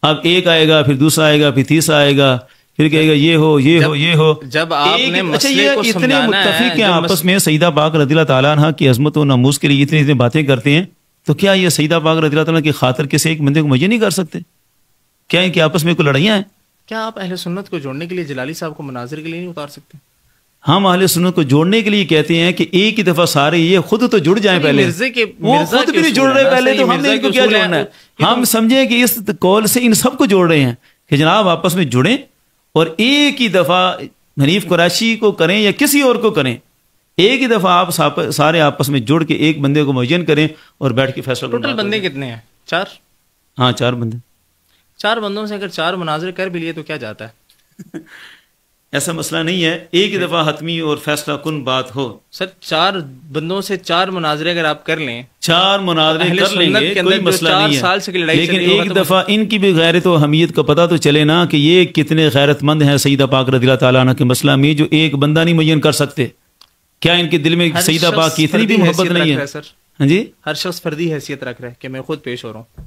اب ایک آئے گا، پھر دوسرا آئے گا، پھر تیسرا آئے گا، پھر کہے گا یہ ہو یہ ہو یہ ہو. جب آپ نے مسئلے کو اتنے متفق ہیں آپس میں، سیدہ پاک رضی اللہ تعالیٰ عنہ کی عظمت و ناموس کے لیے اتنی باتیں کرتے ہیں، تو کیا یہ سیدہ پاک رضی اللہ تعالیٰ کی خاطر کسی ایک بندے کو مجھے نہیں کر سکتے؟ کیا ان کے آپس میں کوئی لڑائیاں ہیں؟ کیا آپ اہل سنت کو جوڑنے کے لیے جلالی صاحب کو مناظر کے لیے نہیں اتار سکتے؟ ہم اہل سنت کو جوڑنے کے لیے کہتے ہیں کہ ایک ہی دفعہ سارے یہ خود تو جڑ جائیں پہلے. وہ خود بھی نہیں جڑ رہے پہلے، تو ہم نے ان کو کیا جوڑنا ہے؟ ہم سمجھیں کہ اس قول سے ان سب کو جوڑ رہے ہیں کہ جناب آپس میں جڑیں اور ایک ہی دفعہ حنیف قریشی کو کریں یا کسی اور کو کریں، ایک ہی دفعہ آپ سارے آپس میں جڑ کے ایک بندے کو معین کریں اور بیٹھ کے فیصلہ. ٹوٹل بندے کتنے ہیں؟ 4. ہاں 4 بندے. 4 بندوں سے اگر 4 مناظر کر بھی لیے تو کیا جاتا ہے؟ ایسا مسئلہ نہیں ہے، ایک ہی دفعہ حتمی اور فیصلہ کن بات ہو. سر 4 بندوں سے 4 مناظرے اگر آپ کر لیں، 4 مناظرے کر لیں گے، کوئی مسئلہ نہیں ہے، لیکن ایک دفعہ ان کی بھی غیرت و حمیت کا پتہ تو چلے نا کہ یہ کتنے غیرت مند ہیں سیدہ پاک رضی اللہ تعالیٰ عنہ کے مسئلہ میں، جو ایک بندہ نہیں معین کر سکتے. کیا ان کے دل میں سیدہ پاک کی اتنی بھی محبت نہیں ہے؟ ہاں جی، ہر شخص فردی حیثیت رکھ رہا ہے کہ میں خود پیش ہو رہا ہوں.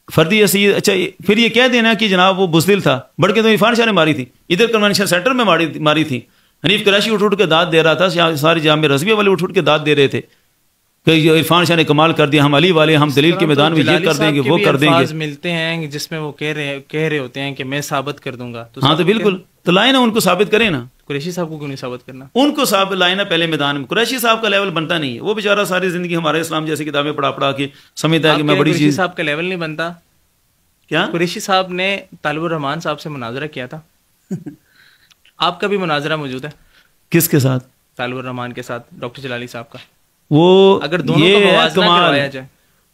فردی حیثیت. اچھا پھر یہ کہہ دینا کہ جناب وہ بزدل تھا، بڑھ کے تو عرفان شاہ نے ماری تھی، ادھر کنونشن سینٹر میں ماری تھی. حنیف قریشی اٹھ کے داد دے رہا تھا، ساری جامع رضویہ والے اٹھ کے داد دے رہے تھے کہ عرفان شاہ نے کمال کر دیا، ہم علی والے، ہم دلیل کے میدان میں یہ کر دیں گے، وہ کر دیں گے. ملتے ہیں جس میں وہ کہہ رہے ہوتے ہیں کہ میں ثابت کر دوں گا. ہاں تو بالکل، تو لائیں نا ان کو ثابت کریں نا. قریشی صاحب کو کیوں نہیں ثابت کرنا؟ ان کو ثابت لائیں نا پہلے میدان میں. قریشی صاحب کا لیول بنتا نہیں ہے، وہ بیچارہ ساری زندگی ہمارے اسلام جیسی کتابیں پڑھا کے سمجھتا ہے کہ میں بڑی چیز. قریشی صاحب کا لیول نہیں بنتا؟ کیا قریشی صاحب نے طالب الرحمان صاحب سے مناظرہ کیا تھا، آپ کا بھی مناظرہ موجود ہے. کس کے ساتھ؟ طالب الرحمان کے ساتھ ڈاکٹر جلالی صاحب کا. وہ اگر دونوں کا موازنہ کروایا جائے،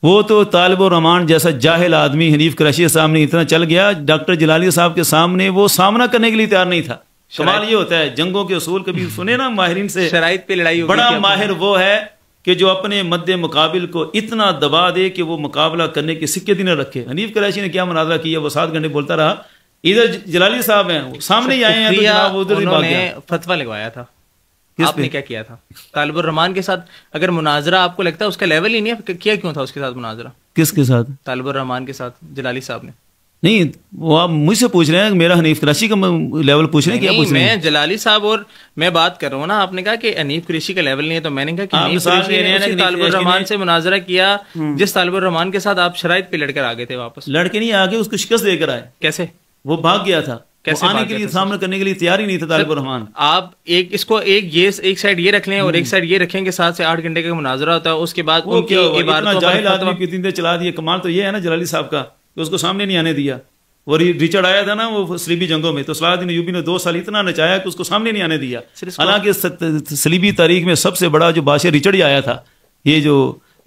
وہ تو طالب الرحمان جیسا جاہل آدمی حنیف قریشی صاحب نے اتنا چل گیا، ڈاکٹر جلالی صاحب کے سامنے وہ سامنا کرنے کے لیے تیار نہیں تھا. کمال یہ ہوتا ہے جنگوں کے اصول کبھی سنے نا ماہرین سے، شرائط پہ لڑائی ہوگی. بڑا ماہر وہ ہے کہ جو اپنے مد مقابل کو اتنا دبا دے کہ وہ مقابلہ کرنے کے سکے نہ رکھے. حنیف قریشی نے کیا مناظرہ کیا، وہ 7 گھنٹے بولتا رہا. ادھر جلالی صاحب ہیں، وہ سامنے ہی آئے ہیں، تو جناب ادھر ہی بھاگ گیا. فتویٰ لگوایا تھا، آپ نے کیا کیا تھا طالب الرحمان کے ساتھ؟ اگر مناظرہ آپ کو لگتا ہے اس کا لیول ہی نہیں ہے، کیا کیوں تھا اس کے ساتھ مناظرہ؟ کس کے ساتھ؟ طالب الرحمان کے ساتھ جلالی صاحب نے. نہیں، وہ آپ مجھ سے پوچھ رہے ہیں، میرا حنیف قریشی کا لیول پوچھ رہے ہیں، کیا پوچھ رہے ہیں؟ میں جلالی صاحب اور میں بات کر رہا ہوں نا. آپ نے کہا کہ حنیف قریشی کا لیول نہیں ہے، تو میں نے کہا کہ حنیف قریشی نے طالب الرحمان سے مناظرہ کیا جس طالب الرحمان کے ساتھ آپ شرائط پہ لڑ کر آگے تھے. واپس لڑ کے نہیں آگے، اس کو شکست دے کر آئے. کیسے؟ وہ بھاگ گیا تھا، کیسے آنے کے لیے سامنا کرنے کے لیے تیار ہی نہیں تھا طالب الرحمان. آپ اس کو ایک سائڈ یہ رکھ لیں اور ایک سائڈ یہ رکھیں کہ 7 سے 8 گھنٹے کا مناظرہ ہوتا ہے، اس کے بعد ان کی عبارتوں جاہل آدمی کی 3 دن چلا دیے. کمال تو یہ ہے نا جلالی صاحب کا کہ اس کو سامنے نہیں آنے دیا. وہ ریچرڈ آیا تھا نا وہ صلیبی جنگوں میں، تو صلاح الدین ایوبی نے 2 سال اتنا نچایا کہ اس کو سامنے نہیں آنے دیا. حالانکہ صلیبی تاریخ میں سب سے بڑا جو بادشاہ ریچرڈ ہی آیا تھا، یہ جو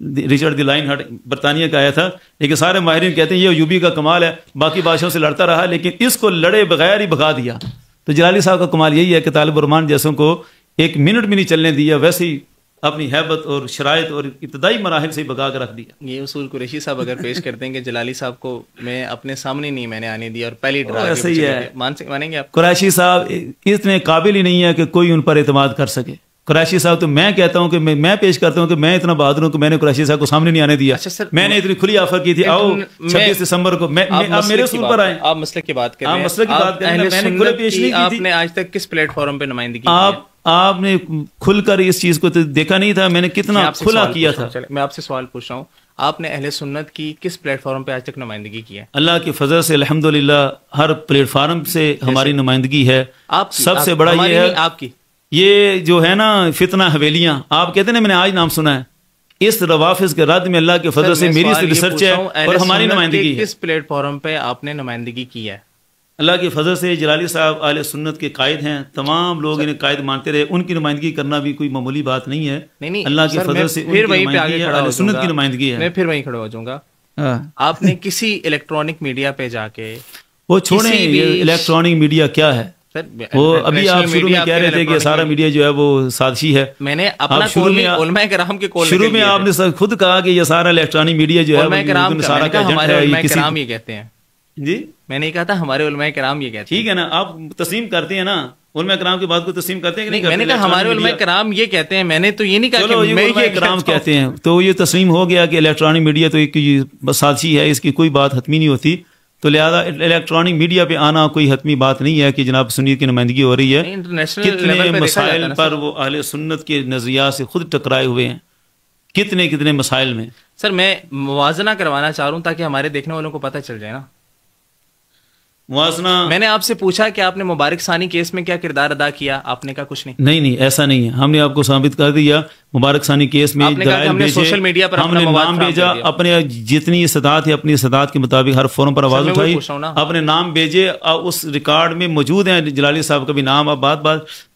ریچرڈ دی لائن ہٹ برطانیہ کا آیا تھا. لیکن سارے ماہرین کہتے ہیں یہ ایوبی کا کمال ہے، باقی بادشاہوں سے لڑتا رہا لیکن اس کو لڑے بغیر ہی بھگا دیا. تو جلالی صاحب کا کمال یہی ہے کہ طالب الرحمان جیسوں کو 1 منٹ بھی نہیں چلنے دیا، ویسے ہی اپنی ہیبت اور شرائط اور ابتدائی مراحل سے بھگا کر رکھ دیا. یہ اصول قریشی صاحب اگر پیش کرتے ہیں کہ جلالی صاحب کو میں اپنے سامنے نہیں میں نے آنے دیا اور پہلی ڈرا ایسے ہی ہے، مانیں گے آپ؟ قریشی صاحب اتنے قابل ہی نہیں ہے کہ کوئی ان پر اعتماد کر سکے. قریشی صاحب تو میں کہتا ہوں کہ میں پیش کرتا ہوں کہ میں اتنا بہادر ہوں کہ میں نے قریشی صاحب کو سامنے نہیں آنے دیا. میں نے اتنی کھلی آفر کی تھی، آؤ 26 دسمبر کو آپ میرے اصول پر آئے. آپ مسئلے کی بات کریں، مسئلے کی بات کریں. میں نے کھلے پیش نہیں کی آپ نے آج تک کس پلیٹ فارم پہ نمائندگی؟ آپ نے کھل کر اس چیز کو دیکھا نہیں تھا، میں نے کتنا کھلا کیا تھا. میں آپ سے سوال پوچھ رہا ہوں، آپ نے اہل سنت کی کس پلیٹ فارم پہ آج تک نمائندگی کی ہے؟ اللہ کے فضل سے الحمدللہ ہر پلیٹ فارم سے ہماری نمائندگی ہے. سب سے بڑا یہ ہے آپ کی، یہ جو ہے نا فتنہ حویلیاں آپ کہتے ہیں، میں نے آج نام سنا ہے. اس روافظ کے رد میں اللہ کے فضل سے میری ریسرچ ہے اور ہماری نمائندگی ہے. کس پلیٹ فارم پہ آپ نے نمائندگی کی ہے؟ اللہ کے فضل سے جلالی صاحب اہل سنت کے قائد ہیں، تمام لوگ انہیں قائد مانتے رہے. ان کی نمائندگی کرنا بھی کوئی معمولی بات نہیں ہے. اللہ کے فضل سے پھر وہیں پہ آگے کھڑا ہو سنت کی نمائندگی ہے. میں پھر وہیں کھڑا ہو جاؤں گا. آپ نے کسی الیکٹرانک میڈیا پہ جا کے، وہ چھوڑیں الیکٹرانک میڈیا کیا ہے، وہ ابھی آپ شروع میں کہہ رہے تھے کہ سارا میڈیا جو ہے وہ سازشی ہے. میں نے اپنا علماء کرام کے کول شروع میں آپ نے خود کہا کہ یہ سارا الیکٹرانک میڈیا جو ہے علماء کرام یہ کہتے ہیں جی میں نے کہا تھا ہمارے علماء کرام یہ کہتے ہیں. ٹھیک ہے نا, آپ تسلیم کرتے ہیں نا علماء کرام کی بات کو تسلیم کرتے ہیں کہ نہیں؟ میں نے کہا ہمارے علماء کرام یہ کہتے ہیں, میں نے تو یہ نہیں کہا کہ میں علماء کرام کہتے ہیں, تو یہ تسلیم ہو گیا کہ الیکٹرانک میڈیا تو ایک سازشی ہے, اس کی کوئی بات حتمی نہیں ہوتی, تو لہذا الیکٹرانک میڈیا پہ آنا کوئی حتمی بات نہیں ہے کہ جناب سنیت کی نمائندگی ہو رہی ہے. کتنے مسائل پر وہ اہل سنت کے نظریات سے خود ٹکرائے ہوئے ہیں, کتنے مسائل میں. سر میں موازنہ کروانا چاہ رہا ہوں تاکہ ہمارے دیکھنے والوں کو پتہ چل جائے نا موازنہ. میں نے آپ سے پوچھا کہ آپ نے مبارک ثانی کیس میں کیا کردار ادا کیا, آپ نے کہا کچھ نہیں. نہیں ایسا نہیں ہے, ہم نے آپ کو ثابت کر دیا مبارک ثانی کیس میں ہم نے سوشل میڈیا پر ہم نے نام بھیجا, اپنے جتنی استطاعت ہے اپنی استطاعت کے مطابق ہر فورم پر آواز اٹھائی, اپنے نام بھیجے, اس ریکارڈ میں موجود ہیں جلالی صاحب کا بھی نام, آپ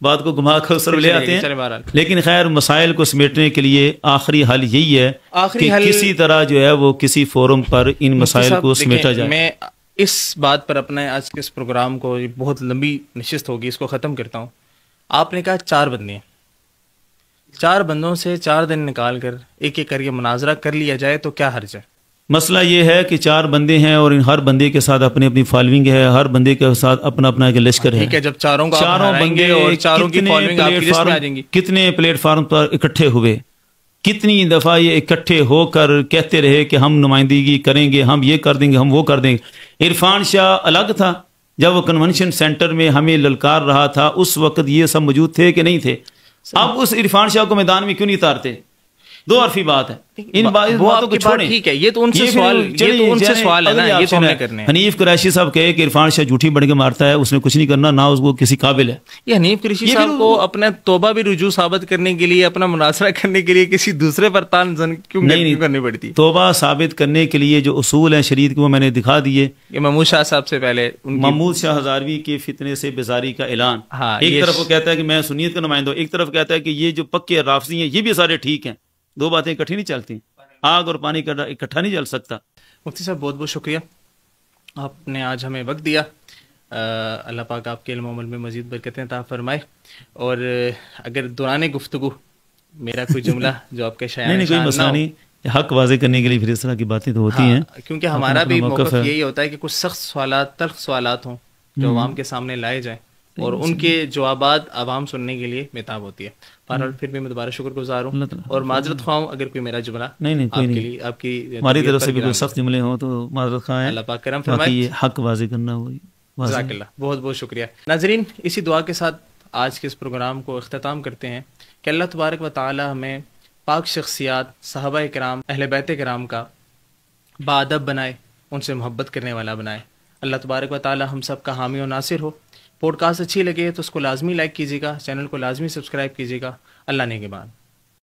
بات کو گھما کر اس طرف لے آتے ہیں. لیکن خیر مسائل کو سمیٹنے کے لیے آخری حل یہی ہے کہ کسی طرح جو ہے وہ کسی فورم پر ان مسائل کو سمیٹا جائے. میں اس بات پر اپنے آج کے اس پروگرام کو, بہت لمبی نشست ہوگی, اس کو ختم کرتا ہوں. آپ نے کہا 4 بندے ہیں, 4 بندوں سے 4 دن نکال کر ایک ایک کر کے مناظرہ کر لیا جائے تو کیا حرج ہے؟ مسئلہ یہ ہے کہ 4 بندے ہیں اور ان ہر بندے کے ساتھ اپنی اپنی فالوئنگ ہے, ہر بندے کے ساتھ اپنا ایک لشکر ہے. ٹھیک ہے, جب چاروں بندے اور چاروں کی فالوئنگ آپ کی لسٹ میں آ جائیں گی. کتنے پلیٹ فارم پر اکٹھے ہوئے, کتنی دفعہ یہ اکٹھے ہو کر کہتے رہے کہ ہم نمائندگی کریں گے, ہم یہ کر دیں گے, ہم وہ کر دیں گے. عرفان شاہ الگ تھا, جب وہ کنونشن سینٹر میں ہمیں للکار رہا تھا اس وقت یہ سب موجود تھے کہ نہیں تھے؟ اب اس عرفان شاہ کو میدان میں کیوں نہیں اتارتے؟ 2 حرفی بات ہے, ان باتوں کو چھوڑیں. ٹھیک ہے, یہ تو ان سے سوال ہے نا, یہ تو ہم نے کرنے ہیں. حنیف قریشی صاحب کہے کہ عرفان شاہ جھوٹی بڑھ کے مارتا ہے, اس نے کچھ نہیں کرنا, نہ اس کو کسی قابل ہے. یہ حنیف قریشی صاحب کو اپنا توبہ بھی رجوع ثابت کرنے کے لیے, اپنا مناظرہ کرنے کے لیے کسی دوسرے پر تانزن کیوں کرنی پڑتی؟ توبہ ثابت کرنے کے لیے جو اصول ہیں شریعت کے وہ میں نے دکھا دیے. یہ محمود شاہ صاحب سے پہلے محمود شاہ ہزاروی کے فتنے سے بیزاری کا اعلان. ایک طرف وہ کہتا ہے کہ میں سنیت کا نمائندہ ہوں, ایک طرف کہتا ہے کہ یہ جو پکے رافضی ہیں یہ بھی سارے ٹھیک ہیں. 2 باتیں اکٹھی نہیں چلتی, آگ اور پانی اکٹھا نہیں چل سکتا. مفتی صاحب بہت شکریہ, آپ نے آج ہمیں وقت دیا. اللہ پاک آپ کے علم و عمل میں مزید برکتیں عطا فرمائے. اور اگر دوران گفتگو میرا کوئی جملہ جو آپ کے شاعر کوئی مسئلہ نہیں, حق واضح کرنے کے لیے پھر اس طرح کی باتیں تو ہوتی ہیں, کیونکہ ہمارا بھی موقف یہی ہوتا ہے کہ کچھ سخت سوالات, تلخ سوالات ہوں جو عوام کے سامنے لائے جائیں اور ان کے جوابات عوام سننے کے لیے بےتاب ہوتی ہے. بہرحال پھر بھی میں دوبارہ شکر گزار ہوں اور معذرت خواہ ہوں اگر کوئی میرا جملہ آپ کی ہماری طرف سے بھی کوئی سخت جملے ہوں تو معذرت خواہ ہیں. اللہ پاک کرم فرمائے, حق واضح کرنا ہوئی. جزاک اللہ, بہت شکریہ. ناظرین, اسی دعا کے ساتھ آج کے اس پروگرام کو اختتام کرتے ہیں کہ اللہ تبارک و تعالی ہمیں پاک شخصیات, صحابہ کرام, اہل بیت کرام کا باادب بنائے, ان سے محبت کرنے والا بنائے. اللہ تبارک و تعالی ہم سب کا حامی و ناصر ہو. پوڈ کاسٹ اچھی لگے تو اس کو لازمی لائک کیجیے گا, چینل کو لازمی سبسکرائب کیجیے گا. اللہ نگہبان.